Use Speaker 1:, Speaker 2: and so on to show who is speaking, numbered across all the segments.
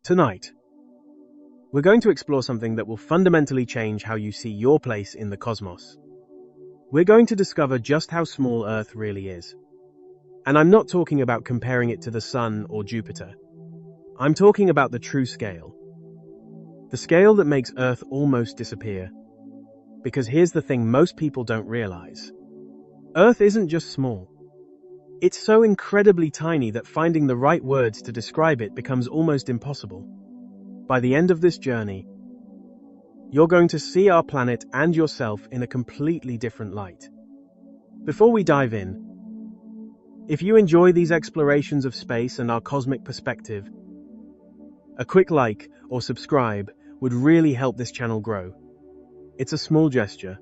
Speaker 1: Tonight, we're going to explore something that will fundamentally change how you see your place in the cosmos. We're going to discover just how small Earth really is. And I'm not talking about comparing it to the Sun or Jupiter. I'm talking about the true scale. The scale that makes Earth almost disappear. Because here's the thing most people don't realize. Earth isn't just small. It's so incredibly tiny that finding the right words to describe it becomes almost impossible. By the end of this journey, you're going to see our planet and yourself in a completely different light. Before we dive in, if you enjoy these explorations of space and our cosmic perspective, a quick like or subscribe would really help this channel grow. It's a small gesture,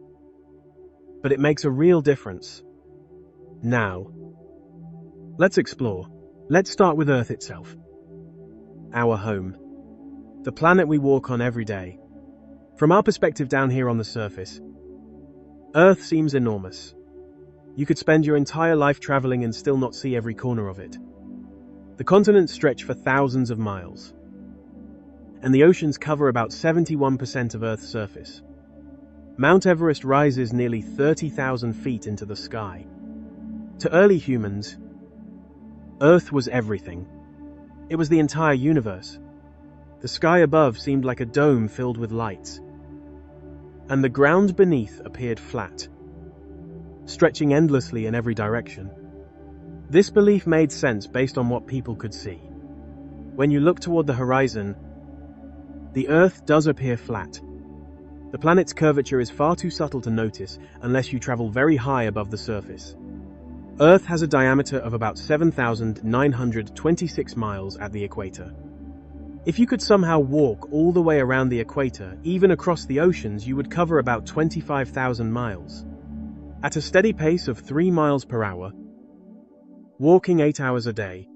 Speaker 1: but it makes a real difference. Now, let's explore. Let's start with Earth itself. Our home. The planet we walk on every day. From our perspective down here on the surface, Earth seems enormous. You could spend your entire life traveling and still not see every corner of it. The continents stretch for thousands of miles, and the oceans cover about 71% of Earth's surface. Mount Everest rises nearly 30,000 feet into the sky. To early humans, Earth was everything. It was the entire universe. The sky above seemed like a dome filled with lights, and the ground beneath appeared flat, stretching endlessly in every direction. This belief made sense based on what people could see. When you look toward the horizon, the Earth does appear flat. The planet's curvature is far too subtle to notice unless you travel very high above the surface. Earth has a diameter of about 7,926 miles at the equator. If you could somehow walk all the way around the equator, even across the oceans, you would cover about 25,000 miles. At a steady pace of 3 miles per hour, walking 8 hours a day.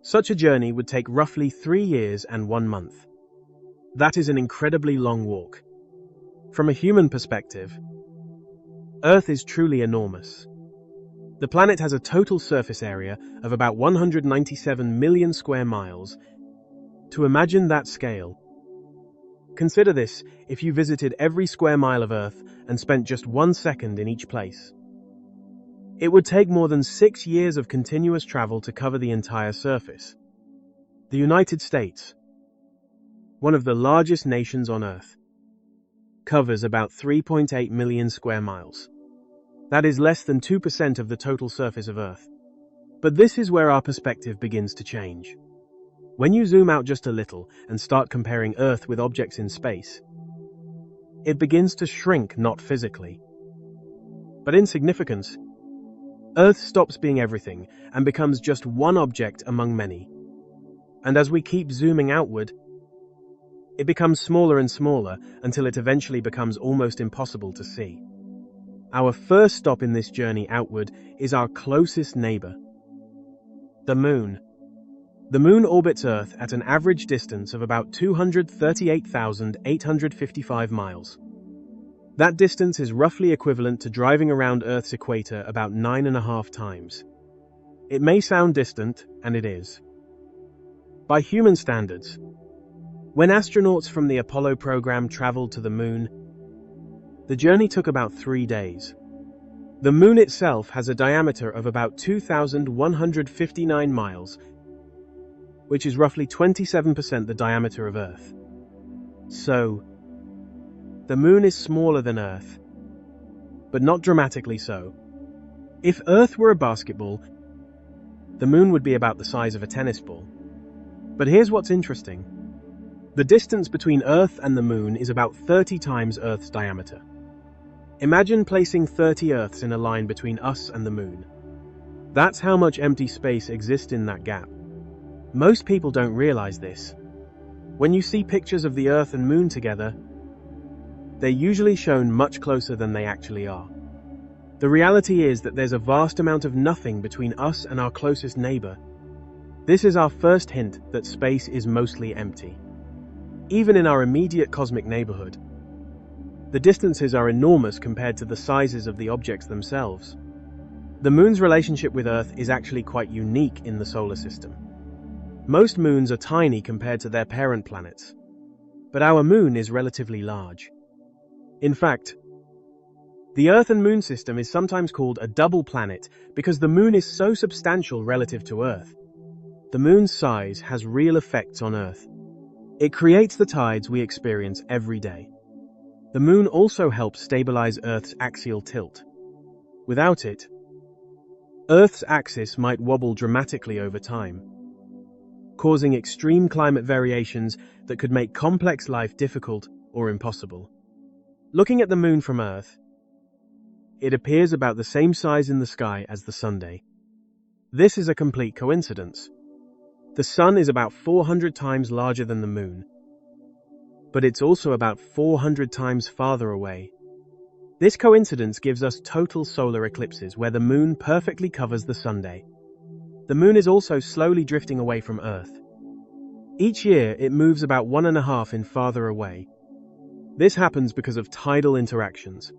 Speaker 1: Such a journey would take roughly 3 years and 1 month. That is an incredibly long walk. From a human perspective, Earth is truly enormous. The planet has a total surface area of about 197 million square miles. To imagine that scale, consider this: if you visited every square mile of Earth and spent just 1 second in each place. It would take more than 6 years of continuous travel to cover the entire surface. The United States, one of the largest nations on Earth, covers about 3.8 million square miles. That is less than 2% of the total surface of Earth. But this is where our perspective begins to change. When you zoom out just a little and start comparing Earth with objects in space, it begins to shrink, not physically, but in significance. Earth stops being everything and becomes just one object among many. And as we keep zooming outward, it becomes smaller and smaller until it eventually becomes almost impossible to see. Our first stop in this journey outward is our closest neighbor, the Moon. The Moon orbits Earth at an average distance of about 238,855 miles. That distance is roughly equivalent to driving around Earth's equator about 9.5 times. It may sound distant, and it is. By human standards, when astronauts from the Apollo program traveled to the Moon, the journey took about 3 days. The Moon itself has a diameter of about 2,159 miles, which is roughly 27% the diameter of Earth. So, the Moon is smaller than Earth, but not dramatically so. If Earth were a basketball, the Moon would be about the size of a tennis ball. But here's what's interesting. The distance between Earth and the Moon is about 30 times Earth's diameter. Imagine placing 30 Earths in a line between us and the Moon. That's how much empty space exists in that gap. Most people don't realize this. When you see pictures of the Earth and Moon together, they're usually shown much closer than they actually are. The reality is that there's a vast amount of nothing between us and our closest neighbor. This is our first hint that space is mostly empty. Even in our immediate cosmic neighborhood, the distances are enormous compared to the sizes of the objects themselves. The Moon's relationship with Earth is actually quite unique in the solar system. Most moons are tiny compared to their parent planets, but our moon is relatively large. In fact, the Earth and Moon system is sometimes called a double planet because the moon is so substantial relative to Earth. The moon's size has real effects on Earth. It creates the tides we experience every day. The moon also helps stabilize Earth's axial tilt. Without it, Earth's axis might wobble dramatically over time, causing extreme climate variations that could make complex life difficult or impossible. Looking at the moon from Earth, it appears about the same size in the sky as the Sunday. This is a complete coincidence. The Sun is about 400 times larger than the moon, but it's also about 400 times farther away. This coincidence gives us total solar eclipses where the moon perfectly covers the Sunday. The moon is also slowly drifting away from Earth. Each year, it moves about 1.5 in farther away. This happens because of tidal interactions.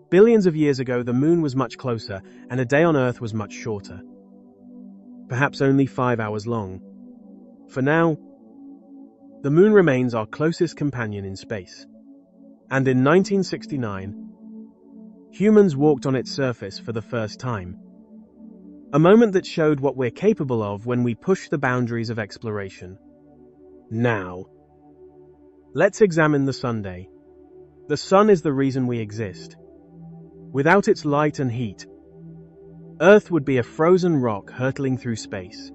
Speaker 1: Billions of years ago, the moon was much closer, and a day on Earth was much shorter. Perhaps only 5 hours long. For now, the moon remains our closest companion in space. And in 1969, humans walked on its surface for the first time. A moment that showed what we're capable of when we push the boundaries of exploration. Now, let's examine the Sunday. The Sun is the reason we exist. Without its light and heat, Earth would be a frozen rock hurtling through space.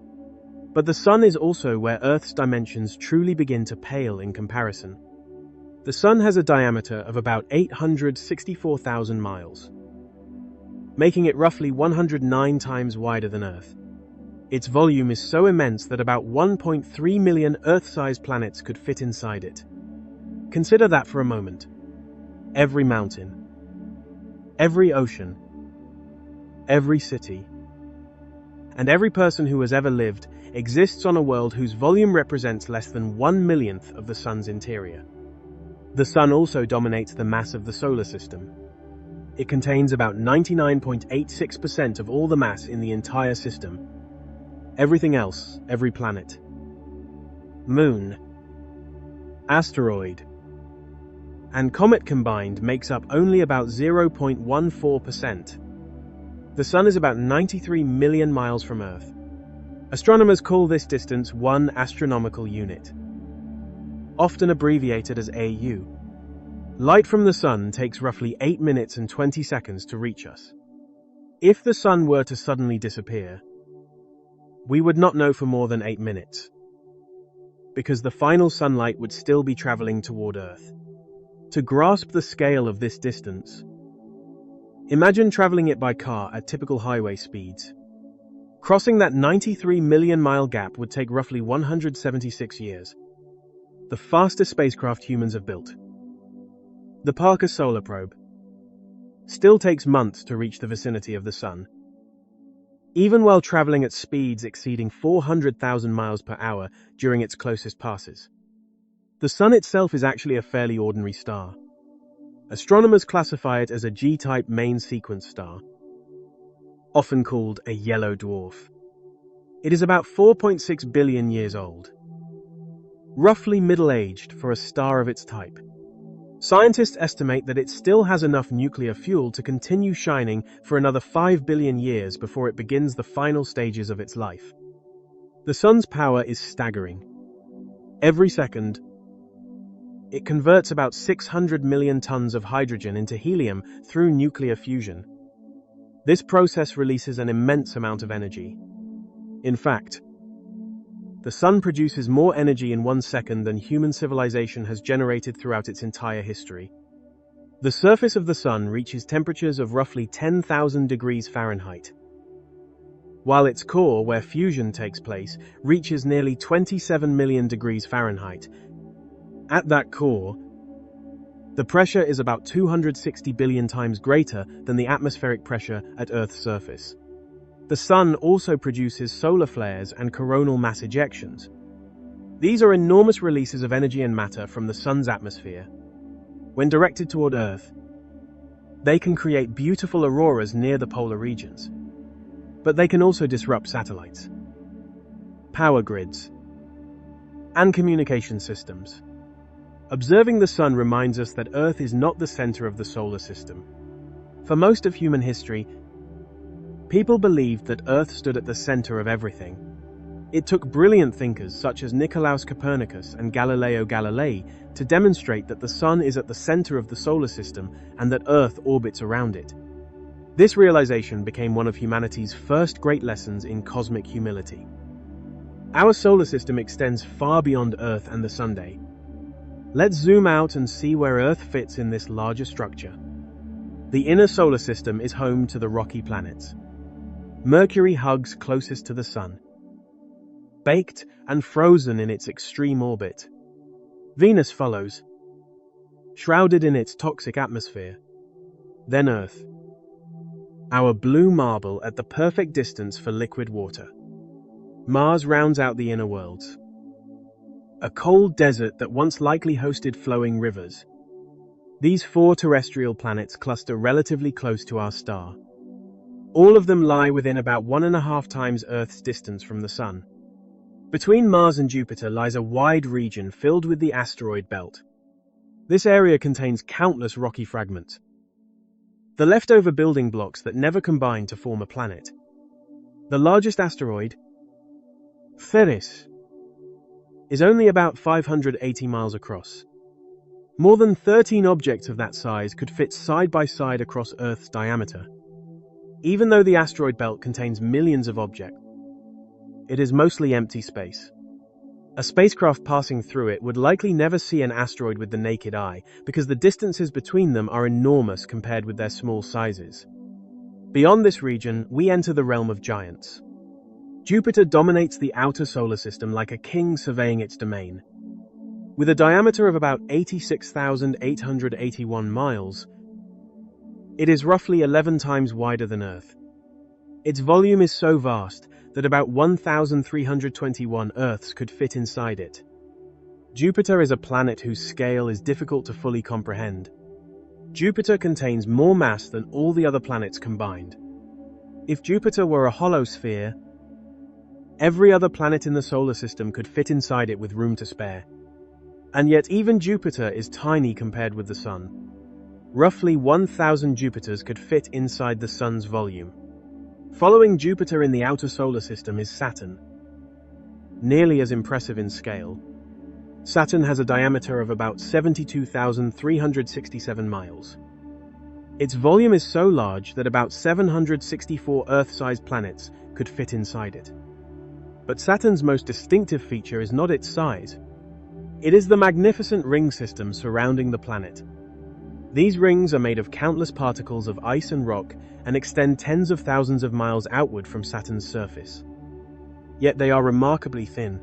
Speaker 1: But the Sun is also where Earth's dimensions truly begin to pale in comparison. The Sun has a diameter of about 864,000 miles, making it roughly 109 times wider than Earth. Its volume is so immense that about 1.3 million Earth-sized planets could fit inside it. Consider that for a moment. Every mountain, every ocean, every city, and every person who has ever lived exists on a world whose volume represents less than 1/1,000,000th of the Sun's interior. The Sun also dominates the mass of the solar system. It contains about 99.86% of all the mass in the entire system. Everything else, every planet, moon, asteroid, and comet combined makes up only about 0.14%. The Sun is about 93 million miles from Earth. Astronomers call this distance 1 astronomical unit, often abbreviated as AU. Light from the Sun takes roughly 8 minutes and 20 seconds to reach us. If the Sun were to suddenly disappear, we would not know for more than 8 minutes, because the final sunlight would still be traveling toward Earth. To grasp the scale of this distance, imagine traveling it by car at typical highway speeds. Crossing that 93 million mile gap would take roughly 176 years. The fastest spacecraft humans have built, the Parker Solar Probe, still takes months to reach the vicinity of the Sun. Even while traveling at speeds exceeding 400,000 miles per hour during its closest passes. The Sun itself is actually a fairly ordinary star. Astronomers classify it as a G-type main sequence star, often called a yellow dwarf. It is about 4.6 billion years old, roughly middle-aged for a star of its type. Scientists estimate that it still has enough nuclear fuel to continue shining for another 5 billion years before it begins the final stages of its life. The Sun's power is staggering. Every second, it converts about 600 million tons of hydrogen into helium through nuclear fusion. This process releases an immense amount of energy. In fact, the Sun produces more energy in 1 second than human civilization has generated throughout its entire history. The surface of the Sun reaches temperatures of roughly 10,000 degrees Fahrenheit, while its core, where fusion takes place, reaches nearly 27 million degrees Fahrenheit. At that core, the pressure is about 260 billion times greater than the atmospheric pressure at Earth's surface. The Sun also produces solar flares and coronal mass ejections. These are enormous releases of energy and matter from the Sun's atmosphere. When directed toward Earth, they can create beautiful auroras near the polar regions, but they can also disrupt satellites. power grids, and communication systems. Observing the sun reminds us that Earth is not the center of the solar system. For most of human history, people believed that Earth stood at the center of everything. It took brilliant thinkers such as Nicolaus Copernicus and Galileo Galilei to demonstrate that the sun is at the center of the solar system and that Earth orbits around it. This realization became one of humanity's first great lessons in cosmic humility. Our solar system extends far beyond Earth and the Sunday. Let's zoom out and see where Earth fits in this larger structure. The inner solar system is home to the rocky planets. Mercury hugs closest to the sun, baked and frozen in its extreme orbit. Venus follows, shrouded in its toxic atmosphere. Then Earth, our blue marble at the perfect distance for liquid water. Mars rounds out the inner worlds, a cold desert that once likely hosted flowing rivers. These 4 terrestrial planets cluster relatively close to our star. All of them lie within about 1.5 times Earth's distance from the Sun. Between Mars and Jupiter lies a wide region filled with the asteroid belt. This area contains countless rocky fragments, the leftover building blocks that never combine to form a planet. The largest asteroid, Thetis, is only about 580 miles across. More than 13 objects of that size could fit side by side across Earth's diameter. Even though the asteroid belt contains millions of objects, it is mostly empty space. A spacecraft passing through it would likely never see an asteroid with the naked eye because the distances between them are enormous compared with their small sizes. Beyond this region, we enter the realm of giants. Jupiter dominates the outer solar system like a king surveying its domain. With a diameter of about 86,881 miles, it is roughly 11 times wider than Earth. Its volume is so vast that about 1,321 Earths could fit inside it. Jupiter is a planet whose scale is difficult to fully comprehend. Jupiter contains more mass than all the other planets combined. If Jupiter were a hollow sphere, every other planet in the solar system could fit inside it with room to spare. And yet even Jupiter is tiny compared with the Sun. Roughly 1,000 Jupiters could fit inside the Sun's volume. Following Jupiter in the outer solar system is Saturn. Nearly as impressive in scale, Saturn has a diameter of about 72,367 miles. Its volume is so large that about 764 Earth-sized planets could fit inside it. But Saturn's most distinctive feature is not its size. It is the magnificent ring system surrounding the planet. These rings are made of countless particles of ice and rock and extend tens of thousands of miles outward from Saturn's surface. Yet they are remarkably thin.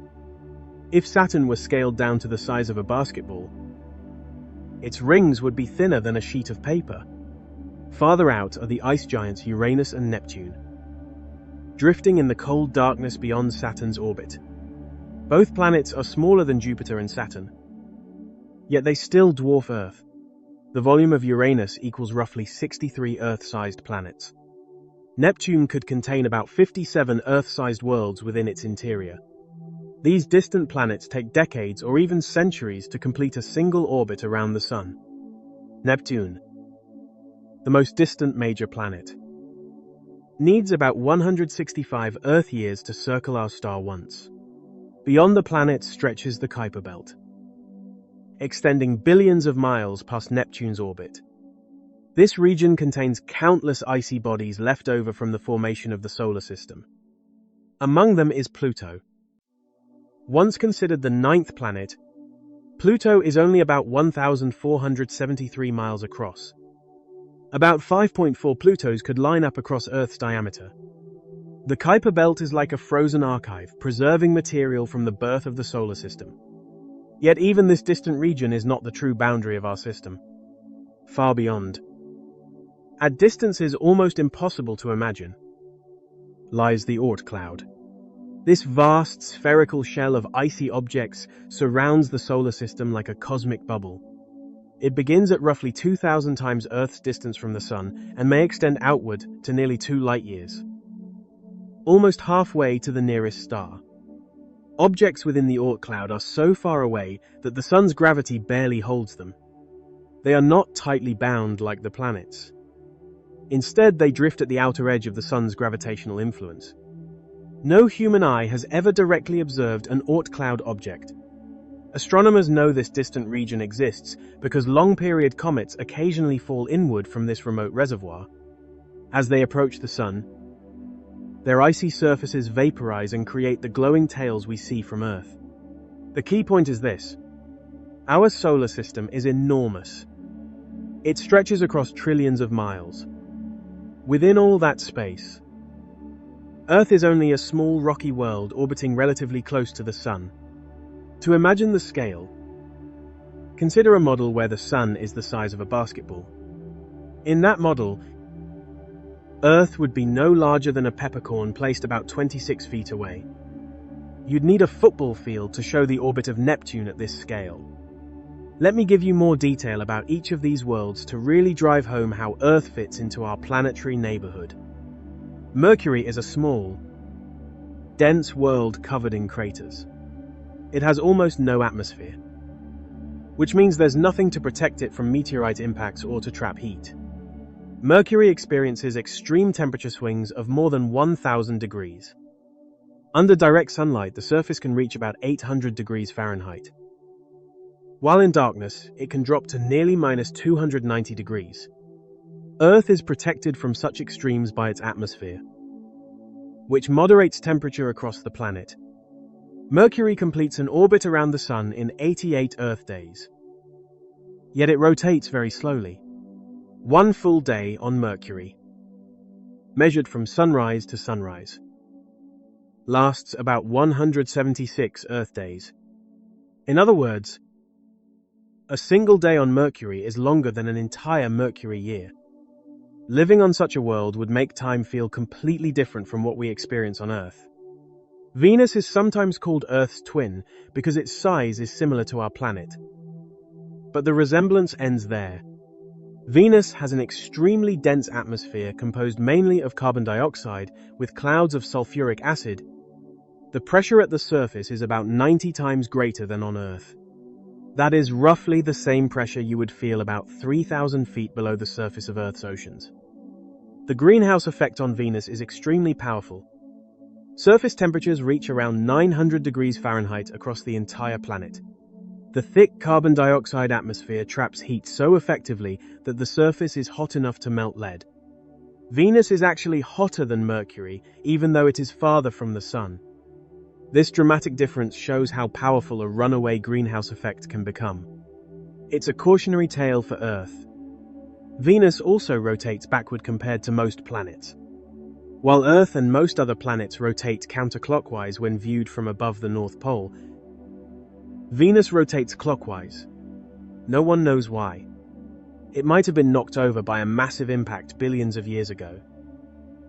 Speaker 1: If Saturn were scaled down to the size of a basketball, its rings would be thinner than a sheet of paper. Farther out are the ice giants Uranus and Neptune, drifting in the cold darkness beyond Saturn's orbit. Both planets are smaller than Jupiter and Saturn, yet they still dwarf Earth. The volume of Uranus equals roughly 63 Earth-sized planets. Neptune could contain about 57 Earth-sized worlds within its interior. These distant planets take decades or even centuries to complete a single orbit around the Sun. Neptune, the most distant major planet, needs about 165 Earth years to circle our star once. Beyond the planet stretches the Kuiper Belt, extending billions of miles past Neptune's orbit. This region contains countless icy bodies left over from the formation of the solar system. Among them is Pluto. Once considered the 9th planet, Pluto is only about 1,473 miles across. About 5.4 Plutos could line up across Earth's diameter. The Kuiper Belt is like a frozen archive, preserving material from the birth of the solar system. Yet even this distant region is not the true boundary of our system. Far beyond, at distances almost impossible to imagine, lies the Oort cloud. This vast spherical shell of icy objects surrounds the solar system like a cosmic bubble. It begins at roughly 2,000 times Earth's distance from the Sun and may extend outward to nearly 2 light-years, almost halfway to the nearest star. Objects within the Oort cloud are so far away that the sun's gravity barely holds them. They are not tightly bound like the planets. Instead, they drift at the outer edge of the sun's gravitational influence. No human eye has ever directly observed an Oort cloud object. Astronomers know this distant region exists because long-period comets occasionally fall inward from this remote reservoir. As they approach the sun, their icy surfaces vaporize and create the glowing tails we see from Earth. The key point is this: our solar system is enormous. It stretches across trillions of miles. Within all that space, Earth is only a small rocky world orbiting relatively close to the sun. To imagine the scale, consider a model where the sun is the size of a basketball. In that model, Earth would be no larger than a peppercorn placed about 26 feet away. You'd need a football field to show the orbit of Neptune at this scale. Let me give you more detail about each of these worlds to really drive home how Earth fits into our planetary neighborhood. Mercury is a small, dense world covered in craters. It has almost no atmosphere, which means there's nothing to protect it from meteorite impacts or to trap heat. Mercury experiences extreme temperature swings of more than 1,000 degrees. Under direct sunlight, the surface can reach about 800 degrees Fahrenheit. While in darkness, it can drop to nearly minus 290 degrees. Earth is protected from such extremes by its atmosphere, which moderates temperature across the planet. Mercury completes an orbit around the Sun in 88 Earth days. Yet it rotates very slowly. One full day on Mercury, measured from sunrise to sunrise, lasts about 176 Earth days. In other words, a single day on Mercury is longer than an entire Mercury year. Living on such a world would make time feel completely different from what we experience on Earth. Venus is sometimes called Earth's twin because its size is similar to our planet. But the resemblance ends there. Venus has an extremely dense atmosphere composed mainly of carbon dioxide with clouds of sulfuric acid. The pressure at the surface is about 90 times greater than on Earth. That is roughly the same pressure you would feel about 3,000 feet below the surface of Earth's oceans. The greenhouse effect on Venus is extremely powerful. Surface temperatures reach around 900 degrees Fahrenheit across the entire planet. The thick carbon dioxide atmosphere traps heat so effectively that the surface is hot enough to melt lead. Venus is actually hotter than Mercury, even though it is farther from the Sun. This dramatic difference shows how powerful a runaway greenhouse effect can become. It's a cautionary tale for Earth. Venus also rotates backward compared to most planets. While Earth and most other planets rotate counterclockwise when viewed from above the North Pole, Venus rotates clockwise. No one knows why. It might have been knocked over by a massive impact billions of years ago.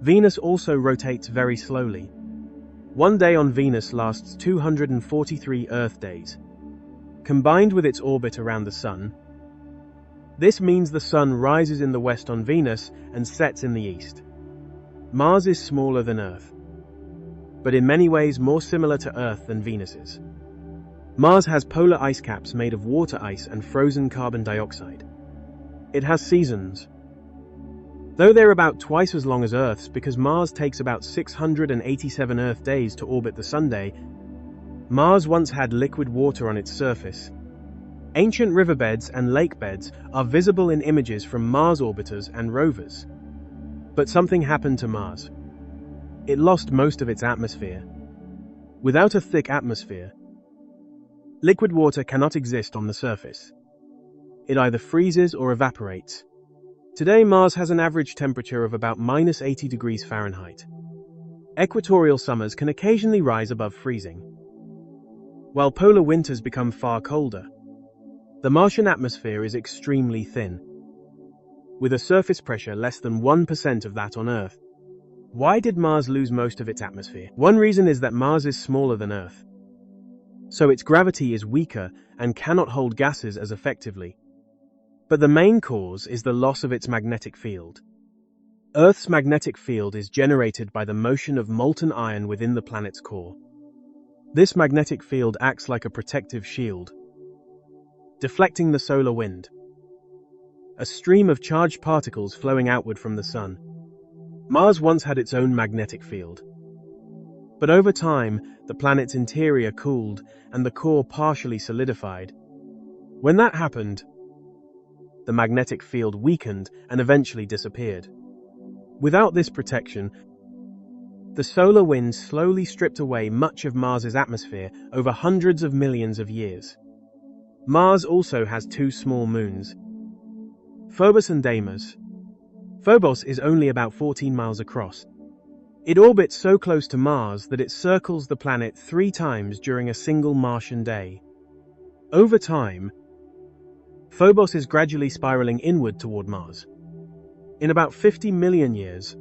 Speaker 1: Venus also rotates very slowly. One day on Venus lasts 243 Earth days. Combined with its orbit around the Sun, this means the Sun rises in the west on Venus and sets in the east. Mars is smaller than Earth, but in many ways more similar to Earth than Venus is. Mars has polar ice caps made of water ice and frozen carbon dioxide. It has seasons, though they're about twice as long as Earth's because Mars takes about 687 Earth days to orbit the Sun day. Mars once had liquid water on its surface. Ancient riverbeds and lake beds are visible in images from Mars orbiters and rovers. But something happened to Mars. It lost most of its atmosphere. Without a thick atmosphere, liquid water cannot exist on the surface. It either freezes or evaporates. Today, Mars has an average temperature of about minus 80 degrees Fahrenheit. Equatorial summers can occasionally rise above freezing, while polar winters become far colder. The Martian atmosphere is extremely thin, with a surface pressure less than 1% of that on Earth. Why did Mars lose most of its atmosphere? One reason is that Mars is smaller than Earth, so its gravity is weaker and cannot hold gases as effectively. But the main cause is the loss of its magnetic field. Earth's magnetic field is generated by the motion of molten iron within the planet's core. This magnetic field acts like a protective shield, deflecting the solar wind, a stream of charged particles flowing outward from the Sun. Mars once had its own magnetic field. But over time, the planet's interior cooled and the core partially solidified. When that happened, the magnetic field weakened and eventually disappeared. Without this protection, the solar wind slowly stripped away much of Mars's atmosphere over hundreds of millions of years. Mars also has two small moons, Phobos and Deimos. Phobos is only about 14 miles across. It orbits so close to Mars that it circles the planet 3 times during a single Martian day. Over time, Phobos is gradually spiraling inward toward Mars. In about 50 million years,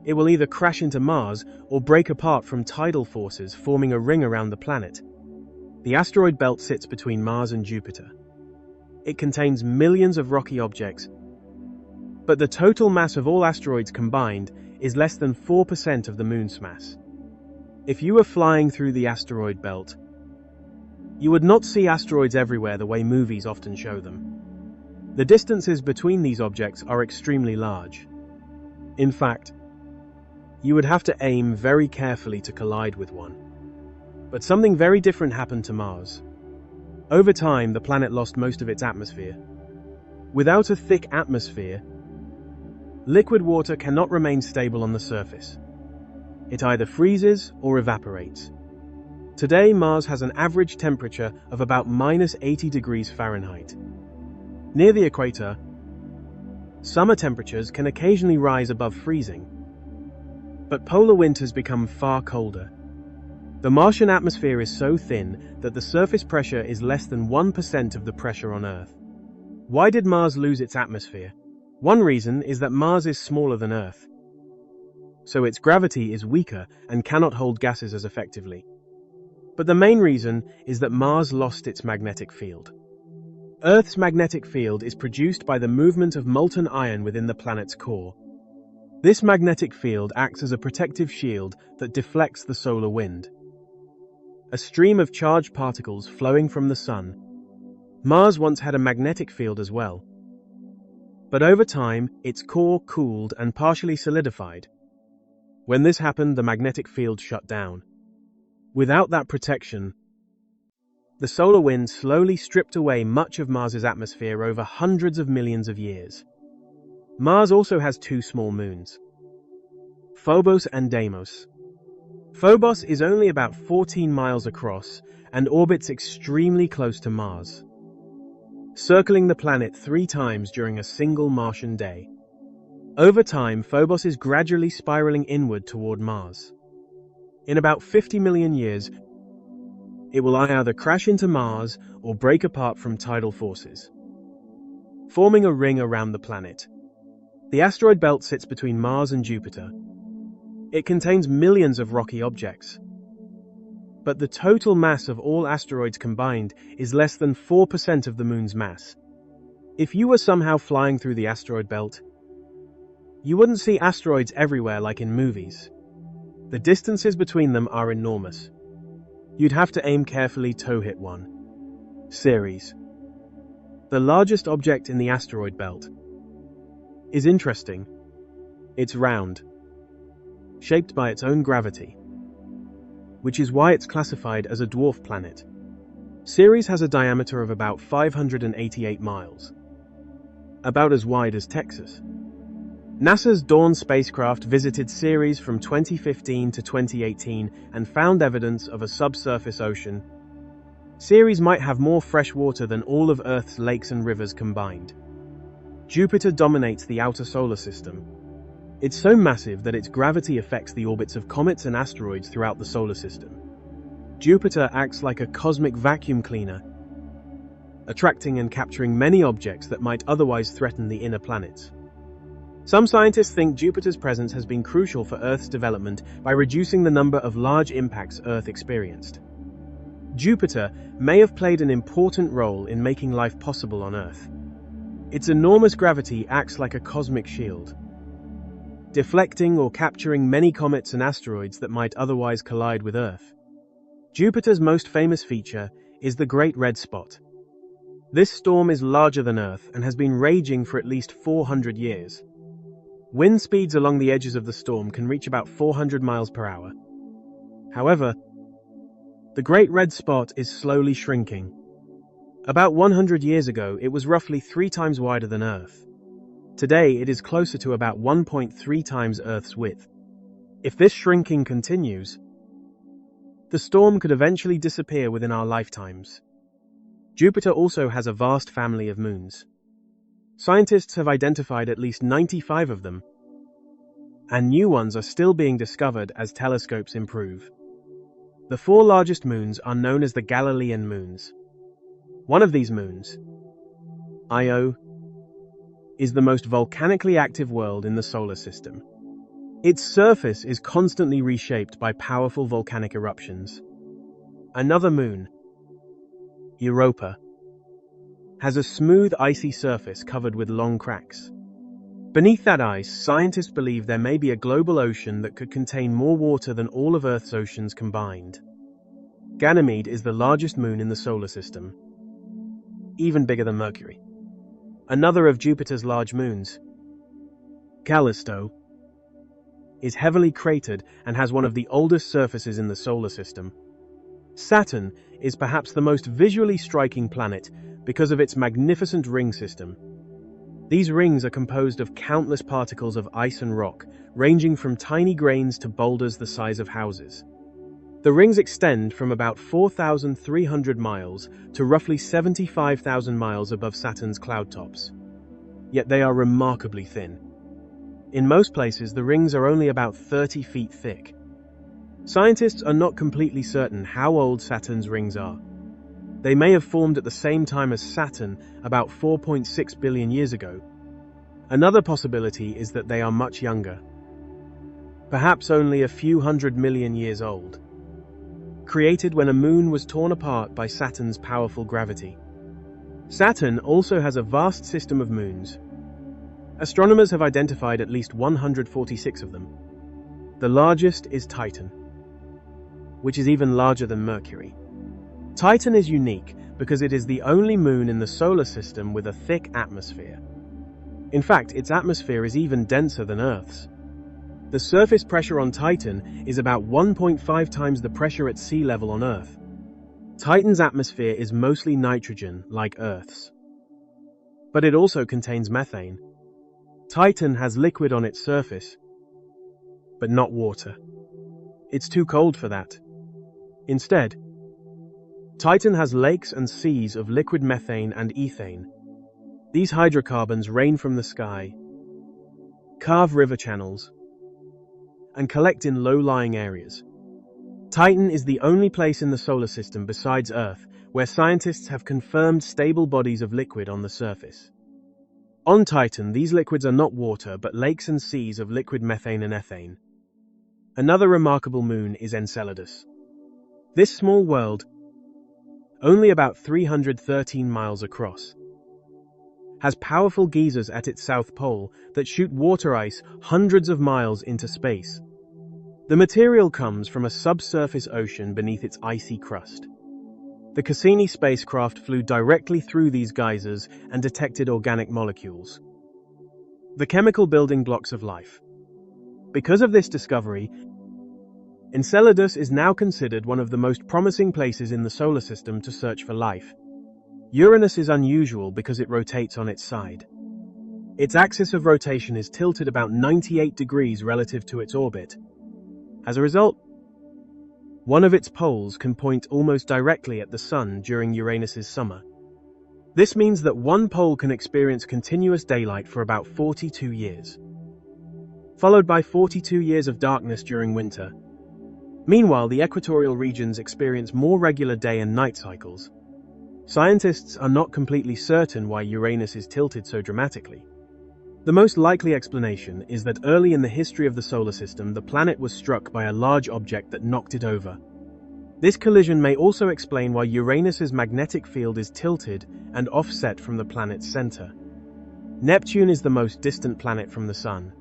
Speaker 1: it will either crash into Mars or break apart from tidal forces, forming a ring around the planet. The asteroid belt sits between Mars and Jupiter. It contains millions of rocky objects, but the total mass of all asteroids combined is less than 4% of the Moon's mass. If you were flying through the asteroid belt, you would not see asteroids everywhere the way movies often show them. The distances between these objects are extremely large. In fact, you would have to aim very carefully to collide with one. But something very different happened to Mars. Over time, the planet lost most of its atmosphere. Without a thick atmosphere, liquid water cannot remain stable on the surface. It either freezes or evaporates. Today, Mars has an average temperature of about -80 degrees Fahrenheit. Near the equator, summer temperatures can occasionally rise above freezing, but polar winters become far colder. The Martian atmosphere is so thin that the surface pressure is less than 1% of the pressure on Earth. Why did Mars lose its atmosphere? One reason is that Mars is smaller than Earth, so its gravity is weaker and cannot hold gases as effectively. But the main reason is that Mars lost its magnetic field. Earth's magnetic field is produced by the movement of molten iron within the planet's core. This magnetic field acts as a protective shield that deflects the solar wind, a stream of charged particles flowing from the Sun. Mars once had a magnetic field as well, but over time, its core cooled and partially solidified. When this happened, the magnetic field shut down. Without that protection, the solar wind slowly stripped away much of Mars's atmosphere over hundreds of millions of years. Mars also has two small moons, Phobos and Deimos. Phobos is only about 14 miles across and orbits extremely close to Mars, circling the planet 3 times during a single Martian day. Over time, Phobos is gradually spiraling inward toward Mars. In about 50 million years, it will either crash into Mars or break apart from tidal forces, forming a ring around the planet. The asteroid belt sits between Mars and Jupiter. It contains millions of rocky objects, but the total mass of all asteroids combined is less than 4% of the Moon's mass. If you were somehow flying through the asteroid belt, you wouldn't see asteroids everywhere like in movies. The distances between them are enormous. You'd have to aim carefully to hit one. Ceres, the largest object in the asteroid belt, is interesting. It's round, shaped by its own gravity, which is why it's classified as a dwarf planet. Ceres has a diameter of about 588 miles, about as wide as Texas. NASA's Dawn spacecraft visited Ceres from 2015 to 2018 and found evidence of a subsurface ocean. Ceres might have more fresh water than all of Earth's lakes and rivers combined. Jupiter dominates the outer solar system. It's so massive that its gravity affects the orbits of comets and asteroids throughout the solar system. Jupiter acts like a cosmic vacuum cleaner, attracting and capturing many objects that might otherwise threaten the inner planets. Some scientists think Jupiter's presence has been crucial for Earth's development by reducing the number of large impacts Earth experienced. Jupiter may have played an important role in making life possible on Earth. Its enormous gravity acts like a cosmic shield, deflecting or capturing many comets and asteroids that might otherwise collide with Earth. Jupiter's most famous feature is the Great Red Spot. This storm is larger than Earth and has been raging for at least 400 years. Wind speeds along the edges of the storm can reach about 400 miles per hour. However, the Great Red Spot is slowly shrinking. About 100 years ago, it was roughly 3 times wider than Earth. Today, it is closer to about 1.3 times Earth's width. If this shrinking continues, the storm could eventually disappear within our lifetimes. Jupiter also has a vast family of moons. Scientists have identified at least 95 of them, and new ones are still being discovered as telescopes improve. The 4 largest moons are known as the Galilean moons. One of these moons, Io, is the most volcanically active world in the solar system. Its surface is constantly reshaped by powerful volcanic eruptions. Another moon, Europa, has a smooth icy surface covered with long cracks. Beneath that ice, scientists believe there may be a global ocean that could contain more water than all of Earth's oceans combined. Ganymede is the largest moon in the solar system, even bigger than Mercury. Another of Jupiter's large moons, Callisto, is heavily cratered and has one of the oldest surfaces in the solar system. Saturn is perhaps the most visually striking planet because of its magnificent ring system. These rings are composed of countless particles of ice and rock, ranging from tiny grains to boulders the size of houses. The rings extend from about 4,300 miles to roughly 75,000 miles above Saturn's cloud tops. Yet they are remarkably thin. In most places, the rings are only about 30 feet thick. Scientists are not completely certain how old Saturn's rings are. They may have formed at the same time as Saturn, about 4.6 billion years ago. Another possibility is that they are much younger, perhaps only a few 100 million years old, created when a moon was torn apart by Saturn's powerful gravity. Saturn also has a vast system of moons. Astronomers have identified at least 146 of them. The largest is Titan, which is even larger than Mercury. Titan is unique because it is the only moon in the solar system with a thick atmosphere. In fact, its atmosphere is even denser than Earth's. The surface pressure on Titan is about 1.5 times the pressure at sea level on Earth. Titan's atmosphere is mostly nitrogen, like Earth's, but it also contains methane. Titan has liquid on its surface, but not water. It's too cold for that. Instead, Titan has lakes and seas of liquid methane and ethane. These hydrocarbons rain from the sky, carve river channels, and collect in low-lying areas. Titan is the only place in the solar system besides Earth where scientists have confirmed stable bodies of liquid on the surface. On Titan, these liquids are not water, but lakes and seas of liquid methane and ethane. Another remarkable moon is Enceladus. This small world, only about 313 miles across, has powerful geysers at its south pole that shoot water ice hundreds of miles into space. The material comes from a subsurface ocean beneath its icy crust. The Cassini spacecraft flew directly through these geysers and detected organic molecules, the chemical building blocks of life. Because of this discovery, Enceladus is now considered one of the most promising places in the solar system to search for life. Uranus is unusual because it rotates on its side. Its axis of rotation is tilted about 98 degrees relative to its orbit. As a result, one of its poles can point almost directly at the Sun during Uranus's summer. This means that one pole can experience continuous daylight for about 42 years, followed by 42 years of darkness during winter. Meanwhile, the equatorial regions experience more regular day and night cycles. Scientists are not completely certain why Uranus is tilted so dramatically. The most likely explanation is that early in the history of the solar system, the planet was struck by a large object that knocked it over. This collision may also explain why Uranus's magnetic field is tilted and offset from the planet's center. Neptune is the most distant planet from the Sun.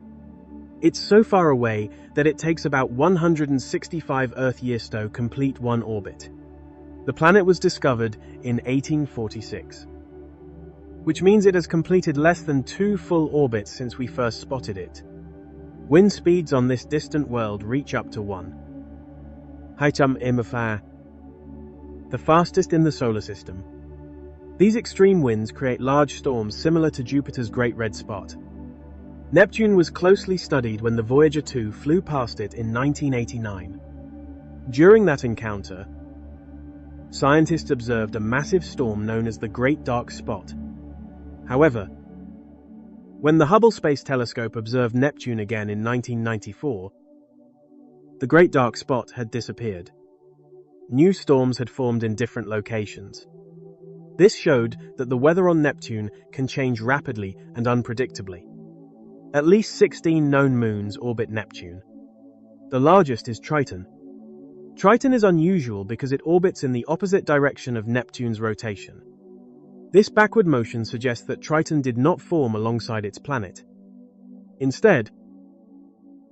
Speaker 1: It's so far away that it takes about 165 Earth years to complete one orbit. The planet was discovered in 1846, which means it has completed less than 2 full orbits since we first spotted it. Wind speeds on this distant world reach up to 1 km/h, the fastest in the solar system. These extreme winds create large storms similar to Jupiter's Great Red Spot. Neptune was closely studied when the Voyager 2 flew past it in 1989. During that encounter, scientists observed a massive storm known as the Great Dark Spot. However, when the Hubble Space Telescope observed Neptune again in 1994, the Great Dark Spot had disappeared. New storms had formed in different locations. This showed that the weather on Neptune can change rapidly and unpredictably. At least 16 known moons orbit Neptune. The largest is Triton. Triton is unusual because it orbits in the opposite direction of Neptune's rotation. This backward motion suggests that Triton did not form alongside its planet. Instead,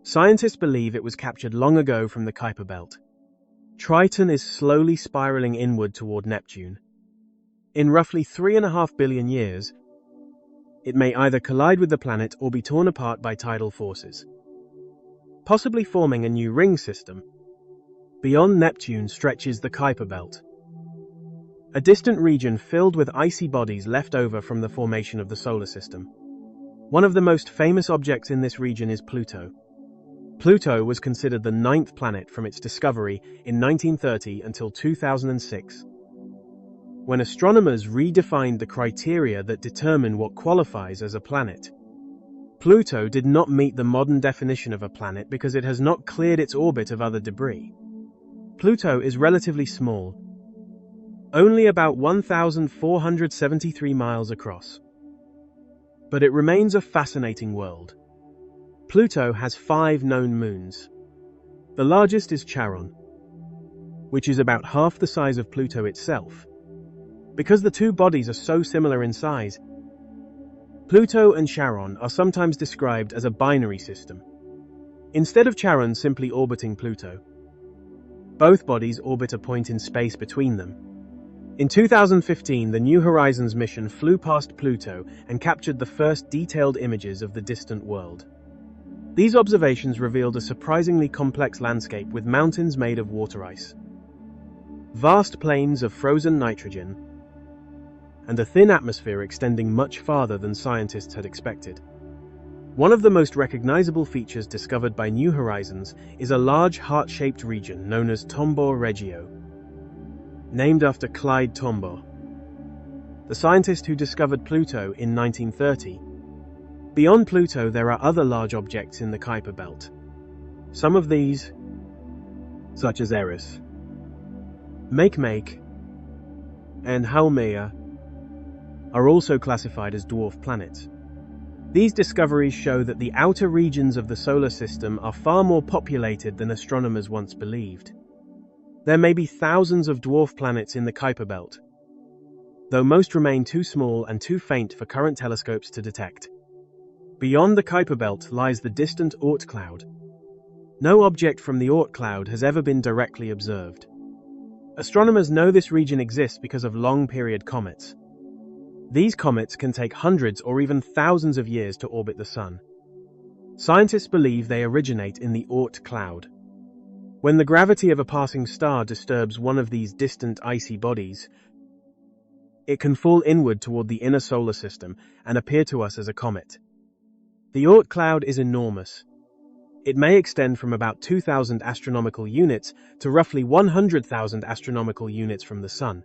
Speaker 1: scientists believe it was captured long ago from the Kuiper Belt. Triton is slowly spiraling inward toward Neptune. In roughly 3.5 billion years, it may either collide with the planet or be torn apart by tidal forces, possibly forming a new ring system. Beyond Neptune stretches the Kuiper Belt, a distant region filled with icy bodies left over from the formation of the solar system. One of the most famous objects in this region is Pluto. Pluto was considered the 9th planet from its discovery in 1930 until 2006. When astronomers redefined the criteria that determine what qualifies as a planet, Pluto did not meet the modern definition of a planet because it has not cleared its orbit of other debris. Pluto is relatively small, only about 1,473 miles across. But it remains a fascinating world. Pluto has 5 known moons. The largest is Charon, which is about half the size of Pluto itself. Because the two bodies are so similar in size, Pluto and Charon are sometimes described as a binary system. Instead of Charon simply orbiting Pluto, both bodies orbit a point in space between them. In 2015, the New Horizons mission flew past Pluto and captured the first detailed images of the distant world. These observations revealed a surprisingly complex landscape with mountains made of water ice, vast plains of frozen nitrogen, and a thin atmosphere extending much farther than scientists had expected. One of the most recognizable features discovered by New Horizons is a large heart-shaped region known as Tombaugh Regio, named after Clyde Tombaugh, the scientist who discovered Pluto in 1930. Beyond Pluto, there are other large objects in the Kuiper Belt. Some of these, such as Eris, Makemake, and Haumea, are also classified as dwarf planets. These discoveries show that the outer regions of the solar system are far more populated than astronomers once believed. There may be thousands of dwarf planets in the Kuiper Belt, though most remain too small and too faint for current telescopes to detect. Beyond the Kuiper Belt lies the distant Oort cloud. No object from the Oort cloud has ever been directly observed. Astronomers know this region exists because of long-period comets. These comets can take hundreds or even thousands of years to orbit the Sun. Scientists believe they originate in the Oort cloud. When the gravity of a passing star disturbs one of these distant icy bodies, it can fall inward toward the inner solar system and appear to us as a comet. The Oort cloud is enormous. It may extend from about 2,000 astronomical units to roughly 100,000 astronomical units from the Sun.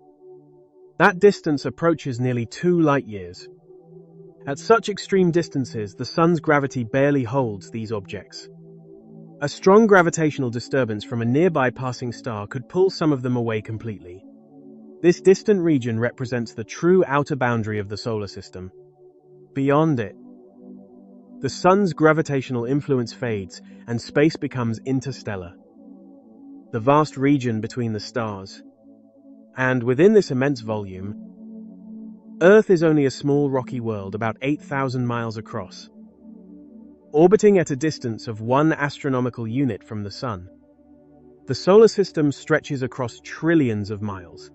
Speaker 1: That distance approaches nearly 2 light-years. At such extreme distances, the Sun's gravity barely holds these objects. A strong gravitational disturbance from a nearby passing star could pull some of them away completely. This distant region represents the true outer boundary of the solar system. Beyond it, the Sun's gravitational influence fades and space becomes interstellar, the vast region between the stars. And within this immense volume, Earth is only a small rocky world about 8,000 miles across. orbiting at a distance of 1 astronomical unit from the Sun. The solar system stretches across trillions of miles,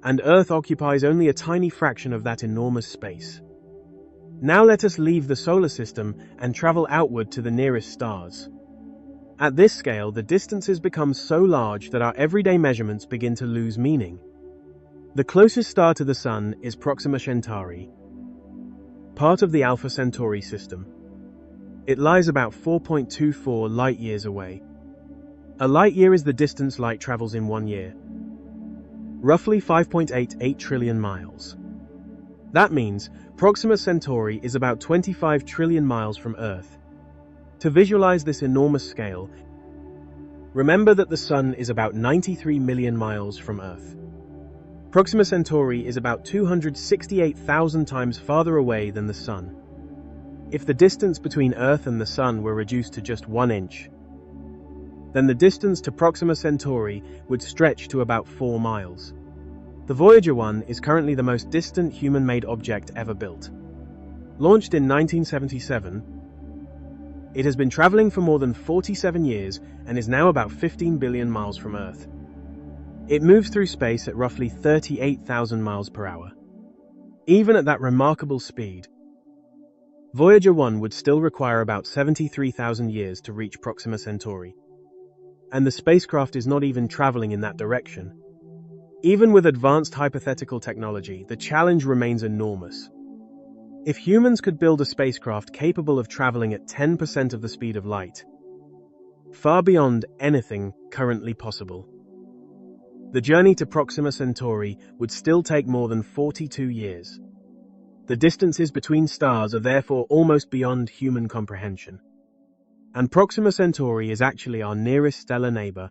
Speaker 1: and Earth occupies only a tiny fraction of that enormous space. Now let us leave the solar system and travel outward to the nearest stars. At this scale, the distances become so large that our everyday measurements begin to lose meaning. The closest star to the Sun is Proxima Centauri, part of the Alpha Centauri system. It lies about 4.24 light-years away. A light-year is the distance light travels in 1 year, roughly 5.88 trillion miles. That means Proxima Centauri is about 25 trillion miles from Earth. To visualize this enormous scale, remember that the Sun is about 93 million miles from Earth. Proxima Centauri is about 268,000 times farther away than the Sun. If the distance between Earth and the Sun were reduced to just 1 inch, then the distance to Proxima Centauri would stretch to about 4 miles. The Voyager 1 is currently the most distant human-made object ever built. Launched in 1977, it has been traveling for more than 47 years and is now about 15 billion miles from Earth. It moves through space at roughly 38,000 miles per hour. Even at that remarkable speed, Voyager 1 would still require about 73,000 years to reach Proxima Centauri. And the spacecraft is not even traveling in that direction. Even with advanced hypothetical technology, the challenge remains enormous. If humans could build a spacecraft capable of traveling at 10% of the speed of light, far beyond anything currently possible, the journey to Proxima Centauri would still take more than 42 years. The distances between stars are therefore almost beyond human comprehension. And Proxima Centauri is actually our nearest stellar neighbor.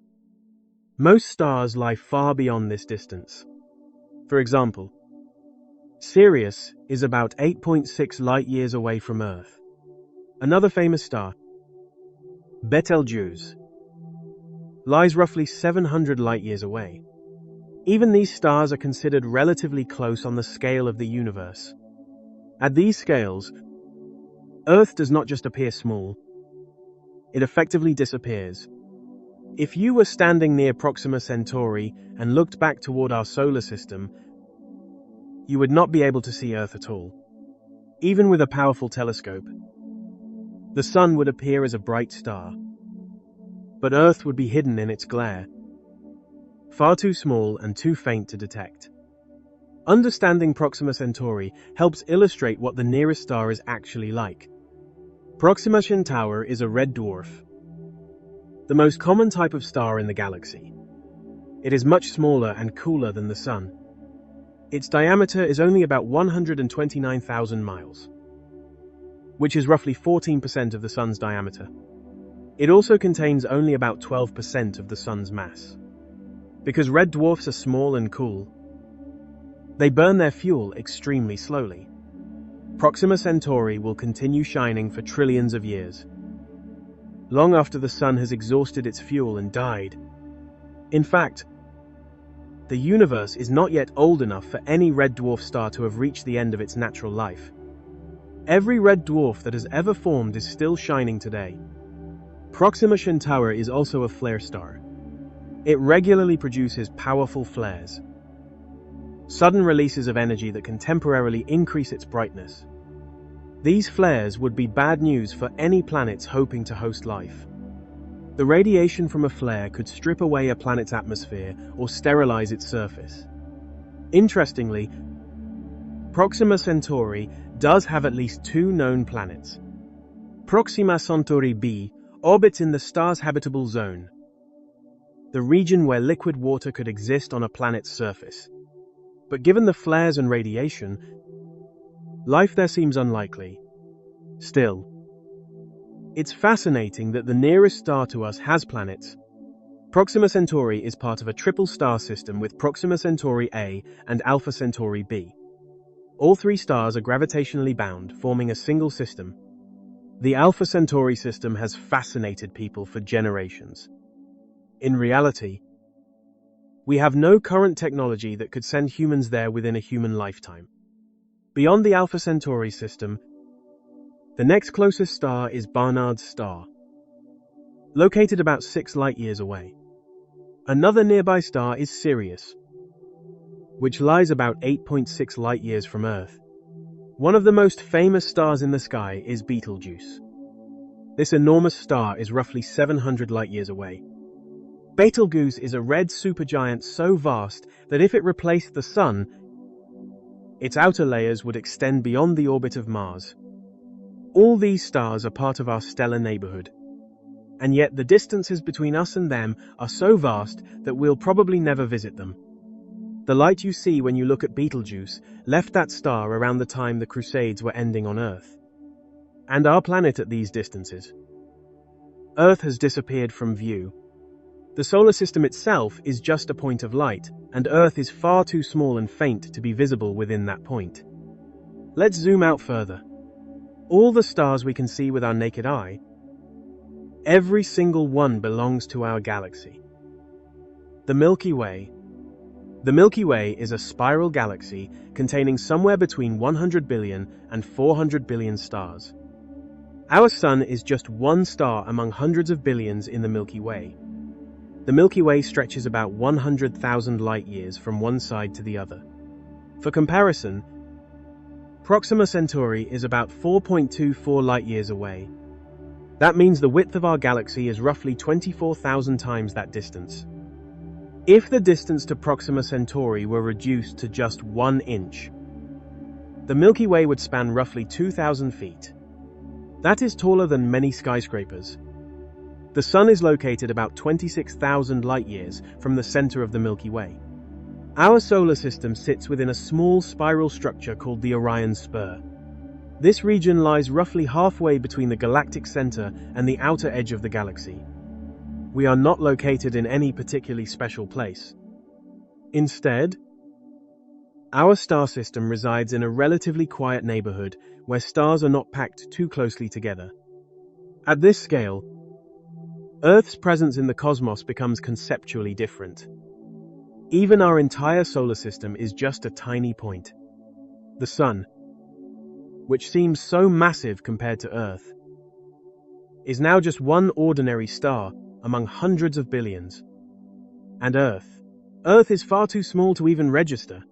Speaker 1: Most stars lie far beyond this distance. For example, Sirius is about 8.6 light-years away from Earth. Another famous star, Betelgeuse, lies roughly 700 light-years away. Even these stars are considered relatively close on the scale of the universe. At these scales, Earth does not just appear small, it effectively disappears. If you were standing near Proxima Centauri and looked back toward our solar system, you would not be able to see Earth at all. Even with a powerful telescope, the Sun would appear as a bright star, but Earth would be hidden in its glare, far too small and too faint to detect. Understanding Proxima Centauri helps illustrate what the nearest star is actually like. Proxima Centauri is a red dwarf, the most common type of star in the galaxy. It is much smaller and cooler than the Sun. Its diameter is only about 129,000 miles, which is roughly 14% of the Sun's diameter. It also contains only about 12% of the Sun's mass. Because red dwarfs are small and cool, they burn their fuel extremely slowly. Proxima Centauri will continue shining for trillions of years, long after the Sun has exhausted its fuel and died. In fact, the universe is not yet old enough for any red dwarf star to have reached the end of its natural life. Every red dwarf that has ever formed is still shining today. Proxima Centauri is also a flare star. It regularly produces powerful flares, sudden releases of energy that can temporarily increase its brightness. These flares would be bad news for any planets hoping to host life. The radiation from a flare could strip away a planet's atmosphere or sterilize its surface. Interestingly, Proxima Centauri does have at least 2 known planets. Proxima Centauri b orbits in the star's habitable zone, the region where liquid water could exist on a planet's surface. But given the flares and radiation, life there seems unlikely. Still, it's fascinating that the nearest star to us has planets. Proxima Centauri is part of a triple star system with Proxima Centauri A and Alpha Centauri b. All 3 stars are gravitationally bound, forming a single system. The Alpha Centauri system has fascinated people for generations. In reality, we have no current technology that could send humans there within a human lifetime. Beyond the Alpha Centauri system, The next closest star is Barnard's star, located about 6 light-years away. Another nearby star is Sirius, which lies about 8.6 light-years from Earth. One of the most famous stars in the sky is Betelgeuse. This enormous star is roughly 700 light-years away. Betelgeuse is a red supergiant so vast that if it replaced the Sun, its outer layers would extend beyond the orbit of Mars. All these stars are part of our stellar neighborhood. And yet the distances between us and them are so vast that we'll probably never visit them. The light you see when you look at Betelgeuse left that star around the time the Crusades were ending on Earth. And our planet at these distances. Earth has disappeared from view. The solar system itself is just a point of light, and Earth is far too small and faint to be visible within that point. Let's zoom out further. All the stars we can see with our naked eye, every single one belongs to our galaxy. The Milky Way. The Milky Way is a spiral galaxy containing somewhere between 100 billion and 400 billion stars. Our Sun is just one star among hundreds of billions in the Milky Way. The Milky Way stretches about 100,000 light-years from one side to the other. For comparison, Proxima Centauri is about 4.24 light-years away. That means the width of our galaxy is roughly 24,000 times that distance. If the distance to Proxima Centauri were reduced to just 1 inch, the Milky Way would span roughly 2,000 feet. That is taller than many skyscrapers. The Sun is located about 26,000 light-years from the center of the Milky Way. Our solar system sits within a small spiral structure called the Orion Spur. This region lies roughly halfway between the galactic center and the outer edge of the galaxy. We are not located in any particularly special place. Instead, our star system resides in a relatively quiet neighborhood where stars are not packed too closely together. At this scale, Earth's presence in the cosmos becomes conceptually different. Even our entire solar system is just a tiny point. The Sun, which seems so massive compared to Earth, is now just one ordinary star among hundreds of billions. And Earth is far too small to even register.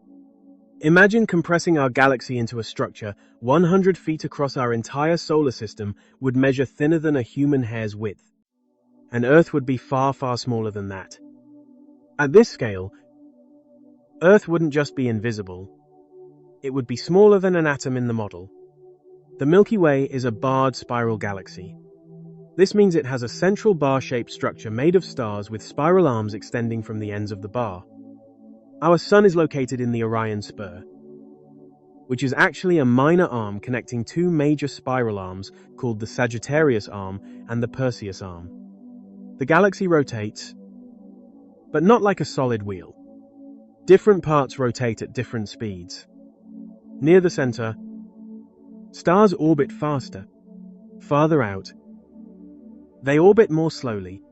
Speaker 1: Imagine compressing our galaxy into a structure 100 feet across. Our entire solar system would measure thinner than a human hair's width. And Earth would be far, far smaller than that. At this scale, Earth wouldn't just be invisible. It would be smaller than an atom in the model. The Milky Way is a barred spiral galaxy. This means it has a central bar-shaped structure made of stars with spiral arms extending from the ends of the bar. Our Sun is located in the Orion Spur, which is actually a minor arm connecting two major spiral arms called the Sagittarius arm and the Perseus arm. The galaxy rotates, but not like a solid wheel. Different parts rotate at different speeds. Near the center, stars orbit faster. Farther out, they orbit more slowly.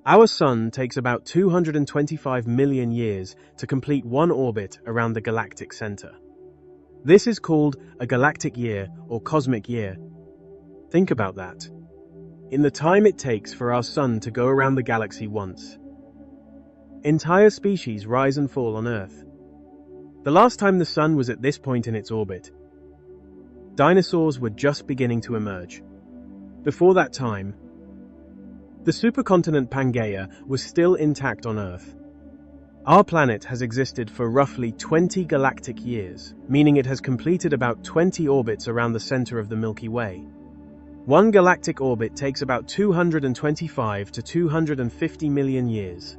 Speaker 1: Our Sun takes about 225 million years to complete one orbit around the galactic center. This is called a galactic year or cosmic year. Think about that. In the time it takes for our Sun to go around the galaxy once, entire species rise and fall on Earth. The last time the Sun was at this point in its orbit, dinosaurs were just beginning to emerge. Before that time, the supercontinent Pangaea was still intact on Earth. Our planet has existed for roughly 20 galactic years, meaning it has completed about 20 orbits around the center of the Milky Way. One galactic orbit takes about 225 to 250 million years.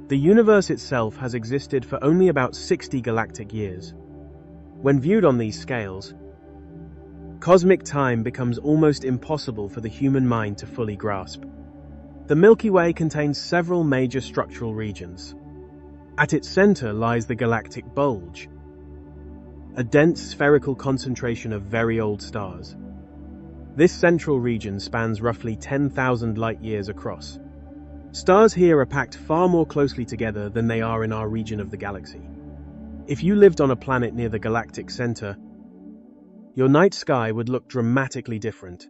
Speaker 1: The universe itself has existed for only about 60 galactic years. When viewed on these scales, cosmic time becomes almost impossible for the human mind to fully grasp. The Milky Way contains several major structural regions. At its center lies the galactic bulge, a dense spherical concentration of very old stars. This central region spans roughly 10,000 light-years across. Stars here are packed far more closely together than they are in our region of the galaxy. If you lived on a planet near the galactic center, your night sky would look dramatically different.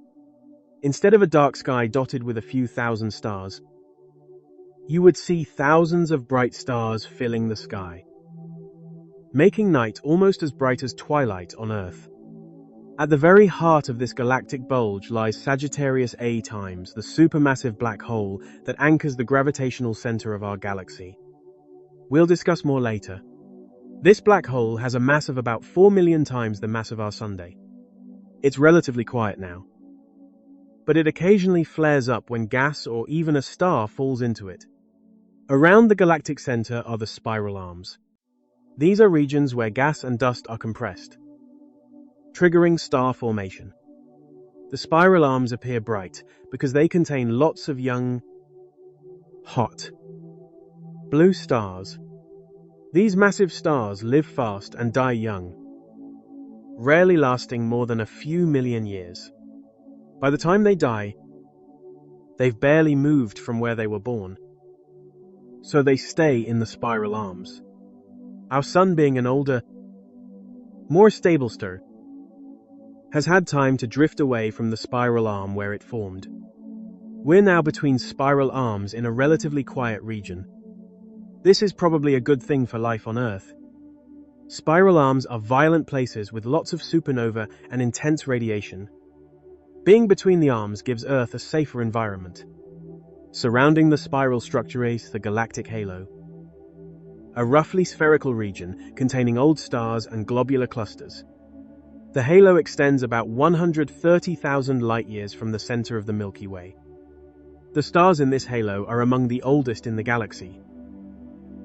Speaker 1: Instead of a dark sky dotted with a few thousand stars, you would see thousands of bright stars filling the sky, making night almost as bright as twilight on Earth. At the very heart of this galactic bulge lies Sagittarius A times, the supermassive black hole that anchors the gravitational center of our galaxy. We'll discuss more later. This black hole has a mass of about 4 million times the mass of our Sun. It's relatively quiet now, but it occasionally flares up when gas or even a star falls into it. Around the galactic center are the spiral arms. These are regions where gas and dust are compressed, triggering star formation. The spiral arms appear bright because they contain lots of young, hot, blue stars. These massive stars live fast and die young, rarely lasting more than a few million years. By the time they die, they've barely moved from where they were born, so they stay in the spiral arms. Our Sun, being an older, more stable star, has had time to drift away from the spiral arm where it formed. We're now between spiral arms in a relatively quiet region. This is probably a good thing for life on Earth. Spiral arms are violent places with lots of supernova and intense radiation. Being between the arms gives Earth a safer environment. Surrounding the spiral structure is the galactic halo, a roughly spherical region containing old stars and globular clusters. The halo extends about 130,000 light-years from the center of the Milky Way. The stars in this halo are among the oldest in the galaxy,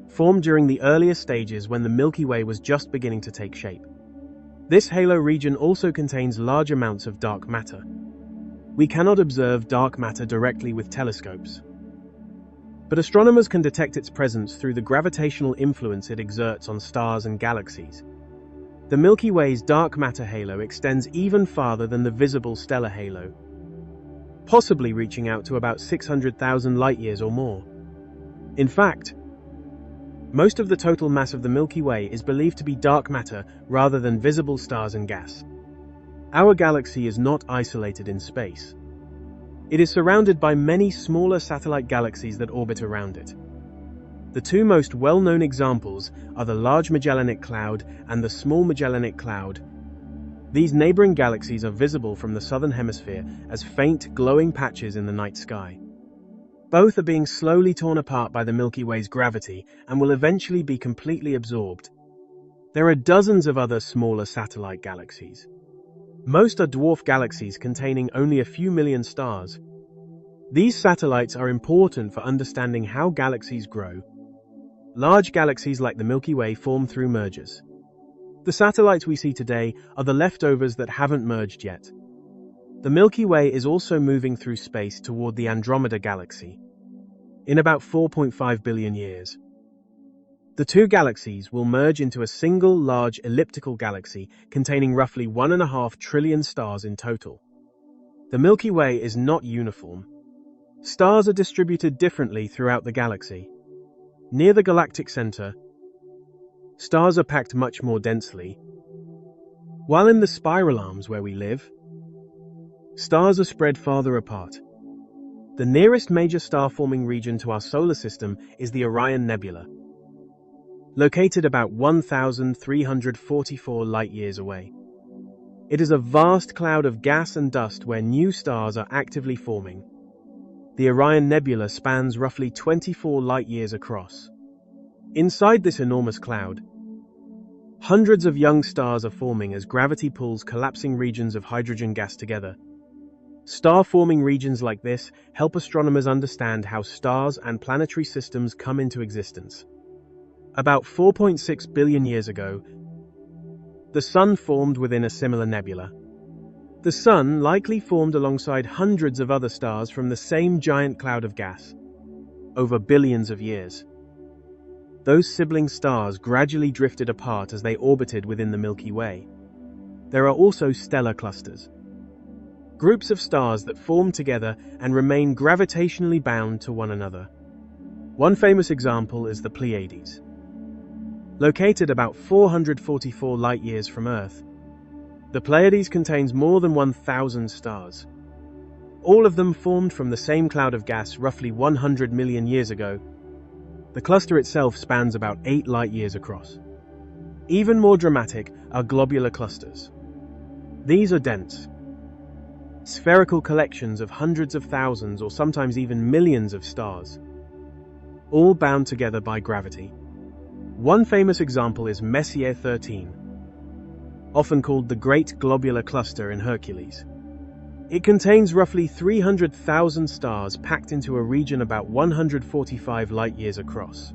Speaker 1: formed during the earlier stages when the Milky Way was just beginning to take shape. This halo region also contains large amounts of dark matter. We cannot observe dark matter directly with telescopes, but astronomers can detect its presence through the gravitational influence it exerts on stars and galaxies. The Milky Way's dark matter halo extends even farther than the visible stellar halo, possibly reaching out to about 600,000 light-years or more. In fact, most of the total mass of the Milky Way is believed to be dark matter rather than visible stars and gas. Our galaxy is not isolated in space. It is surrounded by many smaller satellite galaxies that orbit around it. The two most well-known examples are the Large Magellanic Cloud and the Small Magellanic Cloud. These neighboring galaxies are visible from the southern hemisphere as faint, glowing patches in the night sky. Both are being slowly torn apart by the Milky Way's gravity and will eventually be completely absorbed. There are dozens of other smaller satellite galaxies. Most are dwarf galaxies containing only a few million stars. These satellites are important for understanding how galaxies grow. Large galaxies like the Milky Way form through mergers. The satellites we see today are the leftovers that haven't merged yet. The Milky Way is also moving through space toward the Andromeda Galaxy in about 4.5 billion years. The two galaxies will merge into a single large elliptical galaxy containing roughly 1.5 trillion stars in total. The Milky Way is not uniform. Stars are distributed differently throughout the galaxy. Near the galactic center, stars are packed much more densely, while in the spiral arms where we live, stars are spread farther apart. The nearest major star-forming region to our solar system is the Orion Nebula, located about 1,344 light-years away. It is a vast cloud of gas and dust where new stars are actively forming. The Orion Nebula spans roughly 24 light-years across. Inside this enormous cloud, hundreds of young stars are forming as gravity pulls collapsing regions of hydrogen gas together. Star-forming regions like this help astronomers understand how stars and planetary systems come into existence. About 4.6 billion years ago, the Sun formed within a similar nebula. The Sun likely formed alongside hundreds of other stars from the same giant cloud of gas over billions of years. Those sibling stars gradually drifted apart as they orbited within the Milky Way. There are also stellar clusters, groups of stars that form together and remain gravitationally bound to one another. One famous example is the Pleiades. Located about 444 light-years from Earth, The Pleiades contains more than 1,000 stars. All of them formed from the same cloud of gas roughly 100 million years ago. The cluster itself spans about 8 light-years across. Even more dramatic are globular clusters. These are dense, spherical collections of hundreds of thousands or sometimes even millions of stars, all bound together by gravity. One famous example is Messier 13, often called the Great Globular Cluster in Hercules. It contains roughly 300,000 stars packed into a region about 145 light-years across.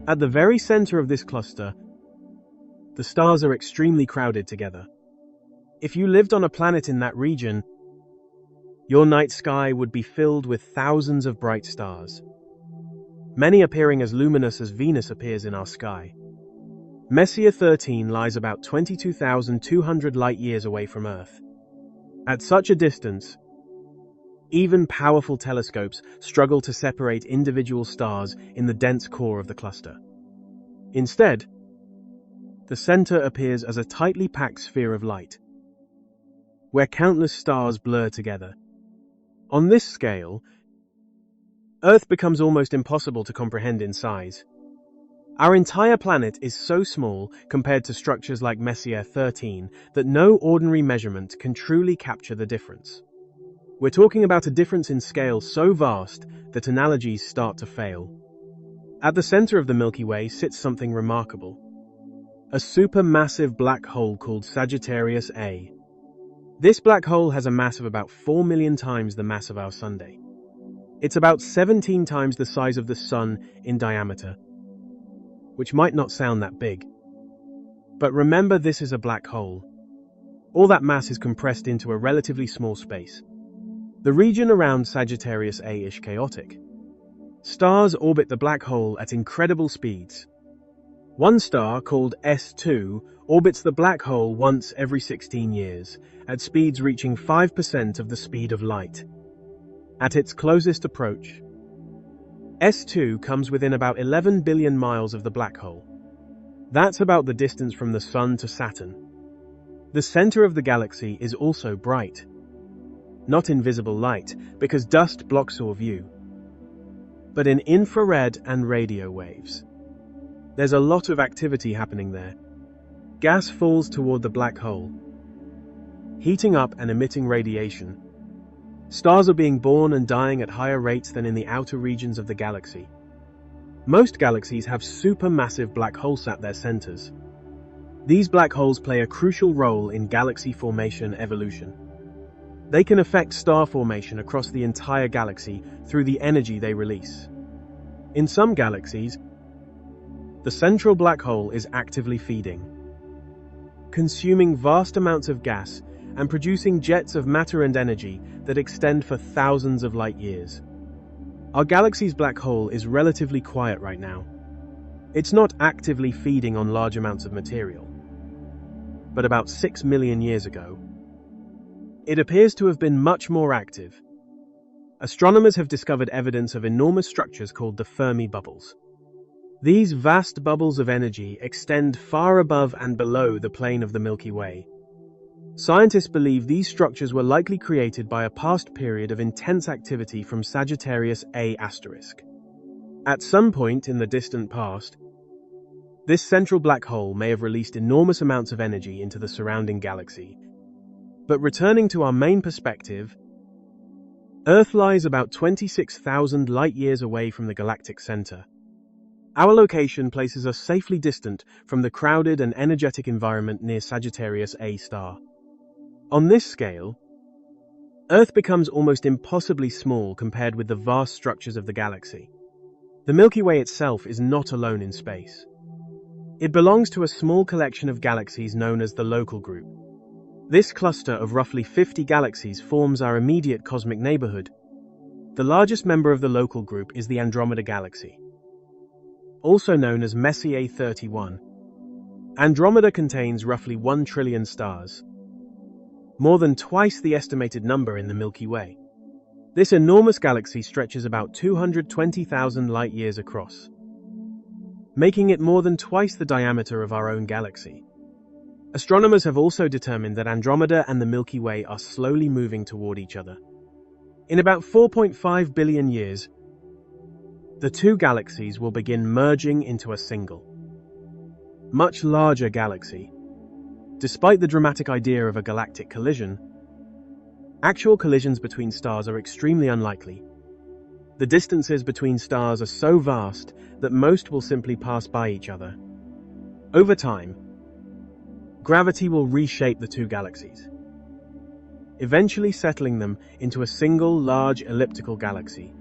Speaker 1: At the very center of this cluster, the stars are extremely crowded together. If you lived on a planet in that region, your night sky would be filled with thousands of bright stars, many appearing as luminous as Venus appears in our sky. Messier 13 lies about 22,200 light-years away from Earth. At such a distance, even powerful telescopes struggle to separate individual stars in the dense core of the cluster. Instead, the center appears as a tightly packed sphere of light, where countless stars blur together. On this scale, Earth becomes almost impossible to comprehend in size. Our entire planet is so small compared to structures like Messier 13 that no ordinary measurement can truly capture the difference. We're talking about a difference in scale so vast that analogies start to fail. At the center of the Milky Way sits something remarkable: a supermassive black hole called Sagittarius A. This black hole has a mass of about 4 million times the mass of our Sun. It's about 17 times the size of the Sun in diameter, which might not sound that big. But remember, this is a black hole. All that mass is compressed into a relatively small space. The region around Sagittarius A is chaotic. Stars orbit the black hole at incredible speeds. One star, called S2, orbits the black hole once every 16 years, at speeds reaching 5% of the speed of light. At its closest approach, S2 comes within about 11 billion miles of the black hole. That's about the distance from the Sun to Saturn. The center of the galaxy is also bright. Not in visible light, because dust blocks our view, but in infrared and radio waves. There's a lot of activity happening there. Gas falls toward the black hole, heating up and emitting radiation. Stars are being born and dying at higher rates than in the outer regions of the galaxy. Most galaxies have supermassive black holes at their centers. These black holes play a crucial role in galaxy formation evolution. They can affect star formation across the entire galaxy through the energy they release. In some galaxies, the central black hole is actively feeding, consuming vast amounts of gas and producing jets of matter and energy that extend for thousands of light years. Our galaxy's black hole is relatively quiet right now. It's not actively feeding on large amounts of material. But about 6 million years ago, it appears to have been much more active. Astronomers have discovered evidence of enormous structures called the Fermi bubbles. These vast bubbles of energy extend far above and below the plane of the Milky Way. Scientists believe these structures were likely created by a past period of intense activity from Sagittarius A*. At some point in the distant past, this central black hole may have released enormous amounts of energy into the surrounding galaxy. But returning to our main perspective, Earth lies about 26,000 light-years away from the galactic center. Our location places us safely distant from the crowded and energetic environment near Sagittarius A star. On this scale, Earth becomes almost impossibly small compared with the vast structures of the galaxy. The Milky Way itself is not alone in space. It belongs to a small collection of galaxies known as the Local Group. This cluster of roughly 50 galaxies forms our immediate cosmic neighborhood. The largest member of the Local Group is the Andromeda Galaxy, also known as Messier 31. Andromeda contains roughly 1 trillion stars, more than twice the estimated number in the Milky Way. This enormous galaxy stretches about 220,000 light-years across, making it more than twice the diameter of our own galaxy. Astronomers have also determined that Andromeda and the Milky Way are slowly moving toward each other. In about 4.5 billion years, the two galaxies will begin merging into a single, much larger galaxy. Despite the dramatic idea of a galactic collision, actual collisions between stars are extremely unlikely. The distances between stars are so vast that most will simply pass by each other. Over time, gravity will reshape the two galaxies, eventually settling them into a single large elliptical galaxy.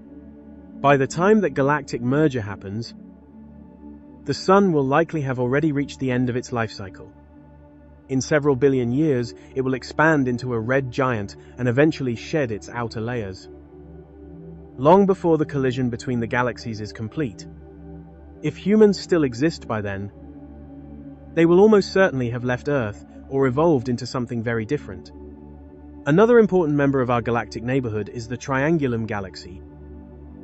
Speaker 1: By the time that galactic merger happens, the Sun will likely have already reached the end of its life cycle. In several billion years, it will expand into a red giant and eventually shed its outer layers. Long before the collision between the galaxies is complete, if humans still exist by then, they will almost certainly have left Earth or evolved into something very different. Another important member of our galactic neighborhood is the Triangulum galaxy.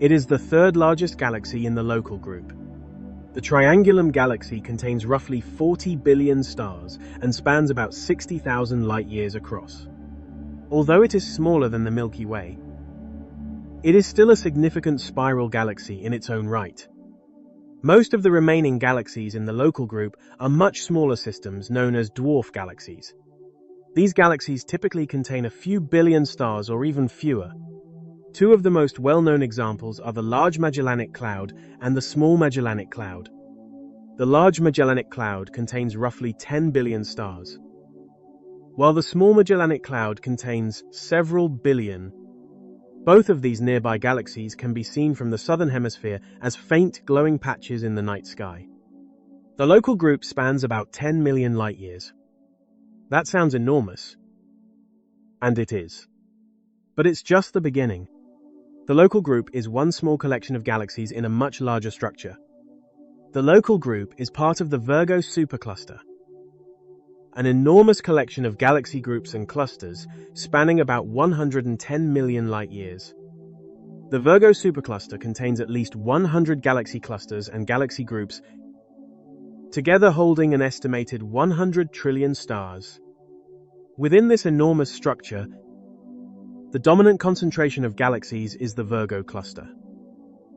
Speaker 1: It is the third largest galaxy in the local group. The Triangulum galaxy contains roughly 40 billion stars and spans about 60,000 light-years across. Although it is smaller than the Milky Way, it is still a significant spiral galaxy in its own right. Most of the remaining galaxies in the local group are much smaller systems known as dwarf galaxies. These galaxies typically contain a few billion stars or even fewer. Two of the most well-known examples are the Large Magellanic Cloud and the Small Magellanic Cloud. The Large Magellanic Cloud contains roughly 10 billion stars, while the Small Magellanic Cloud contains several billion. Both of these nearby galaxies can be seen from the southern hemisphere as faint glowing patches in the night sky. The local group spans about 10 million light-years. That sounds enormous, and it is. But it's just the beginning. The local group is one small collection of galaxies in a much larger structure. The local group is part of the Virgo supercluster, an enormous collection of galaxy groups and clusters spanning about 110 million light-years. The Virgo supercluster contains at least 100 galaxy clusters and galaxy groups, together holding an estimated 100 trillion stars. Within this enormous structure, the dominant concentration of galaxies is the Virgo cluster.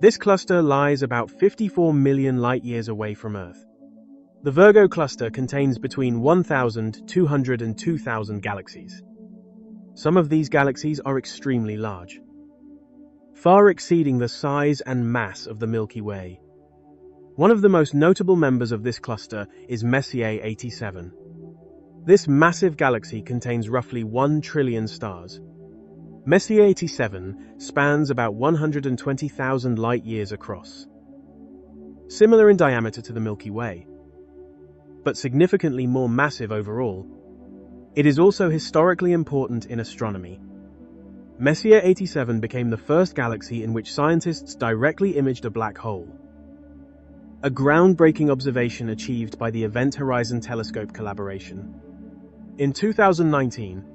Speaker 1: This cluster lies about 54 million light-years away from Earth. The Virgo cluster contains between 1,200 and 2,000 galaxies. Some of these galaxies are extremely large, far exceeding the size and mass of the Milky Way. One of the most notable members of this cluster is Messier 87. This massive galaxy contains roughly 1 trillion stars. Messier 87 spans about 120,000 light-years across, similar in diameter to the Milky Way, but significantly more massive overall. It is also historically important in astronomy. Messier 87 became the first galaxy in which scientists directly imaged a black hole, a groundbreaking observation achieved by the Event Horizon Telescope collaboration. In 2019,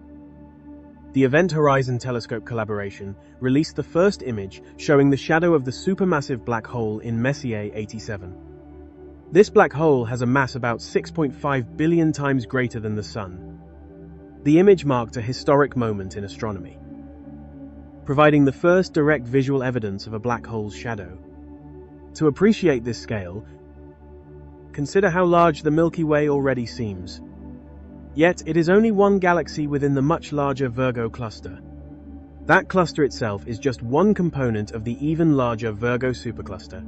Speaker 1: the Event Horizon Telescope collaboration released the first image showing the shadow of the supermassive black hole in Messier 87. This black hole has a mass about 6.5 billion times greater than the Sun. The image marked a historic moment in astronomy, providing the first direct visual evidence of a black hole's shadow. To appreciate this scale, consider how large the Milky Way already seems. Yet it is only one galaxy within the much larger Virgo cluster. That cluster itself is just one component of the even larger Virgo supercluster,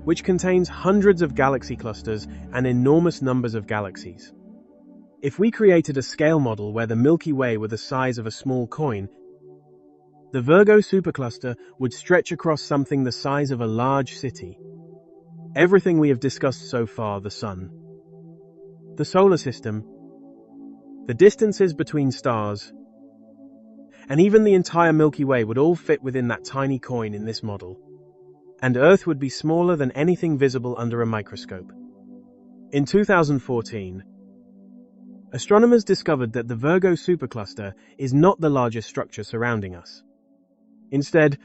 Speaker 1: which contains hundreds of galaxy clusters and enormous numbers of galaxies. If we created a scale model where the Milky Way were the size of a small coin, the Virgo supercluster would stretch across something the size of a large city. Everything we have discussed so far, the Sun, the solar system, the distances between stars, and even the entire Milky Way would all fit within that tiny coin in this model, and Earth would be smaller than anything visible under a microscope. In 2014, astronomers discovered that the Virgo supercluster is not the largest structure surrounding us. Instead,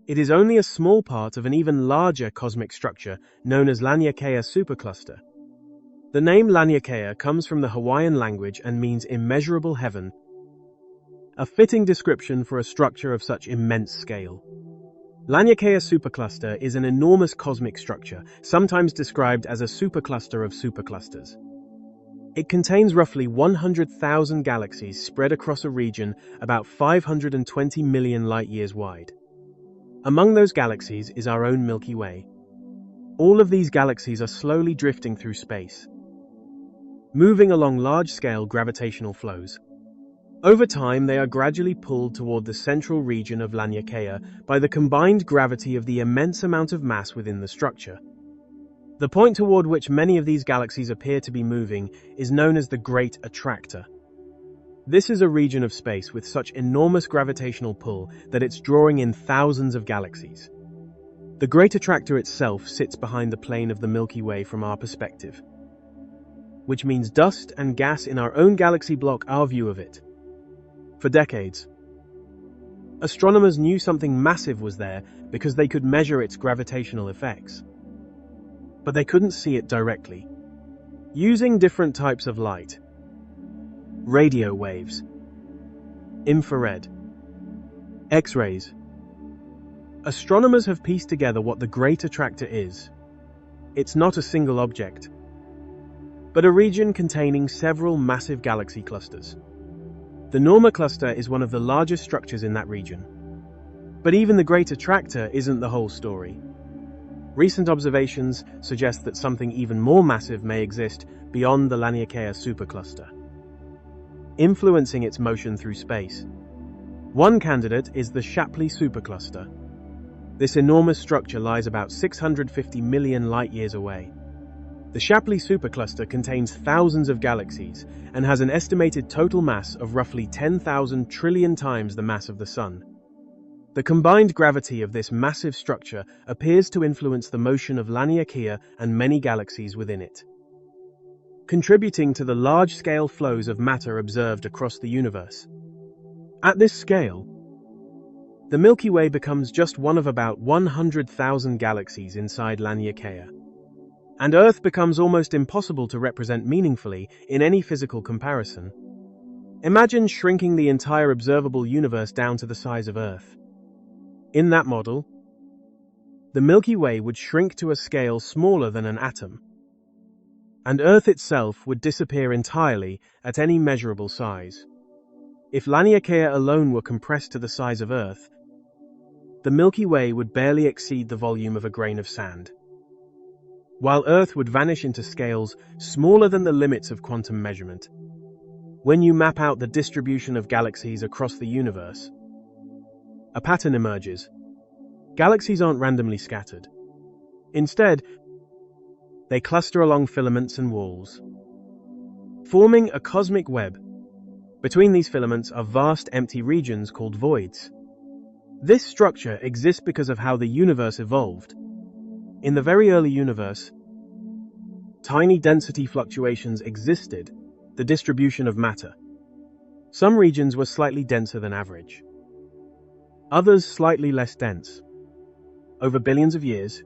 Speaker 1: it is only a small part of an even larger cosmic structure known as Laniakea supercluster. The name Laniakea comes from the Hawaiian language and means immeasurable heaven, a fitting description for a structure of such immense scale. Laniakea supercluster is an enormous cosmic structure, sometimes described as a supercluster of superclusters. It contains roughly 100,000 galaxies spread across a region about 520 million light-years wide. Among those galaxies is our own Milky Way. All of these galaxies are slowly drifting through space, moving along large-scale gravitational flows. Over time, they are gradually pulled toward the central region of Laniakea by the combined gravity of the immense amount of mass within the structure. The point toward which many of these galaxies appear to be moving is known as the Great Attractor. This is a region of space with such enormous gravitational pull that it's drawing in thousands of galaxies. The Great Attractor itself sits behind the plane of the Milky Way from our perspective, which means dust and gas in our own galaxy block our view of it. For decades, astronomers knew something massive was there because they could measure its gravitational effects. But they couldn't see it directly. Using different types of light, radio waves, infrared, X-rays, astronomers have pieced together what the Great Attractor is. It's not a single object, but a region containing several massive galaxy clusters. The Norma cluster is one of the largest structures in that region. But even the Great Attractor isn't the whole story. Recent observations suggest that something even more massive may exist beyond the Laniakea supercluster, influencing its motion through space. One candidate is the Shapley supercluster. This enormous structure lies about 650 million light-years away. The Shapley supercluster contains thousands of galaxies and has an estimated total mass of roughly 10,000 trillion times the mass of the Sun. The combined gravity of this massive structure appears to influence the motion of Laniakea and many galaxies within it, contributing to the large-scale flows of matter observed across the universe. At this scale, the Milky Way becomes just one of about 100,000 galaxies inside Laniakea, and Earth becomes almost impossible to represent meaningfully in any physical comparison. Imagine shrinking the entire observable universe down to the size of Earth. In that model, the Milky Way would shrink to a scale smaller than an atom, and Earth itself would disappear entirely at any measurable size. If Laniakea alone were compressed to the size of Earth, the Milky Way would barely exceed the volume of a grain of sand, while Earth would vanish into scales smaller than the limits of quantum measurement. When you map out the distribution of galaxies across the universe, a pattern emerges. Galaxies aren't randomly scattered. Instead, they cluster along filaments and walls, forming a cosmic web. Between these filaments are vast empty regions called voids. This structure exists because of how the universe evolved. In the very early universe, tiny density fluctuations existed, the distribution of matter. Some regions were slightly denser than average, others slightly less dense. Over billions of years,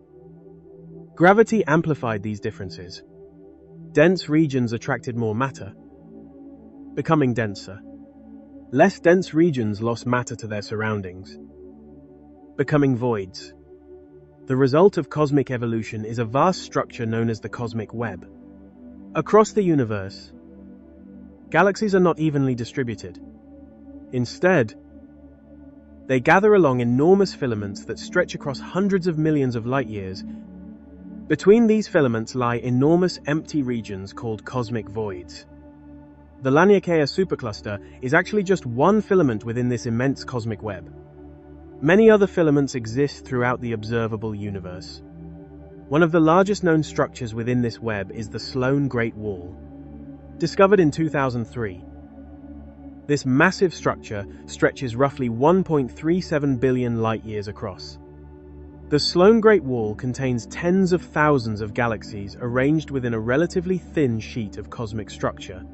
Speaker 1: gravity amplified these differences. Dense regions attracted more matter, becoming denser. Less dense regions lost matter to their surroundings, becoming voids. The result of cosmic evolution is a vast structure known as the cosmic web. Across the universe, galaxies are not evenly distributed. Instead, they gather along enormous filaments that stretch across hundreds of millions of light-years. Between these filaments lie enormous empty regions called cosmic voids. The Laniakea supercluster is actually just one filament within this immense cosmic web. Many other filaments exist throughout the observable universe. One of the largest known structures within this web is the Sloan Great Wall, discovered in 2003. This massive structure stretches roughly 1.37 billion light-years across. The Sloan Great Wall contains tens of thousands of galaxies arranged within a relatively thin sheet of cosmic structure.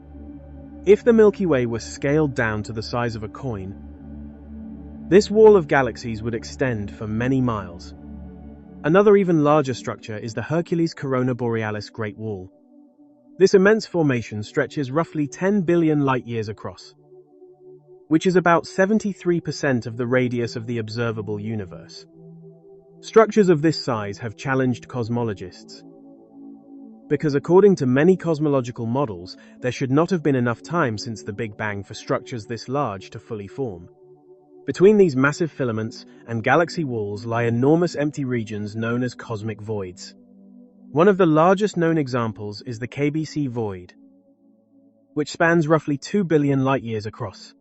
Speaker 1: If the Milky Way were scaled down to the size of a coin, this wall of galaxies would extend for many miles. Another even larger structure is the Hercules Corona Borealis Great Wall. This immense formation stretches roughly 10 billion light-years across, which is about 73% of the radius of the observable universe. Structures of this size have challenged cosmologists, because according to many cosmological models, there should not have been enough time since the Big Bang for structures this large to fully form. Between these massive filaments and galaxy walls lie enormous empty regions known as cosmic voids. One of the largest known examples is the KBC void, which spans roughly 2 billion light-years across.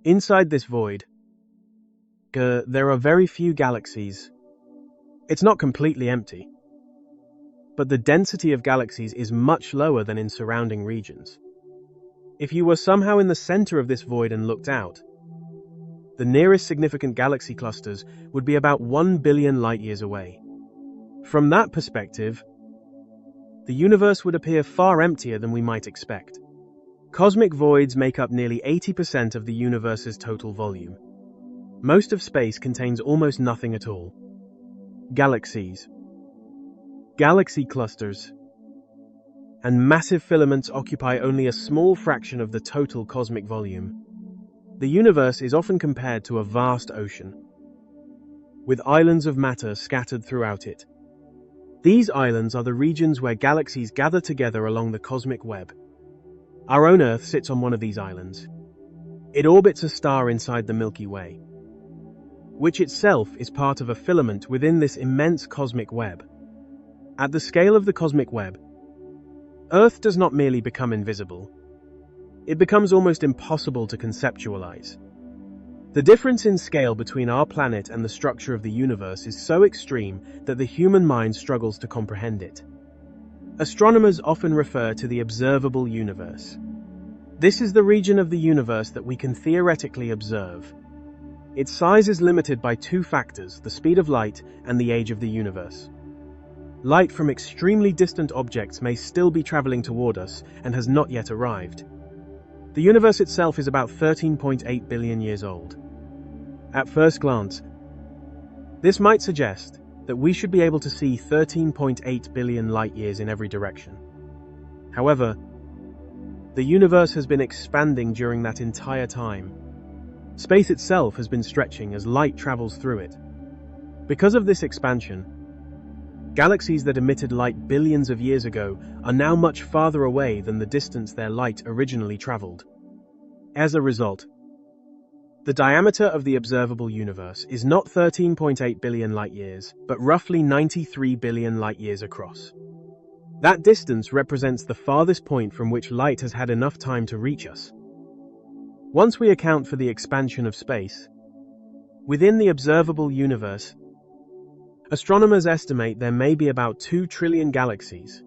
Speaker 1: Inside this void, there are very few galaxies. It's not completely empty, but the density of galaxies is much lower than in surrounding regions. If you were somehow in the center of this void and looked out, the nearest significant galaxy clusters would be about 1 billion light-years away. From that perspective, the universe would appear far emptier than we might expect. Cosmic voids make up nearly 80% of the universe's total volume. Most of space contains almost nothing at all. Galaxies, galaxy clusters, and massive filaments occupy only a small fraction of the total cosmic volume. The universe is often compared to a vast ocean, with islands of matter scattered throughout it. These islands are the regions where galaxies gather together along the cosmic web. Our own Earth sits on one of these islands. It orbits a star inside the Milky Way, which itself is part of a filament within this immense cosmic web. At the scale of the cosmic web, Earth does not merely become invisible, it becomes almost impossible to conceptualize. The difference in scale between our planet and the structure of the universe is so extreme that the human mind struggles to comprehend it. Astronomers often refer to the observable universe. This is the region of the universe that we can theoretically observe. Its size is limited by two factors, the speed of light and the age of the universe. Light from extremely distant objects may still be traveling toward us and has not yet arrived. The universe itself is about 13.8 billion years old. At first glance, this might suggest that we should be able to see 13.8 billion light-years in every direction. However, the universe has been expanding during that entire time. Space itself has been stretching as light travels through it. Because of this expansion, galaxies that emitted light billions of years ago are now much farther away than the distance their light originally traveled. As a result, the diameter of the observable universe is not 13.8 billion light-years, but roughly 93 billion light-years across. That distance represents the farthest point from which light has had enough time to reach us. Once we account for the expansion of space, within the observable universe, astronomers estimate there may be about 2 trillion galaxies.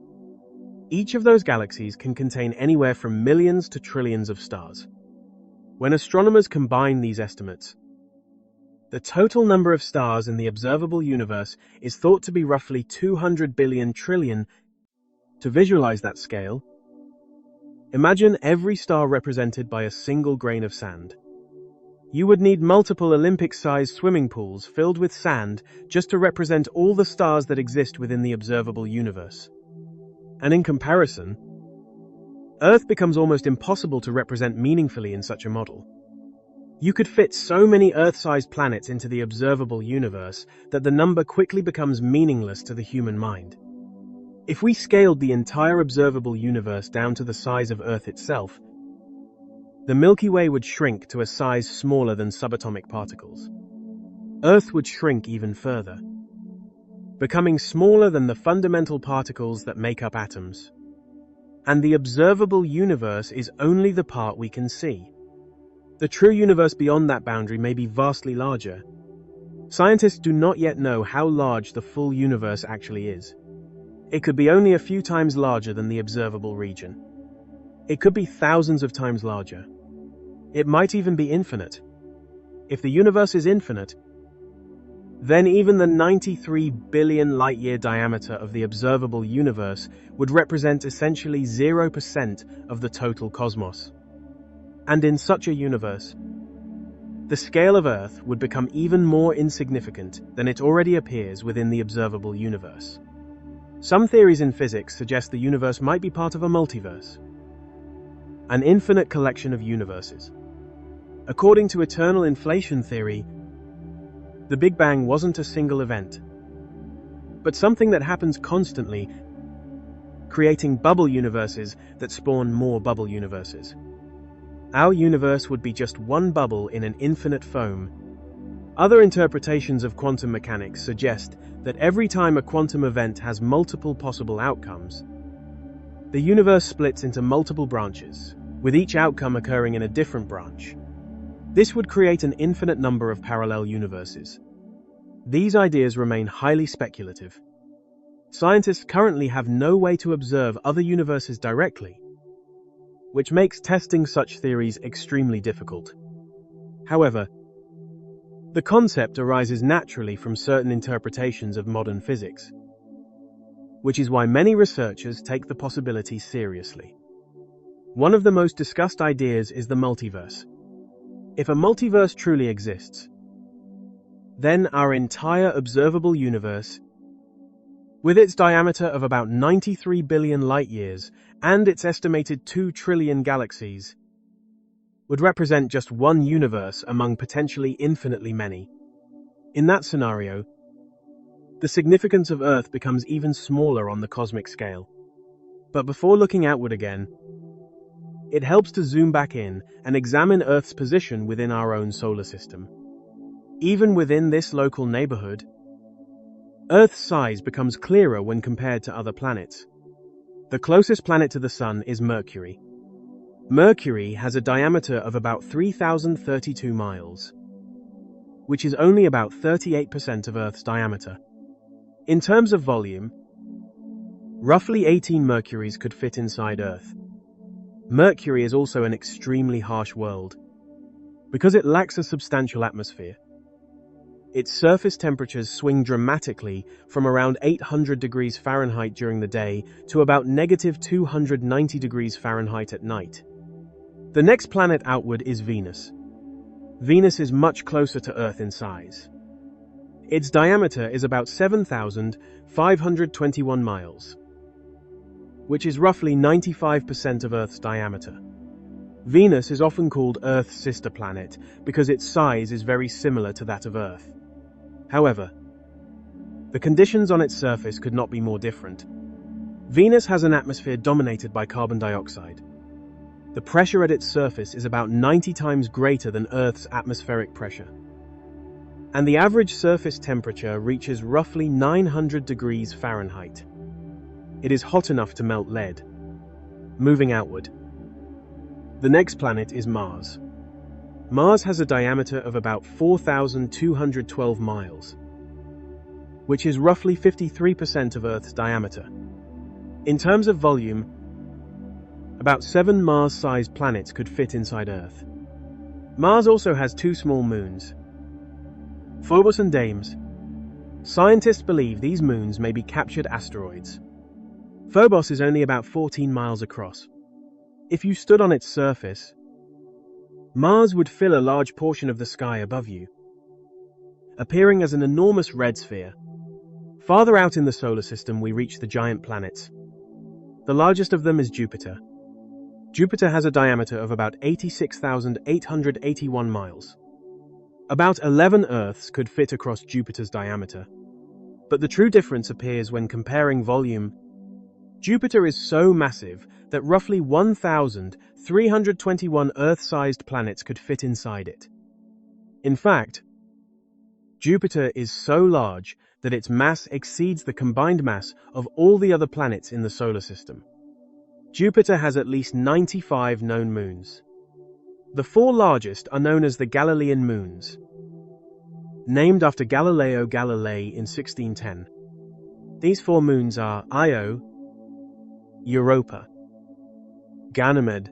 Speaker 1: Each of those galaxies can contain anywhere from millions to trillions of stars. When astronomers combine these estimates, the total number of stars in the observable universe is thought to be roughly 200 billion trillion. To visualize that scale, imagine every star represented by a single grain of sand. You would need multiple Olympic-sized swimming pools filled with sand just to represent all the stars that exist within the observable universe. And in comparison, Earth becomes almost impossible to represent meaningfully in such a model. You could fit so many Earth-sized planets into the observable universe that the number quickly becomes meaningless to the human mind. If we scaled the entire observable universe down to the size of Earth itself, the Milky Way would shrink to a size smaller than subatomic particles. Earth would shrink even further, becoming smaller than the fundamental particles that make up atoms. And the observable universe is only the part we can see. The true universe beyond that boundary may be vastly larger. Scientists do not yet know how large the full universe actually is. It could be only a few times larger than the observable region. It could be thousands of times larger. It might even be infinite. If the universe is infinite, then even the 93 billion light-year diameter of the observable universe would represent essentially 0% of the total cosmos. And in such a universe, the scale of Earth would become even more insignificant than it already appears within the observable universe. Some theories in physics suggest the universe might be part of a multiverse, an infinite collection of universes. According to eternal inflation theory, the Big Bang wasn't a single event, but something that happens constantly, creating bubble universes that spawn more bubble universes. Our universe would be just one bubble in an infinite foam. Other interpretations of quantum mechanics suggest that every time a quantum event has multiple possible outcomes, the universe splits into multiple branches, with each outcome occurring in a different branch. This would create an infinite number of parallel universes. These ideas remain highly speculative. Scientists currently have no way to observe other universes directly, which makes testing such theories extremely difficult. However, the concept arises naturally from certain interpretations of modern physics, which is why many researchers take the possibility seriously. One of the most discussed ideas is the multiverse. If a multiverse truly exists, then our entire observable universe, with its diameter of about 93 billion light-years and its estimated 2 trillion galaxies, would represent just one universe among potentially infinitely many. In that scenario, the significance of Earth becomes even smaller on the cosmic scale. But before looking outward again, it helps to zoom back in and examine Earth's position within our own solar system. Even within this local neighborhood, Earth's size becomes clearer when compared to other planets. The closest planet to the Sun is Mercury. Mercury has a diameter of about 3,032 miles, which is only about 38% of Earth's diameter. In terms of volume, roughly 18 Mercuries could fit inside Earth. Mercury is also an extremely harsh world, because it lacks a substantial atmosphere. Its surface temperatures swing dramatically from around 800 degrees Fahrenheit during the day to about negative 290 degrees Fahrenheit at night. The next planet outward is Venus. Venus is much closer to Earth in size. Its diameter is about 7,521 miles, which is roughly 95% of Earth's diameter. Venus is often called Earth's sister planet because its size is very similar to that of Earth. However, the conditions on its surface could not be more different. Venus has an atmosphere dominated by carbon dioxide. The pressure at its surface is about 90 times greater than Earth's atmospheric pressure, and the average surface temperature reaches roughly 900 degrees Fahrenheit. It is hot enough to melt lead. Moving outward, the next planet is Mars. Mars has a diameter of about 4,212 miles, which is roughly 53% of Earth's diameter. In terms of volume, about 7 Mars-sized planets could fit inside Earth. Mars also has 2 small moons, Phobos and Deimos. Scientists believe these moons may be captured asteroids. Phobos is only about 14 miles across. If you stood on its surface, Mars would fill a large portion of the sky above you, appearing as an enormous red sphere. Farther out in the solar system, we reach the giant planets. The largest of them is Jupiter. Jupiter has a diameter of about 86,881 miles. About 11 Earths could fit across Jupiter's diameter. But the true difference appears when comparing volume. Jupiter is so massive that roughly 1,321 Earth-sized planets could fit inside it. In fact, Jupiter is so large that its mass exceeds the combined mass of all the other planets in the solar system. Jupiter has at least 95 known moons. The 4 largest are known as the Galilean moons, named after Galileo Galilei in 1610. These 4 moons are Io, Europa, Ganymede,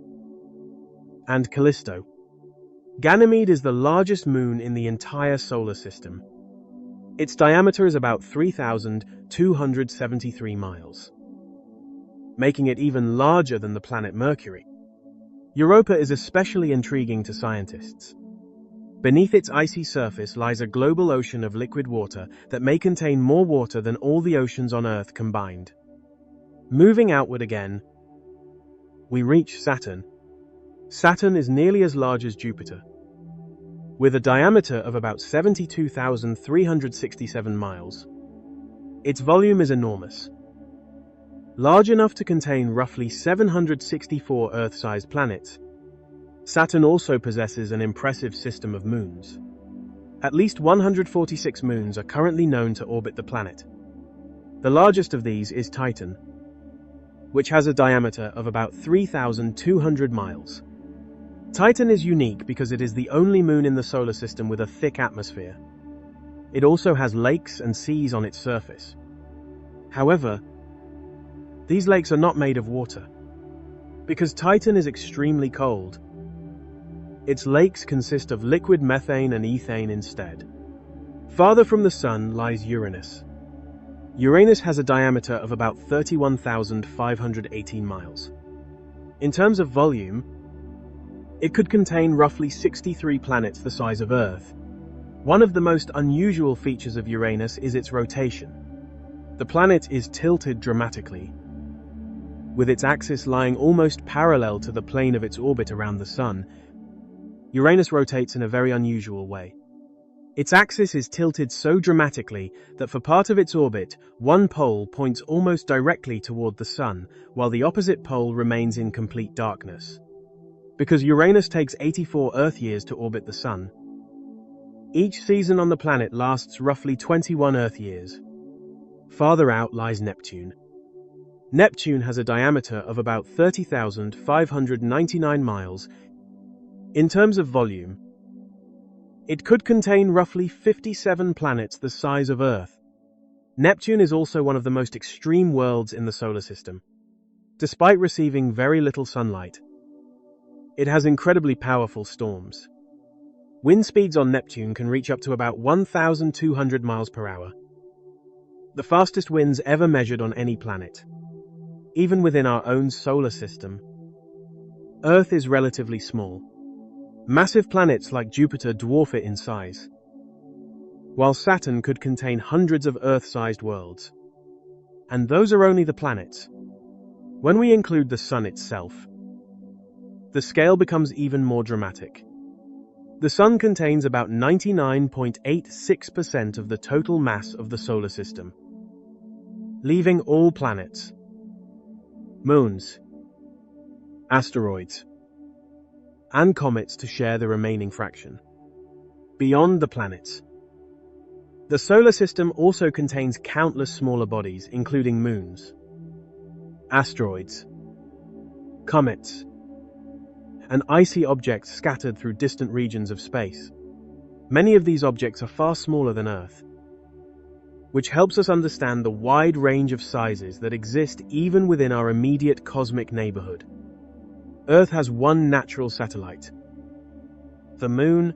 Speaker 1: and Callisto. Ganymede is the largest moon in the entire solar system. Its diameter is about 3,273 miles, making it even larger than the planet Mercury. Europa is especially intriguing to scientists Beneath its icy surface lies a global ocean of liquid water that may contain more water than all the oceans on Earth combined. Moving outward again, we reach Saturn. Saturn is nearly as large as Jupiter, with a diameter of about 72,367 miles. Its volume is enormous, large enough to contain roughly 764 Earth-sized planets. Saturn also possesses an impressive system of moons. At least 146 moons are currently known to orbit the planet. The largest of these is Titan, which has a diameter of about 3,200 miles. Titan is unique because it is the only moon in the solar system with a thick atmosphere. It also has lakes and seas on its surface. However, these lakes are not made of water. Because Titan is extremely cold, its lakes consist of liquid methane and ethane instead. Farther from the Sun lies Uranus. Uranus has a diameter of about 31,518 miles. In terms of volume, it could contain roughly 63 planets the size of Earth. One of the most unusual features of Uranus is its rotation. The planet is tilted dramatically, with its axis lying almost parallel to the plane of its orbit around the Sun. Uranus rotates in a very unusual way. Its axis is tilted so dramatically that for part of its orbit, one pole points almost directly toward the Sun, while the opposite pole remains in complete darkness. Because Uranus takes 84 Earth years to orbit the Sun, each season on the planet lasts roughly 21 Earth years. Farther out lies Neptune. Neptune has a diameter of about 30,599 miles. In terms of volume, it could contain roughly 57 planets the size of Earth. Neptune is also one of the most extreme worlds in the solar system. Despite receiving very little sunlight, it has incredibly powerful storms. Wind speeds on Neptune can reach up to about 1,200 miles per hour, the fastest winds ever measured on any planet. Even within our own solar system, Earth is relatively small. Massive planets like Jupiter dwarf it in size, while Saturn could contain hundreds of Earth-sized worlds. And those are only the planets. When we include the Sun itself, the scale becomes even more dramatic. The Sun contains about 99.86% of the total mass of the solar system, leaving all planets, moons, asteroids, and comets to share the remaining fraction. Beyond the planets, the solar system also contains countless smaller bodies, including moons, asteroids, comets, and icy objects scattered through distant regions of space. Many of these objects are far smaller than Earth, which helps us understand the wide range of sizes that exist even within our immediate cosmic neighborhood. Earth has one natural satellite, the Moon.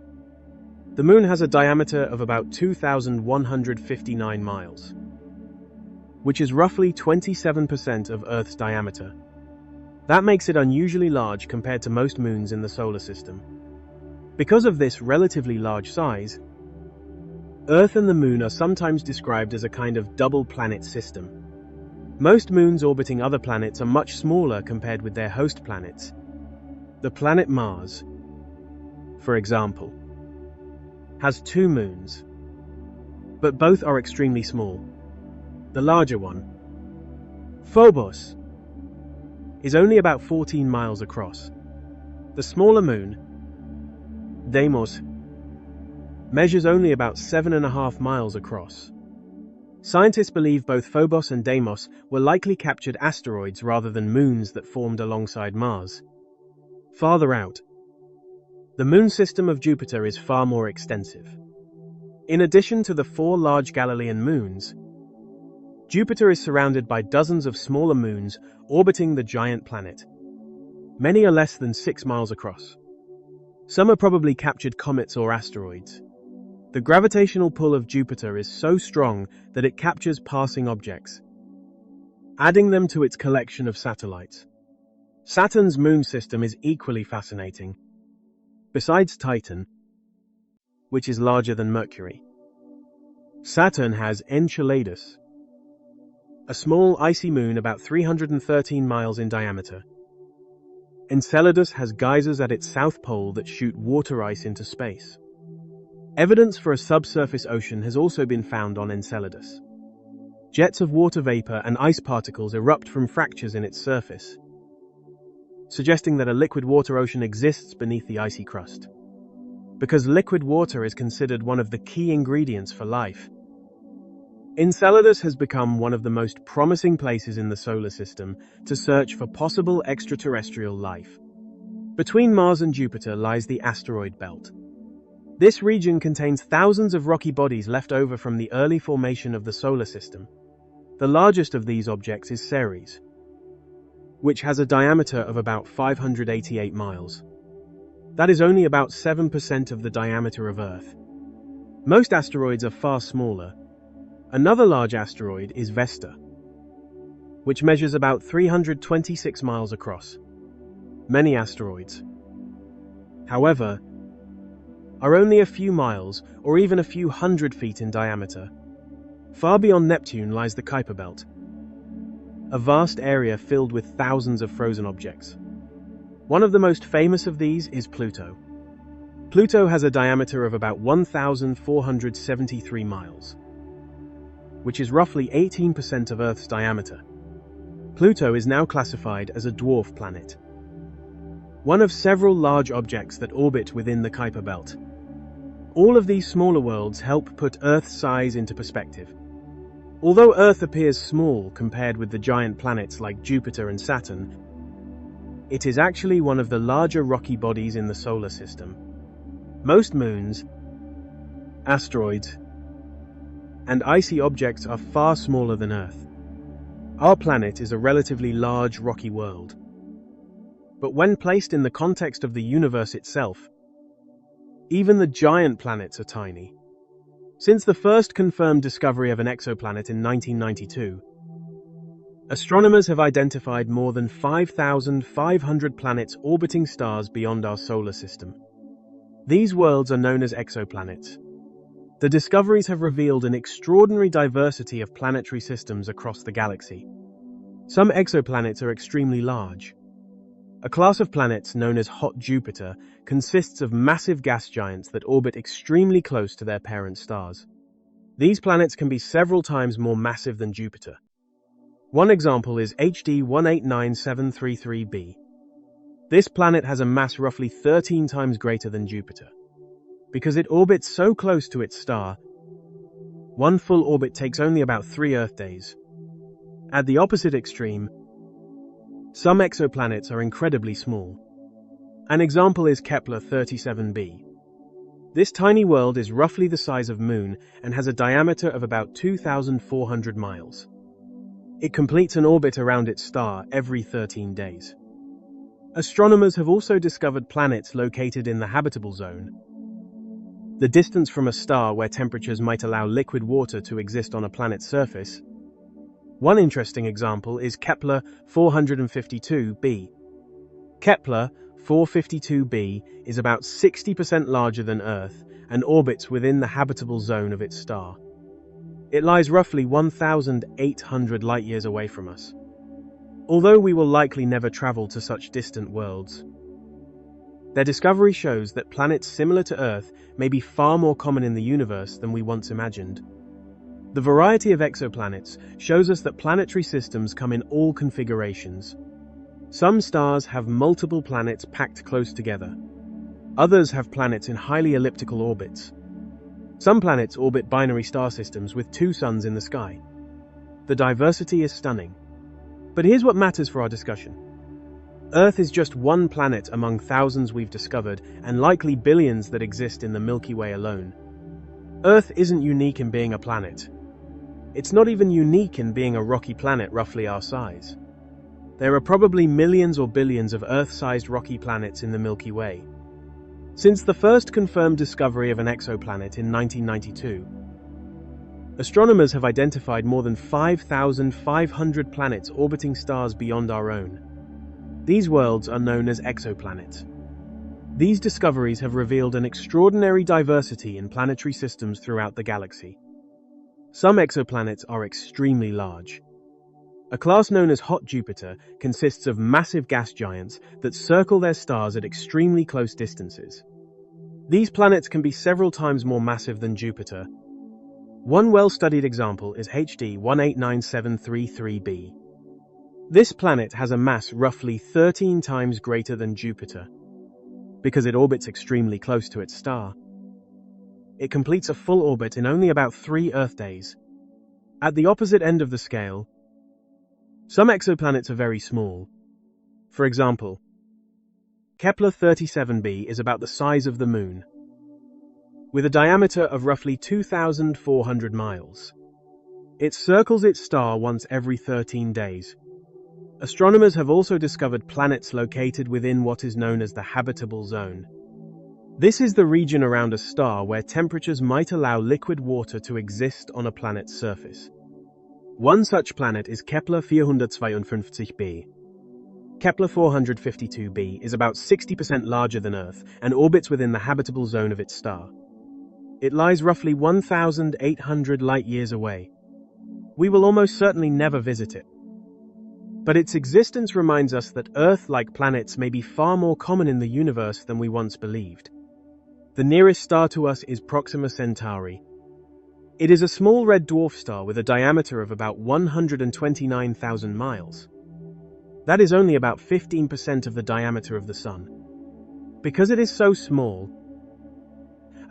Speaker 1: The Moon has a diameter of about 2,159 miles, which is roughly 27% of Earth's diameter. That makes it unusually large compared to most moons in the solar system. Because of this relatively large size, Earth and the Moon are sometimes described as a kind of double planet system. Most moons orbiting other planets are much smaller compared with their host planets. The planet Mars, for example, has 2 moons, but both are extremely small. The larger one, Phobos, is only about 14 miles across. The smaller moon, Deimos, measures only about 7.5 miles across. Scientists believe both Phobos and Deimos were likely captured asteroids rather than moons that formed alongside Mars. Farther out, the moon system of Jupiter is far more extensive. In addition to the 4 large Galilean moons, Jupiter is surrounded by dozens of smaller moons orbiting the giant planet. Many are less than 6 miles across. Some are probably captured comets or asteroids. The gravitational pull of Jupiter is so strong that it captures passing objects, adding them to its collection of satellites. Saturn's moon system is equally fascinating. Besides Titan, which is larger than Mercury. Saturn has Enceladus, a small icy moon about 313 miles in diameter. Enceladus has geysers at its south pole that shoot water ice into space. Evidence for a subsurface ocean has also been found on Enceladus. Jets of water vapor and ice particles erupt from fractures in its surface, suggesting that a liquid water ocean exists beneath the icy crust. Because liquid water is considered one of the key ingredients for life, Enceladus has become one of the most promising places in the solar system to search for possible extraterrestrial life. Between Mars and Jupiter lies the asteroid belt. This region contains thousands of rocky bodies left over from the early formation of the solar system. The largest of these objects is Ceres, which has a diameter of about 588 miles. That is only about 7% of the diameter of Earth. Most asteroids are far smaller. Another large asteroid is Vesta, which measures about 326 miles across. Many asteroids, however, are only a few miles or even a few hundred feet in diameter. Far beyond Neptune lies the Kuiper Belt, a vast area filled with thousands of frozen objects. One of the most famous of these is Pluto. Pluto has a diameter of about 1,473 miles, which is roughly 18% of Earth's diameter. Pluto is now classified as a dwarf planet, one of several large objects that orbit within the Kuiper Belt. All of these smaller worlds help put Earth's size into perspective. Although Earth appears small compared with the giant planets like Jupiter and Saturn, it is actually one of the larger rocky bodies in the solar system. Most moons, asteroids, and icy objects are far smaller than Earth. Our planet is a relatively large rocky world. But when placed in the context of the universe itself, even the giant planets are tiny. Since the first confirmed discovery of an exoplanet in 1992, astronomers have identified more than 5,500 planets orbiting stars beyond our solar system. These worlds are known as exoplanets. The discoveries have revealed an extraordinary diversity of planetary systems across the galaxy. Some exoplanets are extremely large. A class of planets known as hot Jupiter consists of massive gas giants that orbit extremely close to their parent stars. These planets can be several times more massive than Jupiter. One example is HD 189733b. This planet has a mass roughly 13 times greater than Jupiter. Because it orbits so close to its star, one full orbit takes only about 3 Earth days. At the opposite extreme, some exoplanets are incredibly small. An example is Kepler 37b. This tiny world is roughly the size of Moon and has a diameter of about 2,400 miles. It completes an orbit around its star every 13 days. Astronomers have also discovered planets located in the habitable zone, the distance from a star where temperatures might allow liquid water to exist on a planet's surface. One interesting example is Kepler 452b. Kepler 452b is about 60% larger than Earth and orbits within the habitable zone of its star. It lies roughly 1,800 light-years away from us. Although we will likely never travel to such distant worlds, their discovery shows that planets similar to Earth may be far more common in the universe than we once imagined. The variety of exoplanets shows us that planetary systems come in all configurations. Some stars have multiple planets packed close together. Others have planets in highly elliptical orbits. Some planets orbit binary star systems with 2 suns in the sky. The diversity is stunning. But here's what matters for our discussion. Earth is just one planet among thousands we've discovered, and likely billions that exist in the Milky Way alone. Earth isn't unique in being a planet. It's not even unique in being a rocky planet roughly our size. There are probably millions or billions of Earth-sized rocky planets in the Milky Way. Since the first confirmed discovery of an exoplanet in 1992, astronomers have identified more than 5,500 planets orbiting stars beyond our own. These worlds are known as exoplanets. These discoveries have revealed an extraordinary diversity in planetary systems throughout the galaxy. Some exoplanets are extremely large. A class known as hot Jupiter consists of massive gas giants that circle their stars at extremely close distances. These planets can be several times more massive than Jupiter. One well-studied example is HD 189733b. This planet has a mass roughly 13 times greater than Jupiter. Because it orbits extremely close to its star, it completes a full orbit in only about 3 Earth days. At the opposite end of the scale, some exoplanets are very small. For example, Kepler 37b is about the size of the Moon, with a diameter of roughly 2,400 miles. It circles its star once every 13 days. Astronomers have also discovered planets located within what is known as the habitable zone. This is the region around a star where temperatures might allow liquid water to exist on a planet's surface. One such planet is Kepler 452b. Kepler 452b is about 60% larger than Earth and orbits within the habitable zone of its star. It lies roughly 1,800 light-years away. We will almost certainly never visit it. But its existence reminds us that Earth-like planets may be far more common in the universe than we once believed. The nearest star to us is Proxima Centauri. It is a small red dwarf star with a diameter of about 129,000 miles. That is only about 15% of the diameter of the Sun. Because it is so small,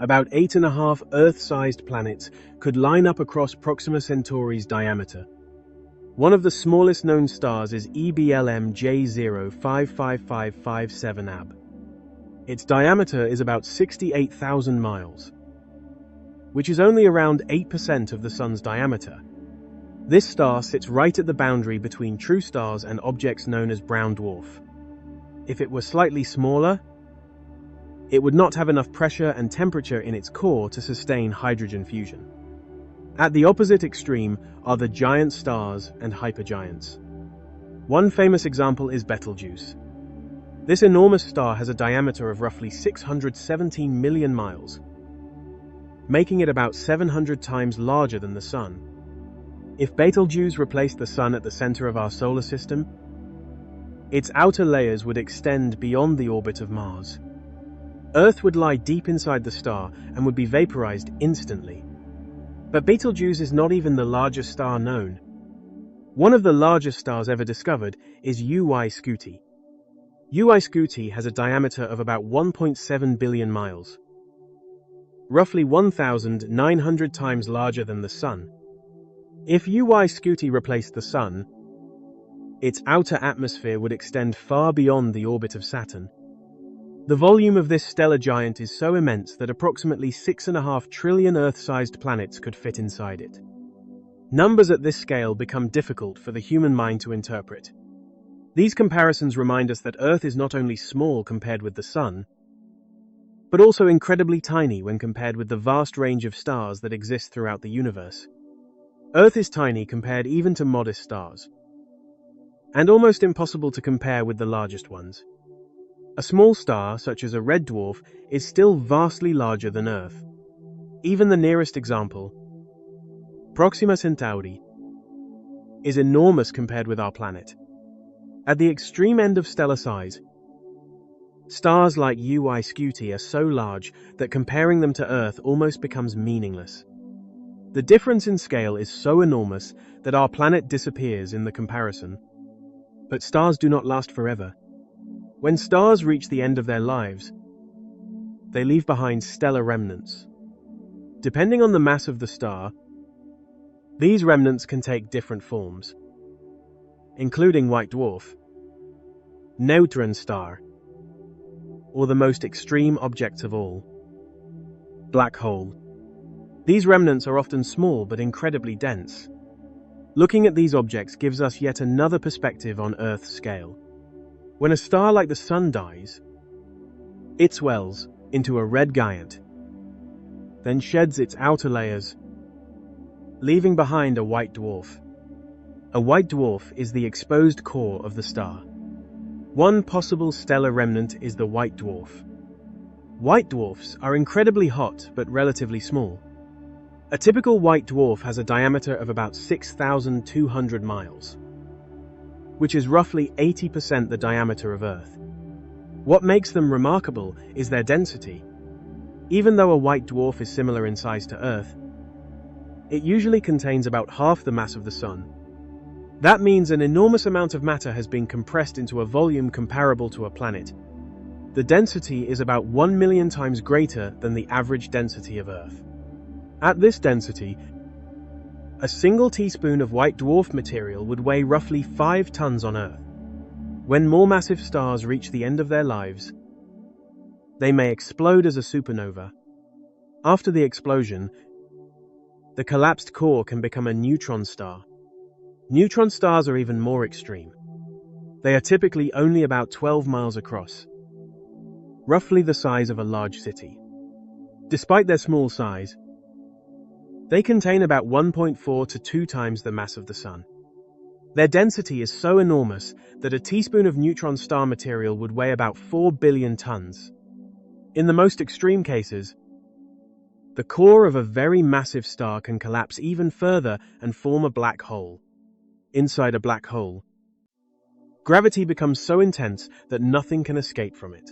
Speaker 1: about 8.5 Earth-sized planets could line up across Proxima Centauri's diameter. One of the smallest known stars is EBLM J055557 AB. Its diameter is about 68,000 miles, which is only around 8% of the Sun's diameter. This star sits right at the boundary between true stars and objects known as brown dwarf. If it were slightly smaller, it would not have enough pressure and temperature in its core to sustain hydrogen fusion. At the opposite extreme are the giant stars and hypergiants. One famous example is Betelgeuse. This enormous star has a diameter of roughly 617 million miles, making it about 700 times larger than the Sun. If Betelgeuse replaced the Sun at the center of our solar system, its outer layers would extend beyond the orbit of Mars. Earth would lie deep inside the star and would be vaporized instantly. But Betelgeuse is not even the largest star known. One of the largest stars ever discovered is UY Scuti. UY Scuti has a diameter of about 1.7 billion miles, roughly 1,900 times larger than the Sun. If UY Scuti replaced the Sun, its outer atmosphere would extend far beyond the orbit of Saturn. The volume of this stellar giant is so immense that approximately 6.5 trillion Earth-sized planets could fit inside it. Numbers at this scale become difficult for the human mind to interpret. These comparisons remind us that Earth is not only small compared with the Sun, but also incredibly tiny when compared with the vast range of stars that exist throughout the universe. Earth is tiny compared even to modest stars, and almost impossible to compare with the largest ones. A small star, such as a red dwarf, is still vastly larger than Earth. Even the nearest example, Proxima Centauri, is enormous compared with our planet. At the extreme end of stellar size, stars like UY Scuti are so large that comparing them to Earth almost becomes meaningless. The difference in scale is so enormous that our planet disappears in the comparison. But stars do not last forever. When stars reach the end of their lives, they leave behind stellar remnants. Depending on the mass of the star, these remnants can take different forms, including white dwarf, neutron star, or the most extreme objects of all, black hole. These remnants are often small but incredibly dense. Looking at these objects gives us yet another perspective on Earth's scale. When a star like the Sun dies, it swells into a red giant, then sheds its outer layers, leaving behind a white dwarf. A white dwarf is the exposed core of the star. One possible stellar remnant is the white dwarf. White dwarfs are incredibly hot but relatively small. A typical white dwarf has a diameter of about 6,200 miles, which is roughly 80% the diameter of Earth. What makes them remarkable is their density. Even though a white dwarf is similar in size to Earth, it usually contains about half the mass of the Sun. That means an enormous amount of matter has been compressed into a volume comparable to a planet. The density is about 1 million times greater than the average density of Earth. At this density, a single teaspoon of white dwarf material would weigh roughly 5 tons on Earth. When more massive stars reach the end of their lives, they may explode as a supernova. After the explosion, the collapsed core can become a neutron star. Neutron stars are even more extreme. They are typically only about 12 miles across, roughly the size of a large city. Despite their small size, they contain about 1.4 to 2 times the mass of the Sun. Their density is so enormous that a teaspoon of neutron star material would weigh about 4 billion tons. In the most extreme cases, the core of a very massive star can collapse even further and form a black hole. Inside a black hole, gravity becomes so intense that nothing can escape from it.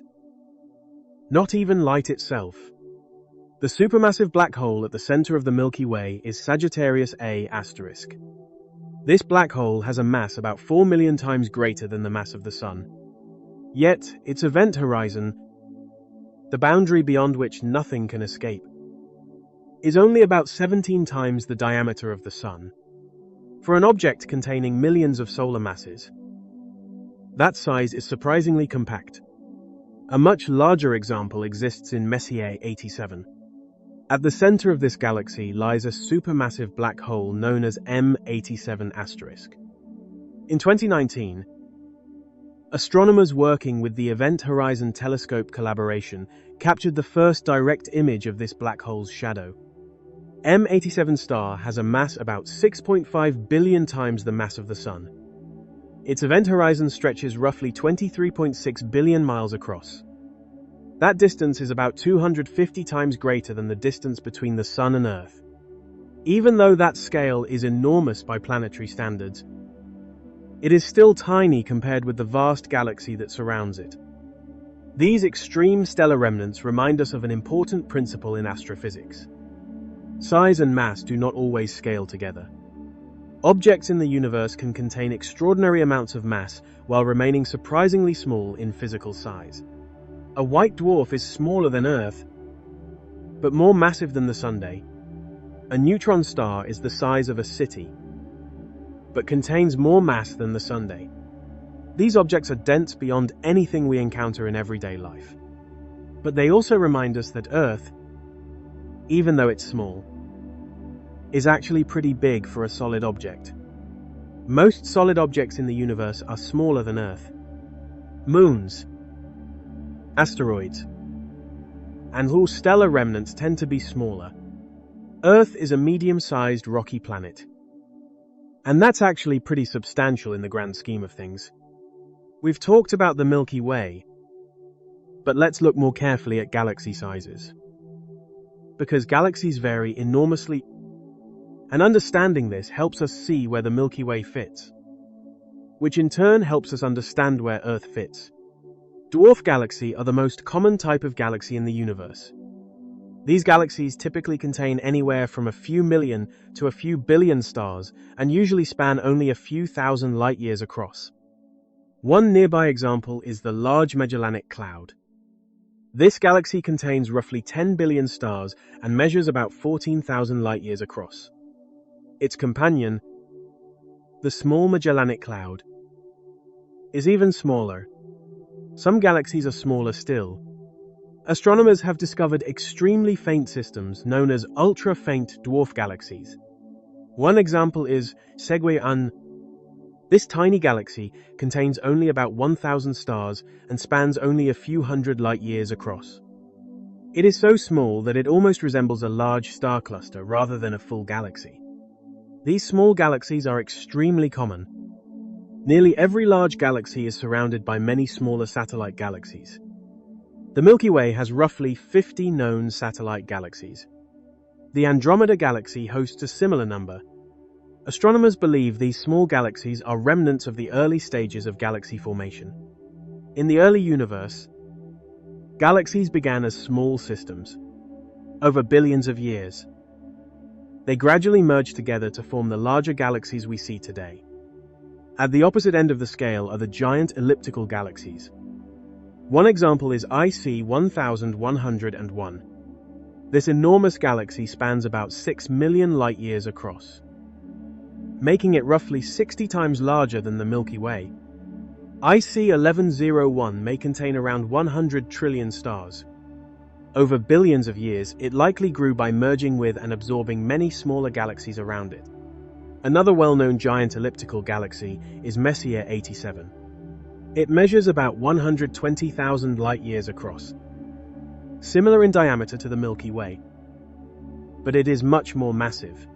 Speaker 1: Not even light itself. The supermassive black hole at the center of the Milky Way is Sagittarius A*. This black hole has a mass about 4 million times greater than the mass of the Sun. Yet, its event horizon, the boundary beyond which nothing can escape, is only about 17 times the diameter of the Sun. For an object containing millions of solar masses, that size is surprisingly compact. A much larger example exists in Messier 87. At the center of this galaxy lies a supermassive black hole known as M87*. In 2019, astronomers working with the Event Horizon Telescope collaboration captured the first direct image of this black hole's shadow. M87 star has a mass about 6.5 billion times the mass of the Sun. Its event horizon stretches roughly 23.6 billion miles across. That distance is about 250 times greater than the distance between the Sun and Earth. Even though that scale is enormous by planetary standards, it is still tiny compared with the vast galaxy that surrounds it. These extreme stellar remnants remind us of an important principle in astrophysics. Size and mass do not always scale together. Objects in the universe can contain extraordinary amounts of mass while remaining surprisingly small in physical size. A white dwarf is smaller than Earth, but more massive than the Sunday. A neutron star is the size of a city, but contains more mass than the Sunday. These objects are dense beyond anything we encounter in everyday life. But they also remind us that Earth, even though it's small, is actually pretty big for a solid object. Most solid objects in the universe are smaller than Earth. Moons, asteroids, and all stellar remnants tend to be smaller. Earth is a medium-sized rocky planet. And that's actually pretty substantial in the grand scheme of things. We've talked about the Milky Way, but let's look more carefully at galaxy sizes. Because galaxies vary enormously, and understanding this helps us see where the Milky Way fits, which in turn helps us understand where Earth fits. Dwarf galaxies are the most common type of galaxy in the universe. These galaxies typically contain anywhere from a few million to a few billion stars and usually span only a few thousand light-years across. One nearby example is the Large Magellanic Cloud. This galaxy contains roughly 10 billion stars and measures about 14,000 light-years across. Its companion, the Small Magellanic Cloud, is even smaller. Some galaxies are smaller still. Astronomers have discovered extremely faint systems known as ultra-faint dwarf galaxies. One example is Segwe 1. This tiny galaxy contains only about 1,000 stars and spans only a few hundred light-years across. It is so small that it almost resembles a large star cluster rather than a full galaxy. These small galaxies are extremely common. Nearly every large galaxy is surrounded by many smaller satellite galaxies. The Milky Way has roughly 50 known satellite galaxies. The Andromeda Galaxy hosts a similar number. Astronomers believe these small galaxies are remnants of the early stages of galaxy formation. In the early universe, galaxies began as small systems. Over billions of years, they gradually merged together to form the larger galaxies we see today. At the opposite end of the scale are the giant elliptical galaxies. One example is IC 1101. This enormous galaxy spans about 6 million light-years across, making it roughly 60 times larger than the Milky Way. IC 1101 may contain around 100 trillion stars. Over billions of years, it likely grew by merging with and absorbing many smaller galaxies around it. Another well-known giant elliptical galaxy is Messier 87. It measures about 120,000 light-years across, similar in diameter to the Milky Way, but it is much more massive.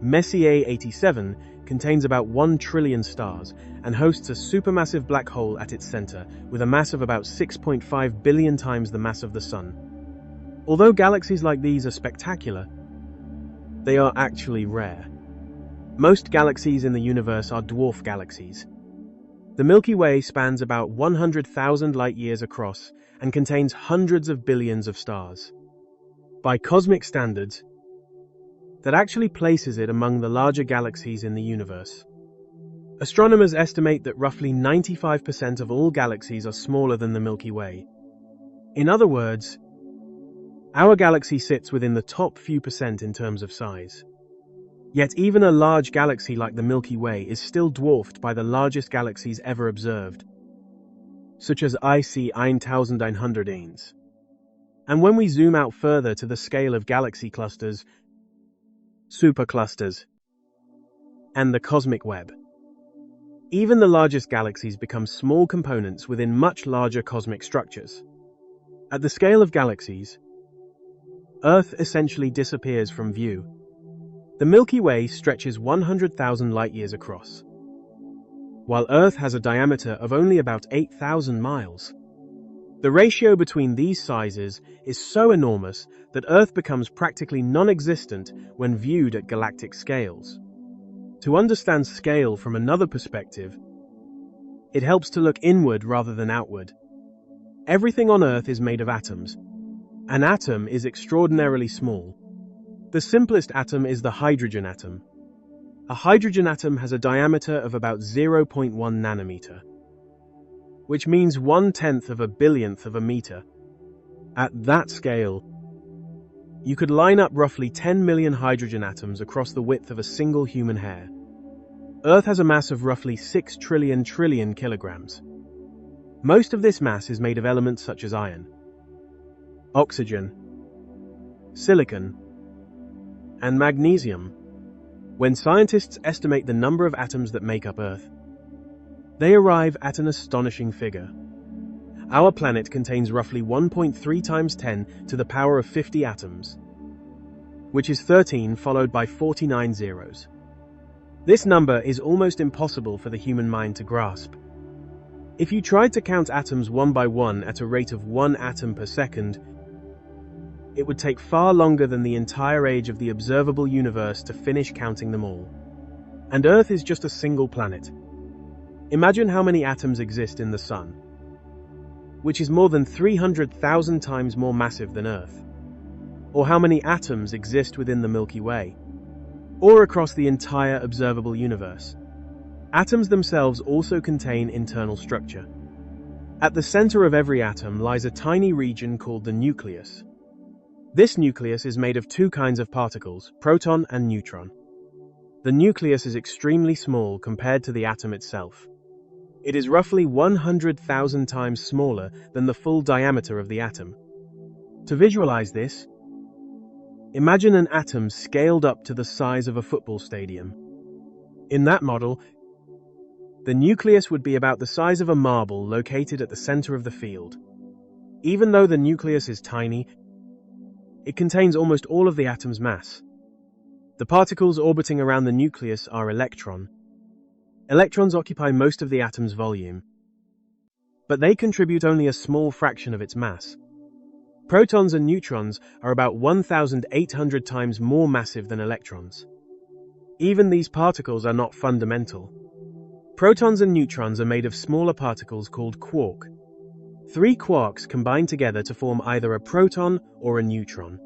Speaker 1: Messier 87 contains about 1 trillion stars and hosts a supermassive black hole at its center with a mass of about 6.5 billion times the mass of the Sun. Although galaxies like these are spectacular, they are actually rare. Most galaxies in the universe are dwarf galaxies. The Milky Way spans about 100,000 light-years across and contains hundreds of billions of stars. By cosmic standards, that actually places it among the larger galaxies in the universe. Astronomers estimate that roughly 95% of all galaxies are smaller than the Milky Way. In other words, our galaxy sits within the top few percent in terms of size. Yet even a large galaxy like the Milky Way is still dwarfed by the largest galaxies ever observed, such as IC 1901. And when we zoom out further to the scale of galaxy clusters, superclusters, and the cosmic web, even the largest galaxies become small components within much larger cosmic structures. At the scale of galaxies, Earth essentially disappears from view. The Milky Way stretches 100,000 light-years across, while Earth has a diameter of only about 8,000 miles. The ratio between these sizes is so enormous that Earth becomes practically non-existent when viewed at galactic scales. To understand scale from another perspective, it helps to look inward rather than outward. Everything on Earth is made of atoms. An atom is extraordinarily small. The simplest atom is the hydrogen atom. A hydrogen atom has a diameter of about 0.1 nanometer, which means 1/10 of a billionth of a meter. At that scale, you could line up roughly 10 million hydrogen atoms across the width of a single human hair. Earth has a mass of roughly 6 trillion kilograms. Most of this mass is made of elements such as iron, oxygen, silicon, and magnesium. When scientists estimate the number of atoms that make up Earth, they arrive at an astonishing figure. Our planet contains roughly 1.3 times 10 to the power of 50 atoms, which is 13 followed by 49 zeros. This number is almost impossible for the human mind to grasp. If you tried to count atoms one by one at a rate of 1 atom per second, it would take far longer than the entire age of the observable universe to finish counting them all. And Earth is just a single planet. Imagine how many atoms exist in the Sun, which is more than 300,000 times more massive than Earth. Or how many atoms exist within the Milky Way, or across the entire observable universe. Atoms themselves also contain internal structure. At the center of every atom lies a tiny region called the nucleus. This nucleus is made of two kinds of particles, proton and neutron. The nucleus is extremely small compared to the atom itself. It is roughly 100,000 times smaller than the full diameter of the atom. To visualize this, imagine an atom scaled up to the size of a football stadium. In that model, the nucleus would be about the size of a marble located at the center of the field. Even though the nucleus is tiny, it contains almost all of the atom's mass. The particles orbiting around the nucleus are electrons. Electrons occupy most of the atom's volume. but they contribute only a small fraction of its mass. Protons and neutrons are about 1,800 times more massive than electrons. Even these particles are not fundamental. Protons and neutrons are made of smaller particles called quark. 3 quarks combine together to form either a proton or a neutron,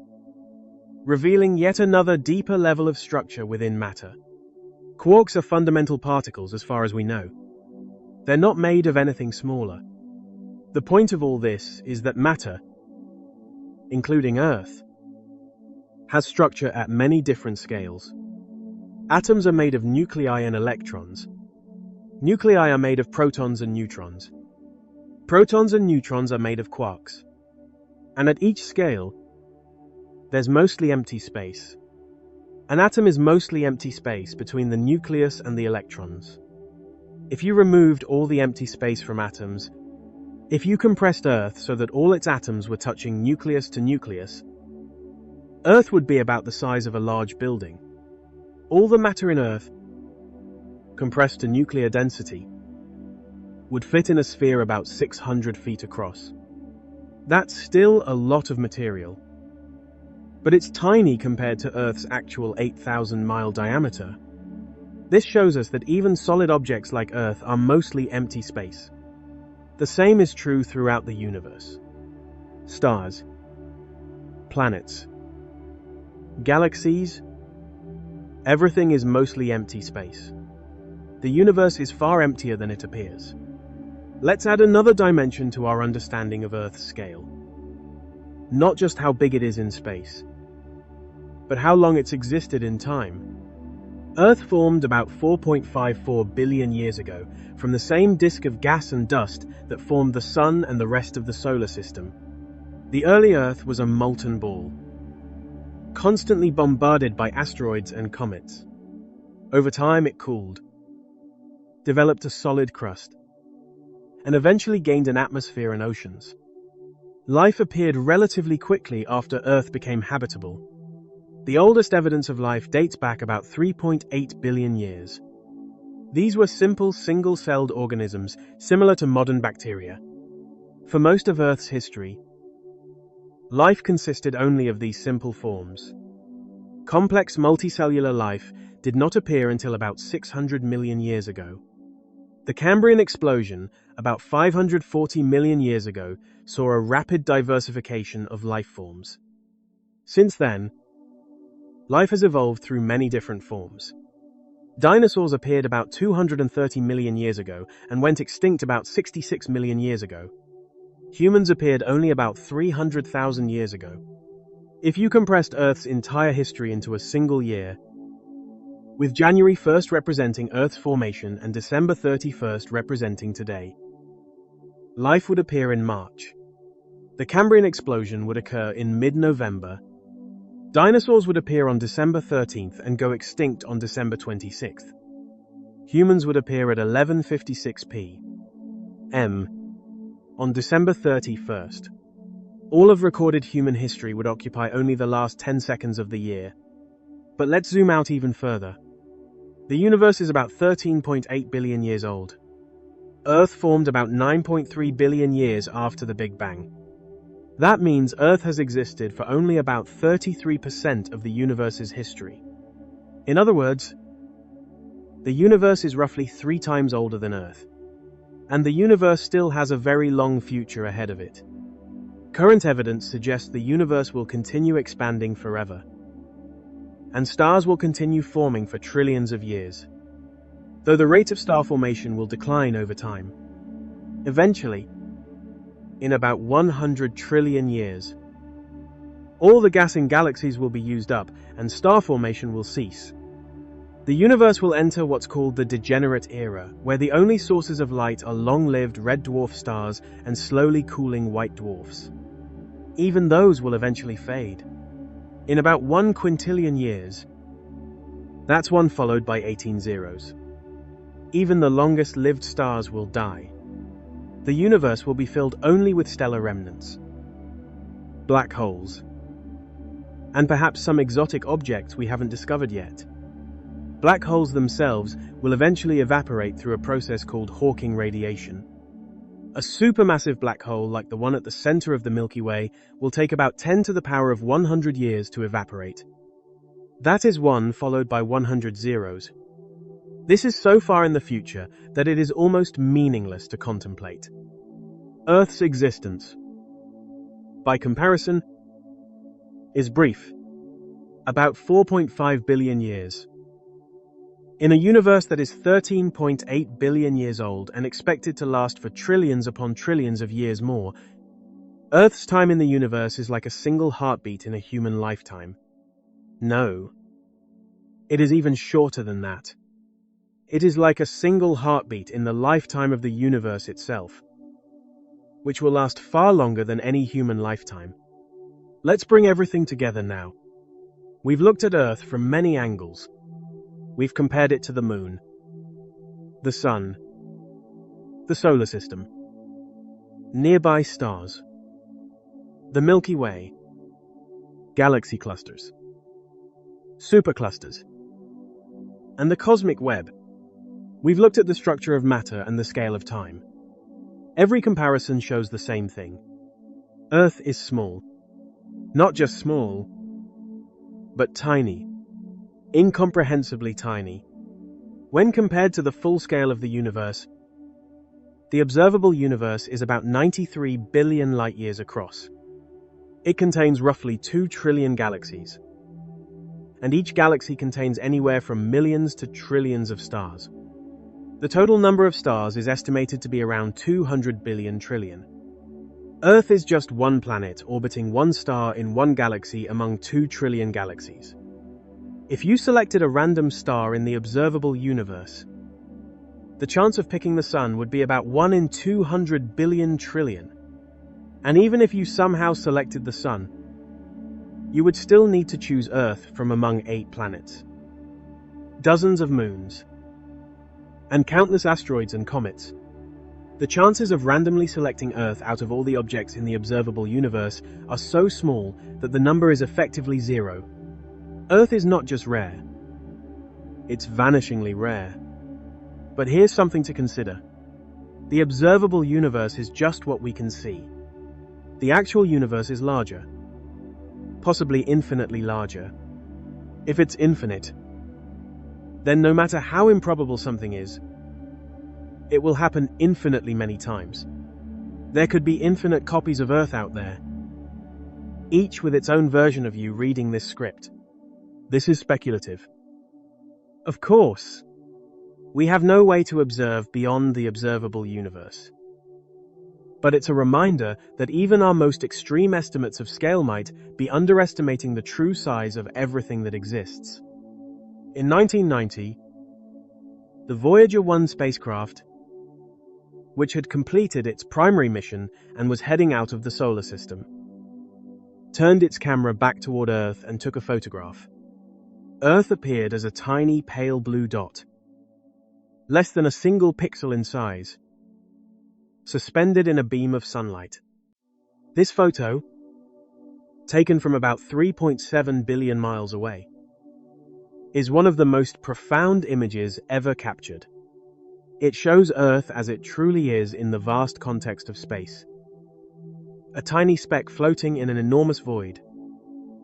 Speaker 1: revealing yet another deeper level of structure within matter. Quarks are fundamental particles as far as we know. They're not made of anything smaller. The point of all this is that matter, including Earth, has structure at many different scales. Atoms are made of nuclei and electrons. Nuclei are made of protons and neutrons. Protons and neutrons are made of quarks. And at each scale, there's mostly empty space. An atom is mostly empty space between the nucleus and the electrons. If you removed all the empty space from atoms, if you compressed Earth so that all its atoms were touching nucleus to nucleus, Earth would be about the size of a large building. All the matter in Earth, compressed to nuclear density, would fit in a sphere about 600 feet across. That's still a lot of material. But it's tiny compared to Earth's actual 8,000-mile diameter. This shows us that even solid objects like Earth are mostly empty space. The same is true throughout the universe. Stars, planets, galaxies, everything is mostly empty space. The universe is far emptier than it appears. Let's add another dimension to our understanding of Earth's scale. Not just how big it is in space, but how long it's existed in time. Earth formed about 4.54 billion years ago from the same disk of gas and dust that formed the Sun and the rest of the solar system. The early Earth was a molten ball, constantly bombarded by asteroids and comets. Over time it cooled, developed a solid crust, and eventually gained an atmosphere and oceans. Life appeared relatively quickly after Earth became habitable. The oldest evidence of life dates back about 3.8 billion years. These were simple single-celled organisms similar to modern bacteria. For most of Earth's history, life consisted only of these simple forms. Complex multicellular life did not appear until about 600 million years ago. The Cambrian explosion, about 540 million years ago, saw a rapid diversification of life forms. Since then, life has evolved through many different forms. Dinosaurs appeared about 230 million years ago and went extinct about 66 million years ago. Humans appeared only about 300,000 years ago. If you compressed Earth's entire history into a single year, with January 1st representing Earth's formation and December 31st representing today, life would appear in March. The Cambrian explosion would occur in mid-November. Dinosaurs would appear on December 13th and go extinct on December 26th. Humans would appear at 11:56 p.m. on December 31st. All of recorded human history would occupy only the last 10 seconds of the year. But let's zoom out even further. The universe is about 13.8 billion years old. Earth formed about 9.3 billion years after the Big Bang. That means Earth has existed for only about 33% of the universe's history. In other words, the universe is roughly 3 times older than Earth. And the universe still has a very long future ahead of it. Current evidence suggests the universe will continue expanding forever. And stars will continue forming for trillions of years, though the rate of star formation will decline over time. Eventually, in about 100 trillion years, all the gas in galaxies will be used up and star formation will cease. The universe will enter what's called the degenerate era, where the only sources of light are long-lived red dwarf stars and slowly cooling white dwarfs. Even those will eventually fade. In about 1 quintillion years, that's one followed by 18 zeros. Even the longest-lived stars will die. The universe will be filled only with stellar remnants, black holes, and perhaps some exotic objects we haven't discovered yet. Black holes themselves will eventually evaporate through a process called Hawking radiation. A supermassive black hole like the one at the center of the Milky Way will take about 10 to the power of 100 years to evaporate. That is 1 followed by 100 zeros. This is so far in the future that it is almost meaningless to contemplate. Earth's existence, by comparison, is brief, about 4.5 billion years. In a universe that is 13.8 billion years old and expected to last for trillions upon trillions of years more, Earth's time in the universe is like a single heartbeat in a human lifetime. No, it is even shorter than that. It is like a single heartbeat in the lifetime of the universe itself, which will last far longer than any human lifetime. Let's bring everything together now. We've looked at Earth from many angles. We've compared it to the Moon, the Sun, the Solar System, nearby stars, the Milky Way, galaxy clusters, superclusters, and the cosmic web. We've looked at the structure of matter and the scale of time. Every comparison shows the same thing. Earth is small. Not just small, but tiny. Incomprehensibly tiny. When compared to the full scale of the universe, the observable universe is about 93 billion light-years across. It contains roughly 2 trillion galaxies, and each galaxy contains anywhere from millions to trillions of stars. The total number of stars is estimated to be around 200 billion trillion. Earth is just one planet orbiting one star in one galaxy among 2 trillion galaxies. If you selected a random star in the observable universe, the chance of picking the Sun would be about 1 in 200 billion trillion. And even if you somehow selected the Sun, you would still need to choose Earth from among 8 planets, dozens of moons, and countless asteroids and comets. The chances of randomly selecting Earth out of all the objects in the observable universe are so small that the number is effectively 0. Earth is not just rare, it's vanishingly rare. But here's something to consider. The observable universe is just what we can see. The actual universe is larger, possibly infinitely larger. If it's infinite, then no matter how improbable something is, it will happen infinitely many times. There could be infinite copies of Earth out there, each with its own version of you reading this script. This is speculative. Of course, we have no way to observe beyond the observable universe. But it's a reminder that even our most extreme estimates of scale might be underestimating the true size of everything that exists. In 1990, the Voyager 1 spacecraft, which had completed its primary mission and was heading out of the solar system, turned its camera back toward Earth and took a photograph. Earth appeared as a tiny pale blue dot, less than a single pixel in size, suspended in a beam of sunlight. This photo, taken from about 3.7 billion miles away, is one of the most profound images ever captured. It shows Earth as it truly is in the vast context of space. A tiny speck floating in an enormous void.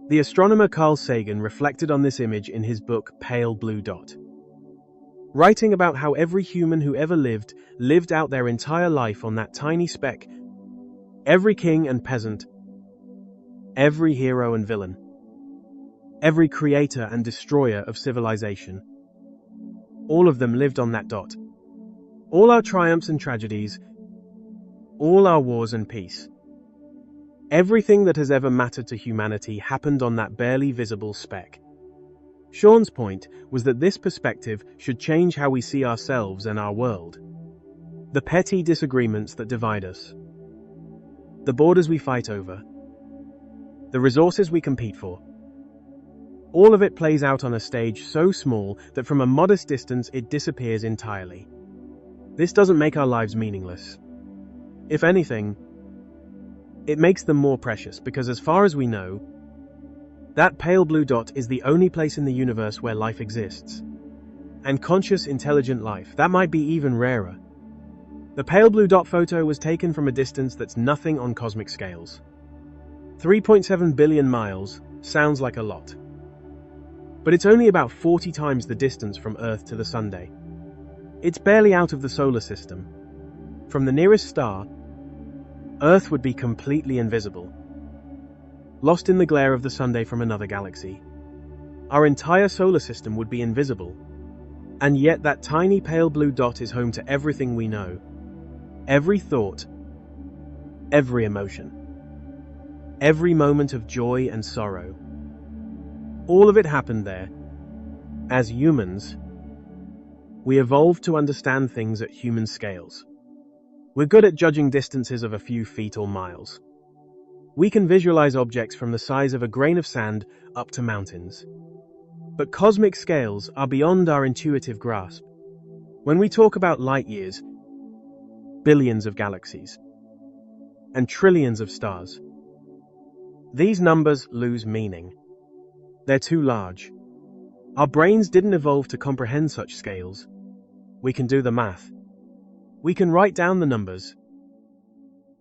Speaker 1: The astronomer Carl Sagan reflected on this image in his book Pale Blue Dot, writing about how every human who ever lived out their entire life on that tiny speck. Every king and peasant, every hero and villain, every creator and destroyer of civilization. All of them lived on that dot. All our triumphs and tragedies, all our wars and peace. Everything that has ever mattered to humanity happened on that barely visible speck. Sean's point was that this perspective should change how we see ourselves and our world. The petty disagreements that divide us, the borders we fight over, the resources we compete for, all of it plays out on a stage so small that from a modest distance it disappears entirely. This doesn't make our lives meaningless. If anything, it makes them more precious because, as far as we know, that pale blue dot is the only place in the universe where life exists. And conscious, intelligent life, that might be even rarer. The pale blue dot photo was taken from a distance that's nothing on cosmic scales. 3.7 billion miles sounds like a lot. But it's only about 40 times the distance from Earth to the Sunday. It's barely out of the solar system. From the nearest star, Earth would be completely invisible, lost in the glare of the Sunday from another galaxy. Our entire solar system would be invisible. And yet that tiny pale blue dot is home to everything we know. Every thought, every emotion, every moment of joy and sorrow. All of it happened there. As humans, we evolved to understand things at human scales. We're good at judging distances of a few feet or miles. We can visualize objects from the size of a grain of sand up to mountains. But cosmic scales are beyond our intuitive grasp. When we talk about light years, billions of galaxies, and trillions of stars, these numbers lose meaning. They're too large. Our brains didn't evolve to comprehend such scales. We can do the math. We can write down the numbers.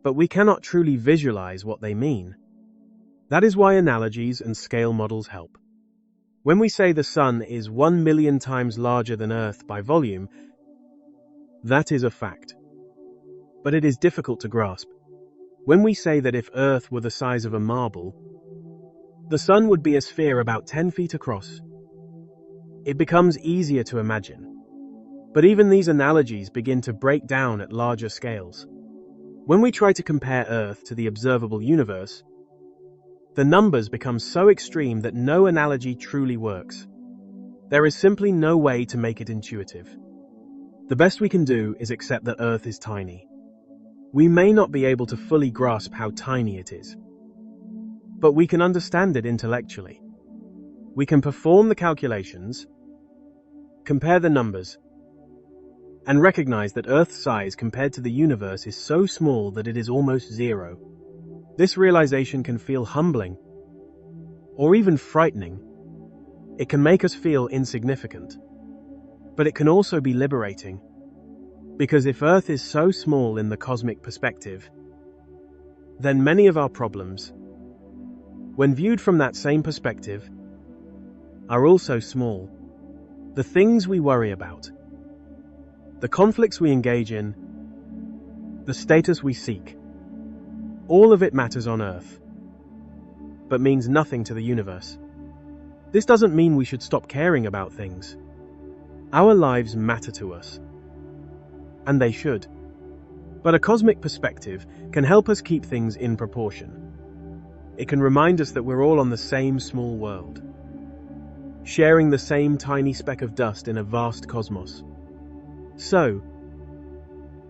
Speaker 1: But we cannot truly visualize what they mean. That is why analogies and scale models help. When we say the Sun is 1 million times larger than Earth by volume, that is a fact. But it is difficult to grasp. When we say that if Earth were the size of a marble, the Sun would be a sphere about 10 feet across, it becomes easier to imagine. But even these analogies begin to break down at larger scales. When we try to compare Earth to the observable universe, the numbers become so extreme that no analogy truly works. There is simply no way to make it intuitive. The best we can do is accept that Earth is tiny. We may not be able to fully grasp how tiny it is, but we can understand it intellectually. We can perform the calculations, compare the numbers, and recognize that Earth's size compared to the universe is so small that it is almost zero. This realization can feel humbling, or even frightening. It can make us feel insignificant. But it can also be liberating. Because if Earth is so small in the cosmic perspective, then many of our problems, when viewed from that same perspective, are also small. The things we worry about, the conflicts we engage in, the status we seek, all of it matters on Earth, but means nothing to the universe. This doesn't mean we should stop caring about things. Our lives matter to us, and they should. But a cosmic perspective can help us keep things in proportion. It can remind us that we're all on the same small world, sharing the same tiny speck of dust in a vast cosmos. So,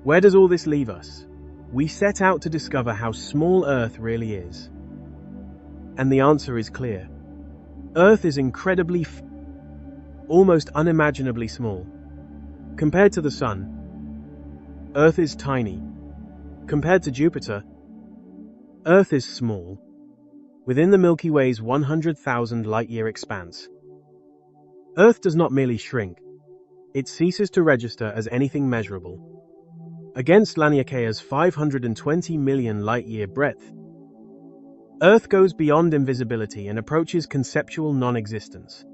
Speaker 1: where does all this leave us? We set out to discover how small Earth really is. And the answer is clear. Earth is incredibly, almost unimaginably small. Compared to the Sun, Earth is tiny. Compared to Jupiter, Earth is small, within the Milky Way's 100,000 light-year expanse. Earth does not merely shrink, it ceases to register as anything measurable. Against Laniakea's 520 million light-year breadth, Earth goes beyond invisibility and approaches conceptual non-existence.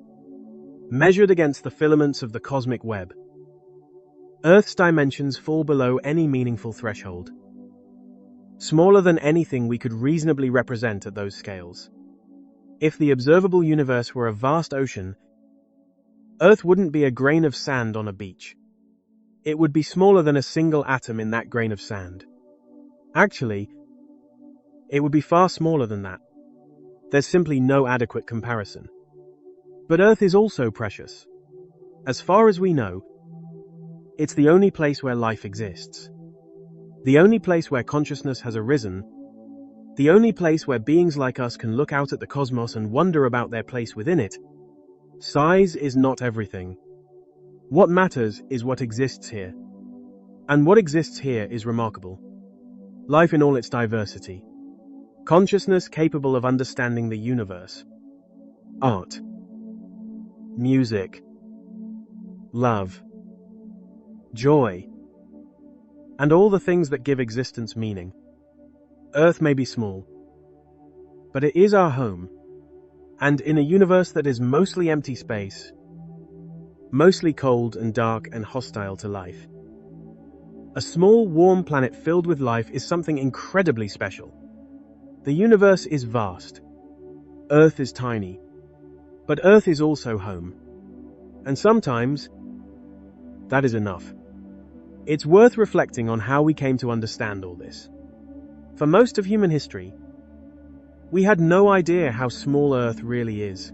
Speaker 1: Measured against the filaments of the cosmic web, Earth's dimensions fall below any meaningful threshold, smaller than anything we could reasonably represent at those scales. If the observable universe were a vast ocean, Earth wouldn't be a grain of sand on a beach. It would be smaller than a single atom in that grain of sand. Actually, it would be far smaller than that. There's simply no adequate comparison. But Earth is also precious. As far as we know, it's the only place where life exists. The only place where consciousness has arisen. The only place where beings like us can look out at the cosmos and wonder about their place within it. Size is not everything. What matters is what exists here. And what exists here is remarkable. Life in all its diversity. Consciousness capable of understanding the universe. Art. Music. Love. Joy. and all the things that give existence meaning. Earth may be small, but it is our home, and in a universe that is mostly empty space, mostly cold and dark and hostile to life, a small, warm planet filled with life is something incredibly special. The universe is vast. Earth is tiny. But Earth is also home. And sometimes, that is enough. It's worth reflecting on how we came to understand all this. For most of human history, we had no idea how small Earth really is.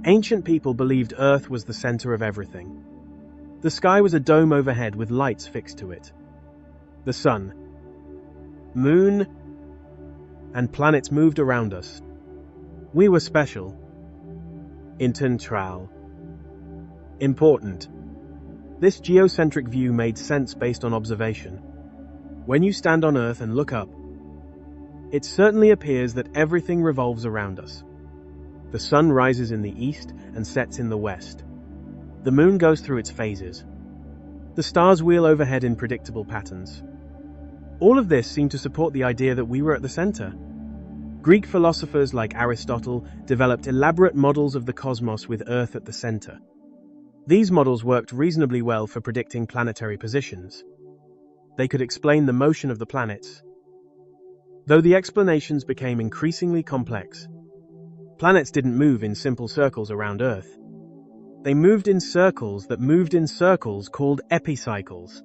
Speaker 1: Ancient people believed Earth was the center of everything. The sky was a dome overhead with lights fixed to it. The sun, moon, and planets moved around us. We were special. Intentral. Important. This geocentric view made sense based on observation. When you stand on Earth and look up, it certainly appears that everything revolves around us. The sun rises in the east and sets in the west. The moon goes through its phases. The stars wheel overhead in predictable patterns. All of this seemed to support the idea that we were at the center. Greek philosophers like Aristotle developed elaborate models of the cosmos with Earth at the center. These models worked reasonably well for predicting planetary positions. They could explain the motion of the planets. Though the explanations became increasingly complex, planets didn't move in simple circles around Earth. They moved in circles that moved in circles called epicycles.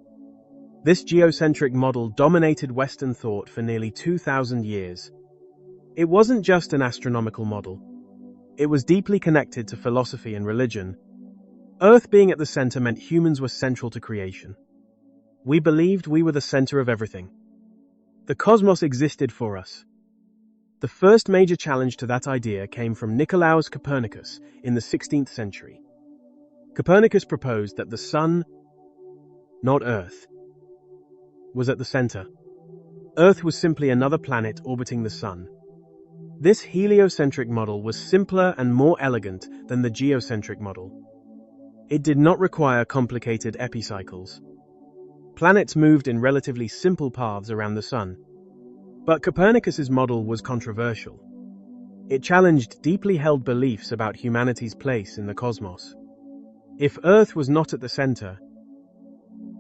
Speaker 1: This geocentric model dominated Western thought for nearly 2,000 years. It wasn't just an astronomical model. It was deeply connected to philosophy and religion. Earth being at the center meant humans were central to creation. We believed we were the center of everything. The cosmos existed for us. The first major challenge to that idea came from Nicolaus Copernicus in the 16th century. Copernicus proposed that the sun, not Earth, was at the center. Earth was simply another planet orbiting the sun. This heliocentric model was simpler and more elegant than the geocentric model. It did not require complicated epicycles. Planets moved in relatively simple paths around the sun. But Copernicus's model was controversial. It challenged deeply held beliefs about humanity's place in the cosmos. If Earth was not at the center,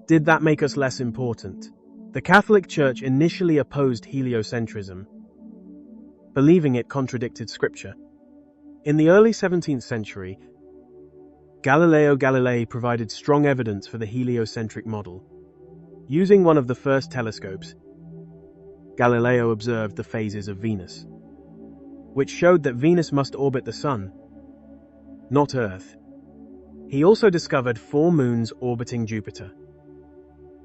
Speaker 1: did that make us less important? The Catholic Church initially opposed heliocentrism, believing it contradicted Scripture. In the early 17th century, Galileo Galilei provided strong evidence for the heliocentric model. Using one of the first telescopes, Galileo observed the phases of Venus, which showed that Venus must orbit the Sun, not Earth. He also discovered 4 moons orbiting Jupiter,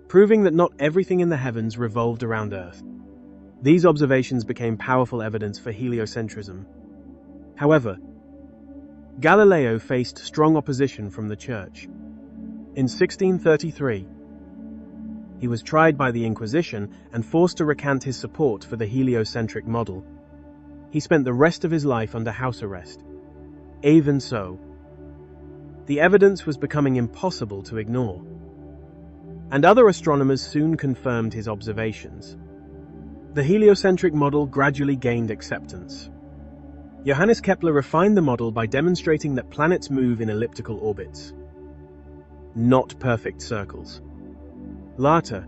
Speaker 1: proving that not everything in the heavens revolved around Earth. These observations became powerful evidence for heliocentrism. However, Galileo faced strong opposition from the Church. In 1633, he was tried by the Inquisition and forced to recant his support for the heliocentric model. He spent the rest of his life under house arrest. Even so, the evidence was becoming impossible to ignore, and other astronomers soon confirmed his observations. The heliocentric model gradually gained acceptance. Johannes Kepler refined the model by demonstrating that planets move in elliptical orbits, not perfect circles. Later,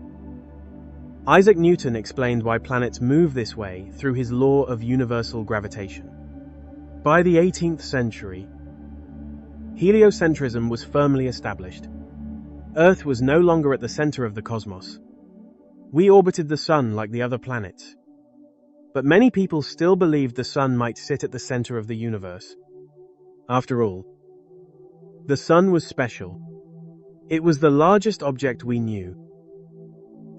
Speaker 1: Isaac Newton explained why planets move this way through his law of universal gravitation. By the 18th century, heliocentrism was firmly established. Earth was no longer at the center of the cosmos. We orbited the sun like the other planets. But many people still believed the sun might sit at the center of the universe. After all, the sun was special. It was the largest object we knew,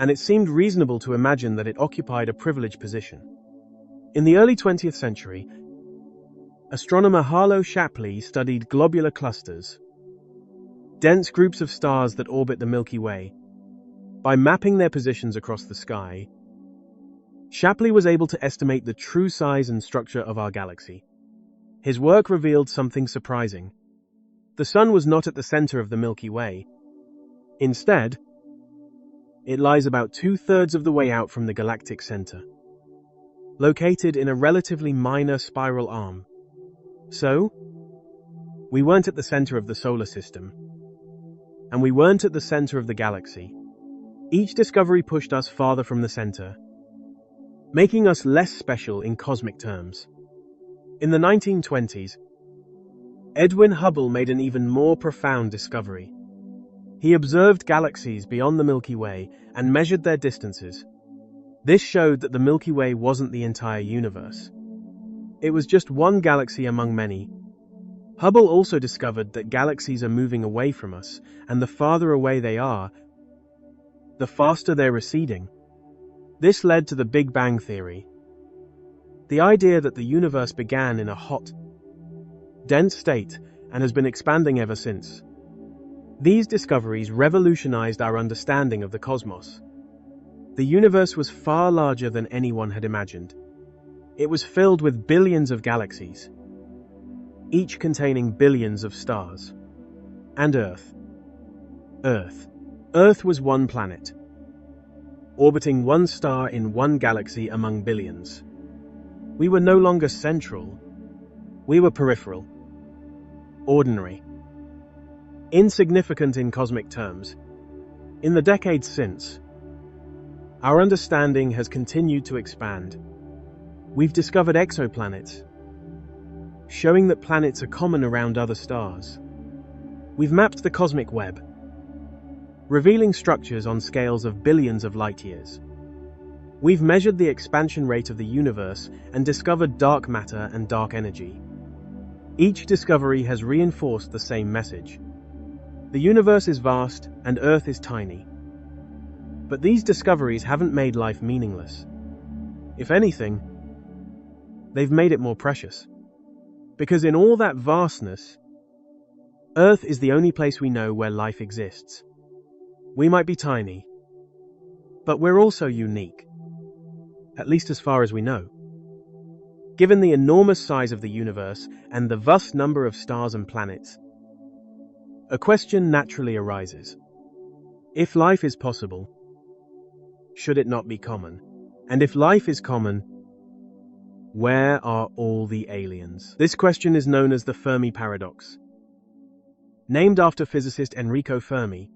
Speaker 1: and it seemed reasonable to imagine that it occupied a privileged position. In the early 20th century, astronomer Harlow Shapley studied globular clusters, dense groups of stars that orbit the Milky Way. By mapping their positions across the sky, Shapley was able to estimate the true size and structure of our galaxy. His work revealed something surprising. The sun was not at the center of the Milky Way. Instead, It lies about 2/3 of the way out from the galactic center, located in a relatively minor spiral arm. So, we weren't at the center of the solar system, and we weren't at the center of the galaxy. Each discovery pushed us farther from the center, making us less special in cosmic terms. In the 1920s, Edwin Hubble made an even more profound discovery. He observed galaxies beyond the Milky Way and measured their distances. This showed that the Milky Way wasn't the entire universe. It was just one galaxy among many. Hubble also discovered that galaxies are moving away from us, and the farther away they are, the faster they're receding. This led to the Big Bang theory, the idea that the universe began in a hot, dense state and has been expanding ever since. These discoveries revolutionized our understanding of the cosmos. The universe was far larger than anyone had imagined. It was filled with billions of galaxies, each containing billions of stars. And Earth. Earth was one planet, orbiting one star in one galaxy among billions. We were no longer central. We were peripheral, ordinary, insignificant in cosmic terms. In the decades since, our understanding has continued to expand. We've discovered exoplanets, showing that planets are common around other stars. We've mapped the cosmic web, revealing structures on scales of billions of light years. We've measured the expansion rate of the universe and discovered dark matter and dark energy. Each discovery has reinforced the same message. The universe is vast and Earth is tiny. But these discoveries haven't made life meaningless. If anything, they've made it more precious. Because in all that vastness, Earth is the only place we know where life exists. We might be tiny, but we're also unique, at least as far as we know. Given the enormous size of the universe and the vast number of stars and planets, a question naturally arises. If life is possible, should it not be common? And if life is common, where are all the aliens? This question is known as the Fermi paradox, named after physicist Enrico Fermi,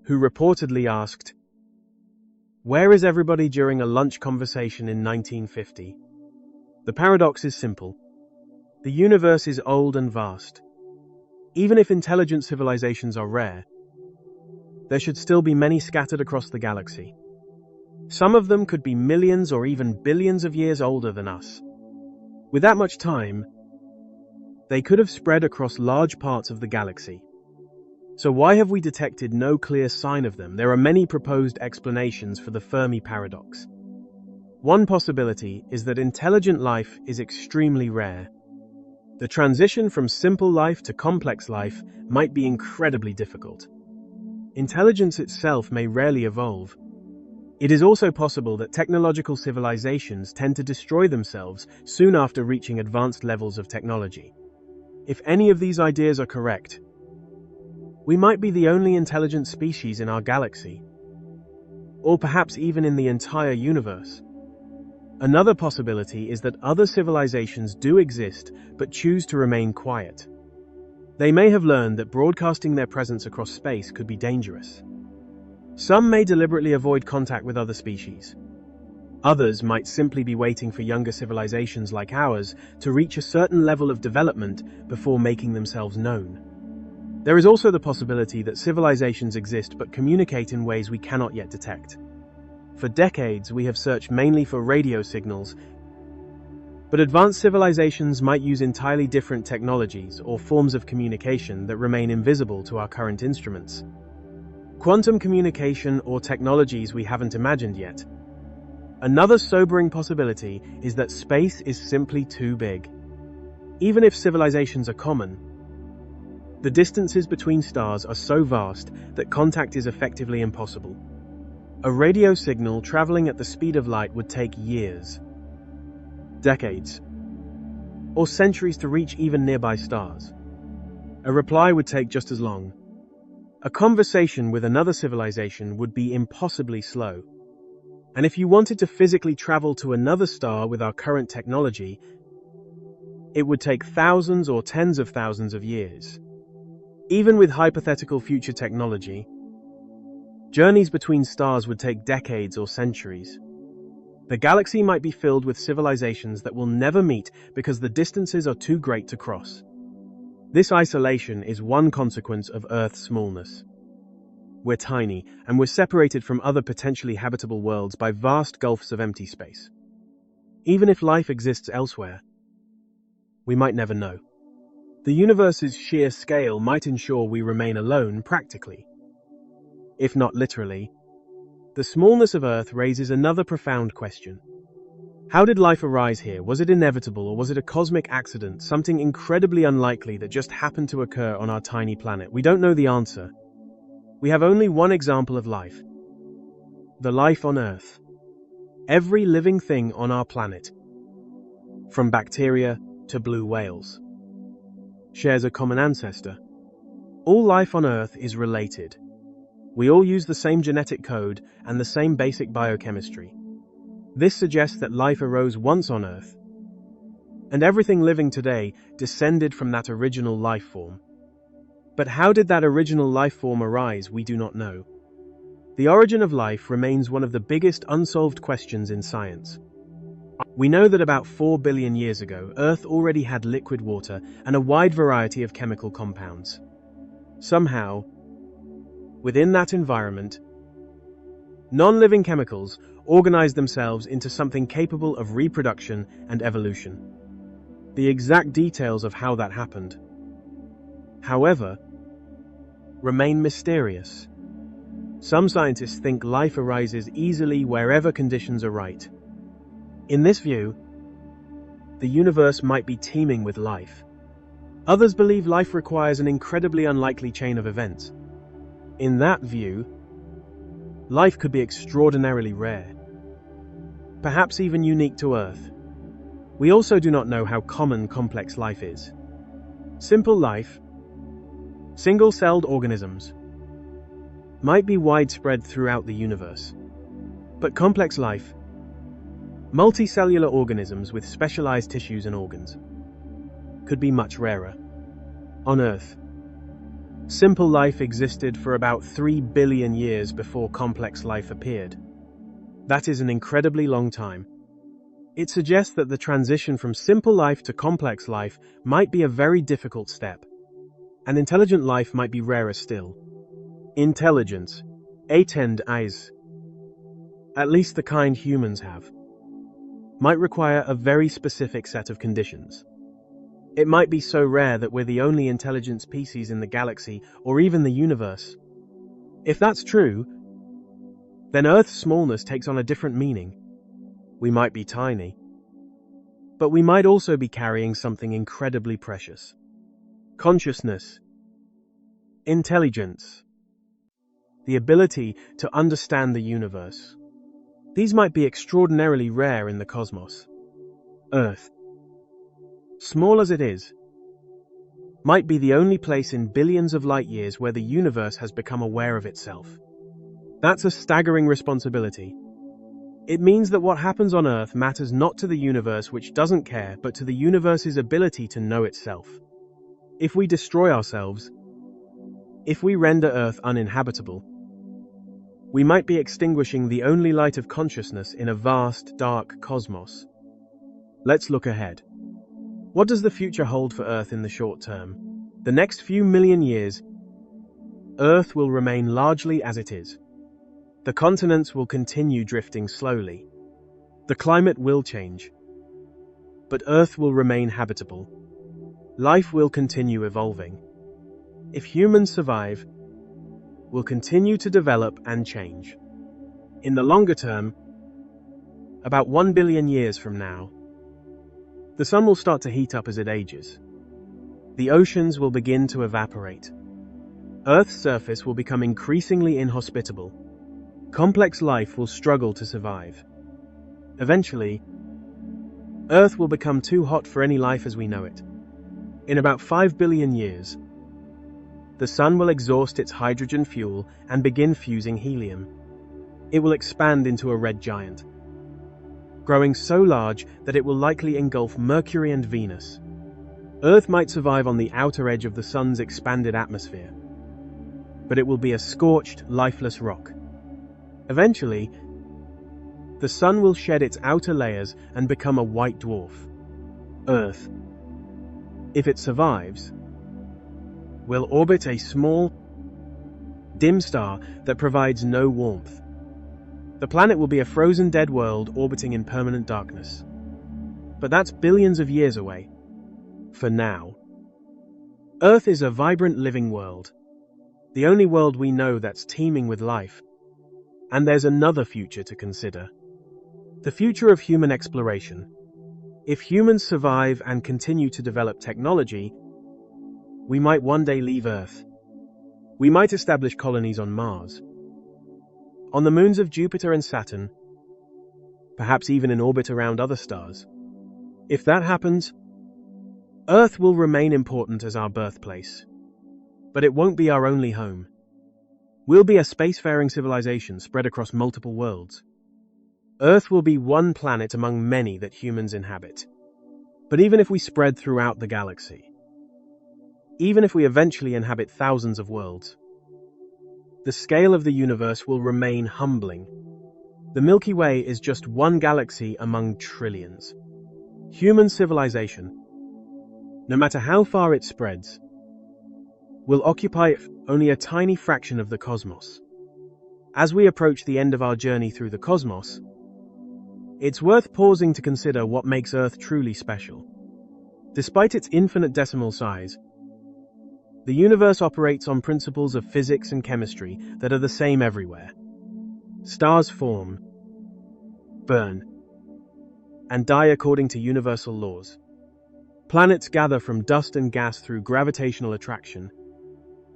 Speaker 1: who reportedly asked, "Where is everybody?" during a lunch conversation in 1950. The paradox is simple. The universe is old and vast. Even if intelligent civilizations are rare, there should still be many scattered across the galaxy. Some of them could be millions or even billions of years older than us. With that much time, they could have spread across large parts of the galaxy. So why have we detected no clear sign of them? There are many proposed explanations for the Fermi paradox. One possibility is that intelligent life is extremely rare. The transition from simple life to complex life might be incredibly difficult. Intelligence itself may rarely evolve. It is also possible that technological civilizations tend to destroy themselves soon after reaching advanced levels of technology. If any of these ideas are correct, we might be the only intelligent species in our galaxy, or perhaps even in the entire universe. Another possibility is that other civilizations do exist but choose to remain quiet. They may have learned that broadcasting their presence across space could be dangerous. Some may deliberately avoid contact with other species. Others might simply be waiting for younger civilizations like ours to reach a certain level of development before making themselves known. There is also the possibility that civilizations exist but communicate in ways we cannot yet detect. For decades, we have searched mainly for radio signals, but advanced civilizations might use entirely different technologies or forms of communication that remain invisible to our current instruments. Quantum communication or technologies we haven't imagined yet. Another sobering possibility is that space is simply too big. Even if civilizations are common, the distances between stars are so vast that contact is effectively impossible. A radio signal traveling at the speed of light would take years, decades, or centuries to reach even nearby stars. A reply would take just as long. A conversation with another civilization would be impossibly slow. And if you wanted to physically travel to another star with our current technology, it would take thousands or tens of thousands of years. Even with hypothetical future technology, journeys between stars would take decades or centuries. The galaxy might be filled with civilizations that will never meet because the distances are too great to cross. This isolation is one consequence of Earth's smallness. We're tiny, and we're separated from other potentially habitable worlds by vast gulfs of empty space. Even if life exists elsewhere, we might never know. The universe's sheer scale might ensure we remain alone practically, if not literally. The smallness of Earth raises another profound question. How did life arise here? Was it inevitable, or was it a cosmic accident, something incredibly unlikely that just happened to occur on our tiny planet? We don't know the answer. We have only one example of life. The life on Earth. Every living thing on our planet, from bacteria to blue whales, shares a common ancestor. All life on Earth is related. We all use the same genetic code and the same basic biochemistry. This suggests that life arose once on Earth, and everything living today descended from that original life form. But how did that original life form arise? We do not know. The origin of life remains one of the biggest unsolved questions in science. We know that about 4 billion years ago, Earth already had liquid water and a wide variety of chemical compounds. Somehow, within that environment, non-living chemicals organized themselves into something capable of reproduction and evolution. The exact details of how that happened, however, remain mysterious. Some scientists think life arises easily wherever conditions are right. In this view, the universe might be teeming with life. Others believe life requires an incredibly unlikely chain of events. In that view, life could be extraordinarily rare, perhaps even unique to Earth. We also do not know how common complex life is. Simple life, single-celled organisms, might be widespread throughout the universe. But complex life, multicellular organisms with specialized tissues and organs, could be much rarer. On Earth, simple life existed for about 3 billion years before complex life appeared. That is an incredibly long time. It suggests that the transition from simple life to complex life might be a very difficult step, and intelligent life might be rarer still. Intelligence, attend eyes, at least the kind humans have, might require a very specific set of conditions. It might be so rare that we're the only intelligent species in the galaxy or even the universe. If that's true, then Earth's smallness takes on a different meaning. We might be tiny, but we might also be carrying something incredibly precious. Consciousness, intelligence, the ability to understand the universe. These might be extraordinarily rare in the cosmos. Earth, small as it is, might be the only place in billions of light years where the universe has become aware of itself. That's a staggering responsibility. It means that what happens on Earth matters not to the universe, which doesn't care, but to the universe's ability to know itself. If we destroy ourselves, if we render Earth uninhabitable, we might be extinguishing the only light of consciousness in a vast, dark cosmos. Let's look ahead. What does the future hold for Earth in the short term? The next few million years, Earth will remain largely as it is. The continents will continue drifting slowly. The climate will change, but Earth will remain habitable. Life will continue evolving. If humans survive, we'll continue to develop and change. In the longer term, about 1 billion years from now, the sun will start to heat up as it ages. The oceans will begin to evaporate. Earth's surface will become increasingly inhospitable. Complex life will struggle to survive. Eventually, Earth will become too hot for any life as we know it. In about 5 billion years, the Sun will exhaust its hydrogen fuel and begin fusing helium. It will expand into a red giant, growing so large that it will likely engulf Mercury and Venus. Earth might survive on the outer edge of the Sun's expanded atmosphere, but it will be a scorched, lifeless rock. Eventually, the Sun will shed its outer layers and become a white dwarf. Earth, if it survives, will orbit a small, dim star that provides no warmth. The planet will be a frozen dead world orbiting in permanent darkness. But that's billions of years away. For now, Earth is a vibrant living world, the only world we know that's teeming with life. And there's another future to consider. The future of human exploration. If humans survive and continue to develop technology, we might one day leave Earth. We might establish colonies on Mars, on the moons of Jupiter and Saturn, perhaps even in orbit around other stars. If that happens, Earth will remain important as our birthplace, but it won't be our only home. We'll be a spacefaring civilization spread across multiple worlds. Earth will be one planet among many that humans inhabit. But even if we spread throughout the galaxy, even if we eventually inhabit thousands of worlds, the scale of the universe will remain humbling. The Milky Way is just one galaxy among trillions. Human civilization, no matter how far it spreads, will occupy only a tiny fraction of the cosmos. As we approach the end of our journey through the cosmos, it's worth pausing to consider what makes Earth truly special. Despite its infinite decimal size, the universe operates on principles of physics and chemistry that are the same everywhere. Stars form, burn, and die according to universal laws. Planets gather from dust and gas through gravitational attraction.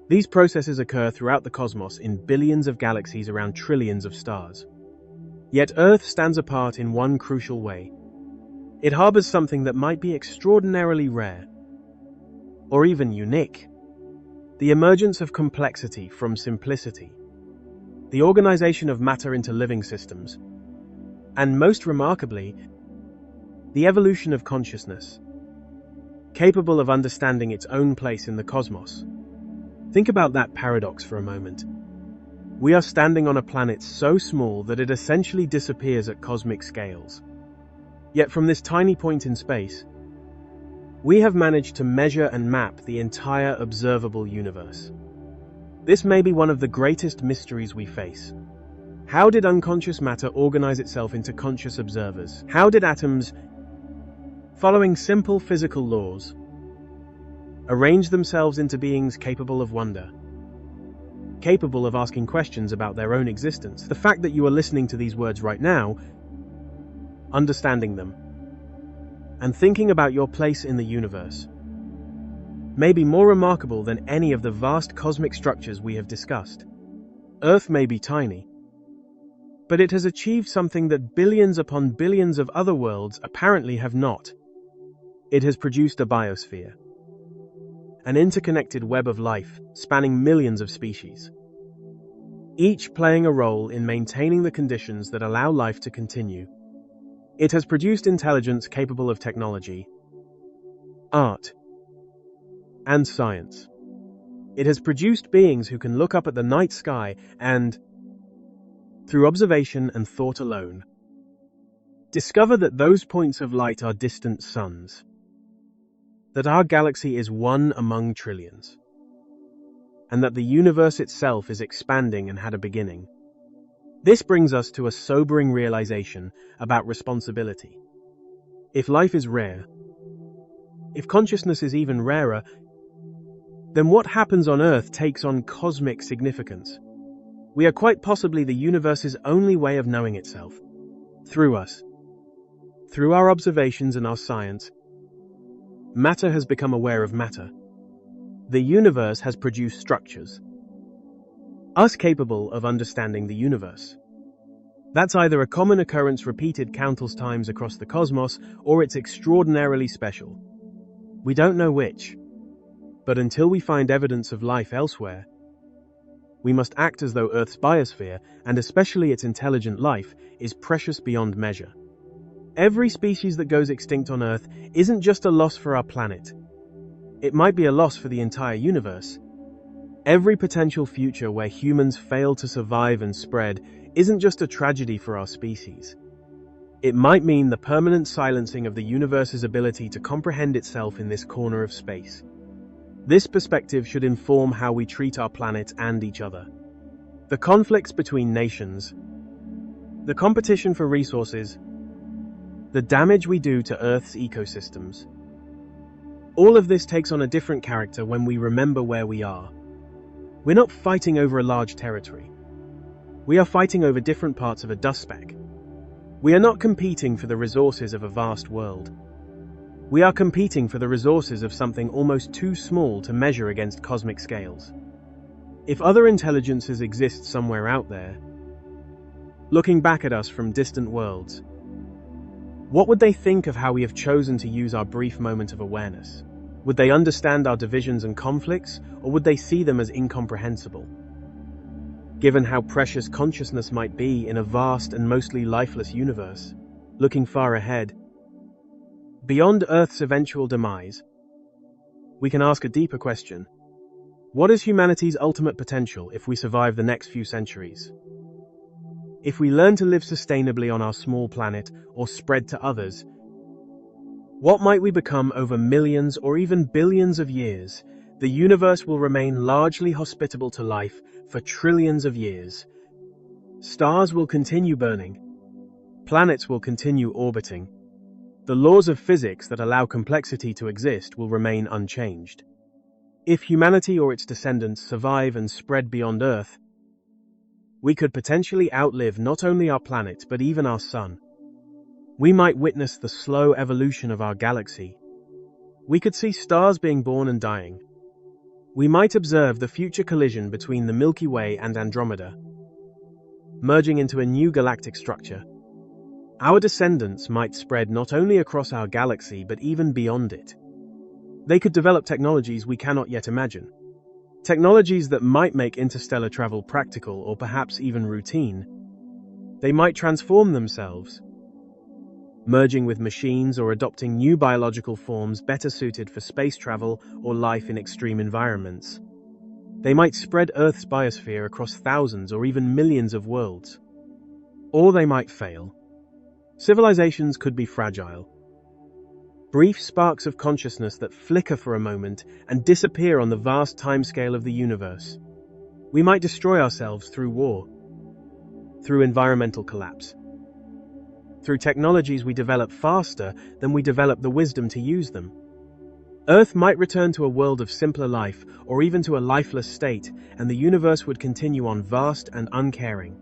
Speaker 1: These processes occur throughout the cosmos in billions of galaxies around trillions of stars. Yet Earth stands apart in one crucial way. It harbors something that might be extraordinarily rare, or even unique. The emergence of complexity from simplicity, the organization of matter into living systems, and most remarkably, the evolution of consciousness, capable of understanding its own place in the cosmos. Think about that paradox for a moment. We are standing on a planet so small that it essentially disappears at cosmic scales. Yet from this tiny point in space, we have managed to measure and map the entire observable universe. This may be one of the greatest mysteries we face. How did unconscious matter organize itself into conscious observers? How did atoms, following simple physical laws, arrange themselves into beings capable of wonder, capable of asking questions about their own existence? The fact that you are listening to these words right now, understanding them, and thinking about your place in the universe may be more remarkable than any of the vast cosmic structures we have discussed. Earth may be tiny, but it has achieved something that billions upon billions of other worlds apparently have not. It has produced a biosphere, an interconnected web of life spanning millions of species, each playing a role in maintaining the conditions that allow life to continue. It has produced intelligence capable of technology, art, and science. It has produced beings who can look up at the night sky and, through observation and thought alone, discover that those points of light are distant suns, that our galaxy is one among trillions, and that the universe itself is expanding and had a beginning. This brings us to a sobering realization about responsibility. If life is rare, if consciousness is even rarer, then what happens on Earth takes on cosmic significance. We are quite possibly the universe's only way of knowing itself. Through us, through our observations and our science, matter has become aware of matter. The universe has produced structures, us capable of understanding the universe. That's either a common occurrence repeated countless times across the cosmos, or it's extraordinarily special. We don't know which. But until we find evidence of life elsewhere, we must act as though Earth's biosphere, and especially its intelligent life, is precious beyond measure. Every species that goes extinct on Earth isn't just a loss for our planet. It might be a loss for the entire universe. Every potential future where humans fail to survive and spread isn't just a tragedy for our species. It might mean the permanent silencing of the universe's ability to comprehend itself in this corner of space. This perspective should inform how we treat our planet and each other. The conflicts between nations, the competition for resources, the damage we do to Earth's ecosystems. All of this takes on a different character when we remember where we are. We're not fighting over a large territory. We are fighting over different parts of a dust speck. We are not competing for the resources of a vast world. We are competing for the resources of something almost too small to measure against cosmic scales. If other intelligences exist somewhere out there, looking back at us from distant worlds, what would they think of how we have chosen to use our brief moment of awareness? Would they understand our divisions and conflicts, or would they see them as incomprehensible? Given how precious consciousness might be in a vast and mostly lifeless universe, looking far ahead, beyond Earth's eventual demise, we can ask a deeper question. What is humanity's ultimate potential if we survive the next few centuries? If we learn to live sustainably on our small planet or spread to others, what might we become over millions or even billions of years? The universe will remain largely hospitable to life for trillions of years. Stars will continue burning. Planets will continue orbiting. The laws of physics that allow complexity to exist will remain unchanged. If humanity or its descendants survive and spread beyond Earth, we could potentially outlive not only our planet but even our sun. We might witness the slow evolution of our galaxy. We could see stars being born and dying. We might observe the future collision between the Milky Way and Andromeda, merging into a new galactic structure. Our descendants might spread not only across our galaxy but even beyond it. They could develop technologies we cannot yet imagine. Technologies that might make interstellar travel practical or perhaps even routine. They might transform themselves, merging with machines or adopting new biological forms better suited for space travel or life in extreme environments. They might spread Earth's biosphere across thousands or even millions of worlds. Or they might fail. Civilizations could be fragile. Brief sparks of consciousness that flicker for a moment and disappear on the vast timescale of the universe. We might destroy ourselves through war, through environmental collapse, through technologies we develop faster than we develop the wisdom to use them. Earth might return to a world of simpler life, or even to a lifeless state, and the universe would continue on vast and uncaring.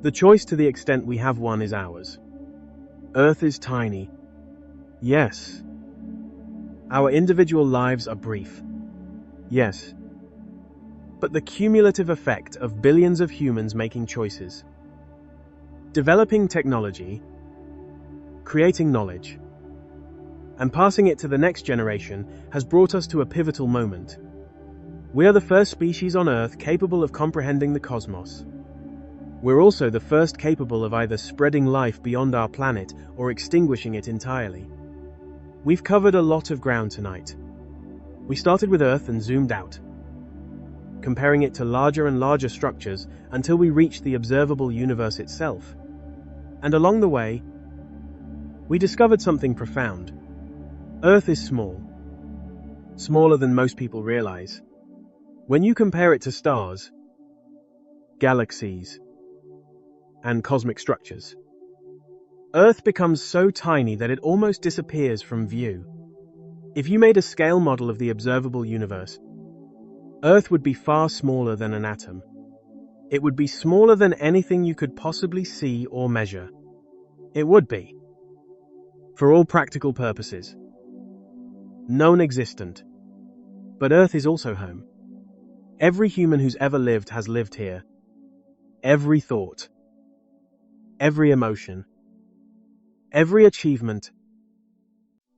Speaker 1: The choice, to the extent we have one, is ours. Earth is tiny. Yes. Our individual lives are brief. Yes. But the cumulative effect of billions of humans making choices, developing technology, creating knowledge, and passing it to the next generation has brought us to a pivotal moment. We are the first species on Earth capable of comprehending the cosmos. We're also the first capable of either spreading life beyond our planet or extinguishing it entirely. We've covered a lot of ground tonight. We started with Earth and zoomed out, comparing it to larger and larger structures until we reached the observable universe itself. And along the way, we discovered something profound. Earth is small, smaller than most people realize. When you compare it to stars, galaxies, and cosmic structures, Earth becomes so tiny that it almost disappears from view. If you made a scale model of the observable universe, Earth would be far smaller than an atom. It would be smaller than anything you could possibly see or measure. It would be, for all practical purposes, non-existent. But Earth is also home. Every human who's ever lived has lived here. Every thought, every emotion, every achievement,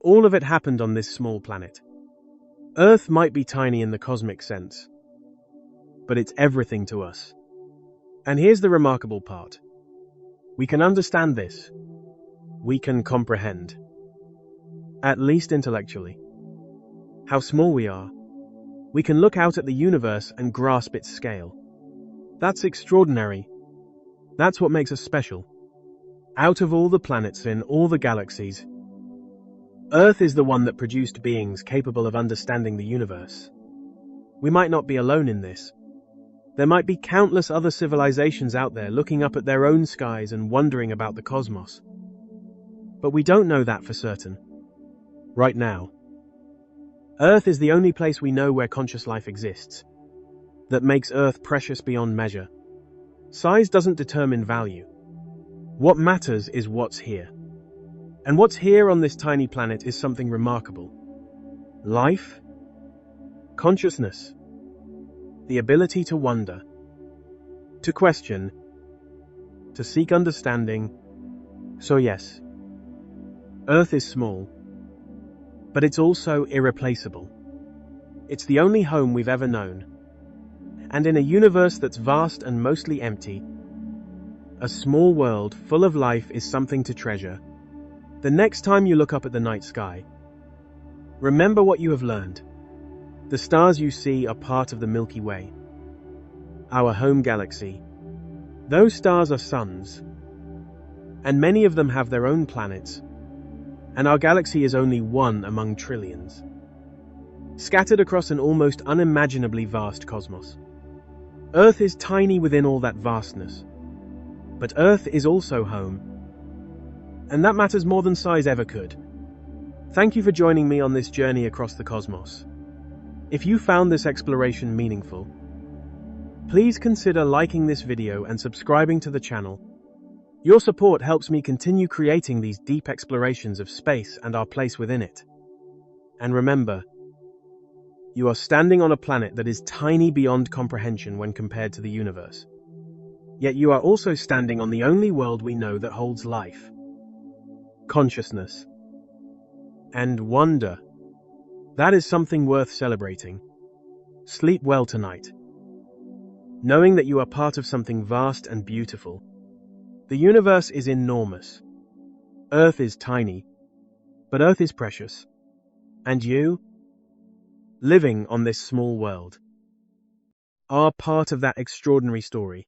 Speaker 1: all of it happened on this small planet. Earth might be tiny in the cosmic sense, but it's everything to us. And here's the remarkable part. We can understand this. We can comprehend, at least intellectually, how small we are. We can look out at the universe and grasp its scale. That's extraordinary. That's what makes us special. Out of all the planets in all the galaxies, Earth is the one that produced beings capable of understanding the universe. We might not be alone in this. There might be countless other civilizations out there looking up at their own skies and wondering about the cosmos. But we don't know that for certain. Right now, Earth is the only place we know where conscious life exists. That makes Earth precious beyond measure. Size doesn't determine value. What matters is what's here. And what's here on this tiny planet is something remarkable. Life, consciousness, the ability to wonder, to question, to seek understanding. So yes, Earth is small, but it's also irreplaceable. It's the only home we've ever known. And in a universe that's vast and mostly empty, a small world full of life is something to treasure. The next time you look up at the night sky, remember what you have learned. The stars you see are part of the Milky Way, our home galaxy. Those stars are suns, and many of them have their own planets, and our galaxy is only one among trillions, scattered across an almost unimaginably vast cosmos. Earth is tiny within all that vastness, but Earth is also home. And that matters more than size ever could. Thank you for joining me on this journey across the cosmos. If you found this exploration meaningful, please consider liking this video and subscribing to the channel. Your support helps me continue creating these deep explorations of space and our place within it. And remember, you are standing on a planet that is tiny beyond comprehension when compared to the universe. Yet you are also standing on the only world we know that holds life, consciousness, and wonder. That is something worth celebrating. Sleep well tonight, knowing that you are part of something vast and beautiful. The universe is enormous. Earth is tiny, but Earth is precious. And you, living on this small world, are part of that extraordinary story.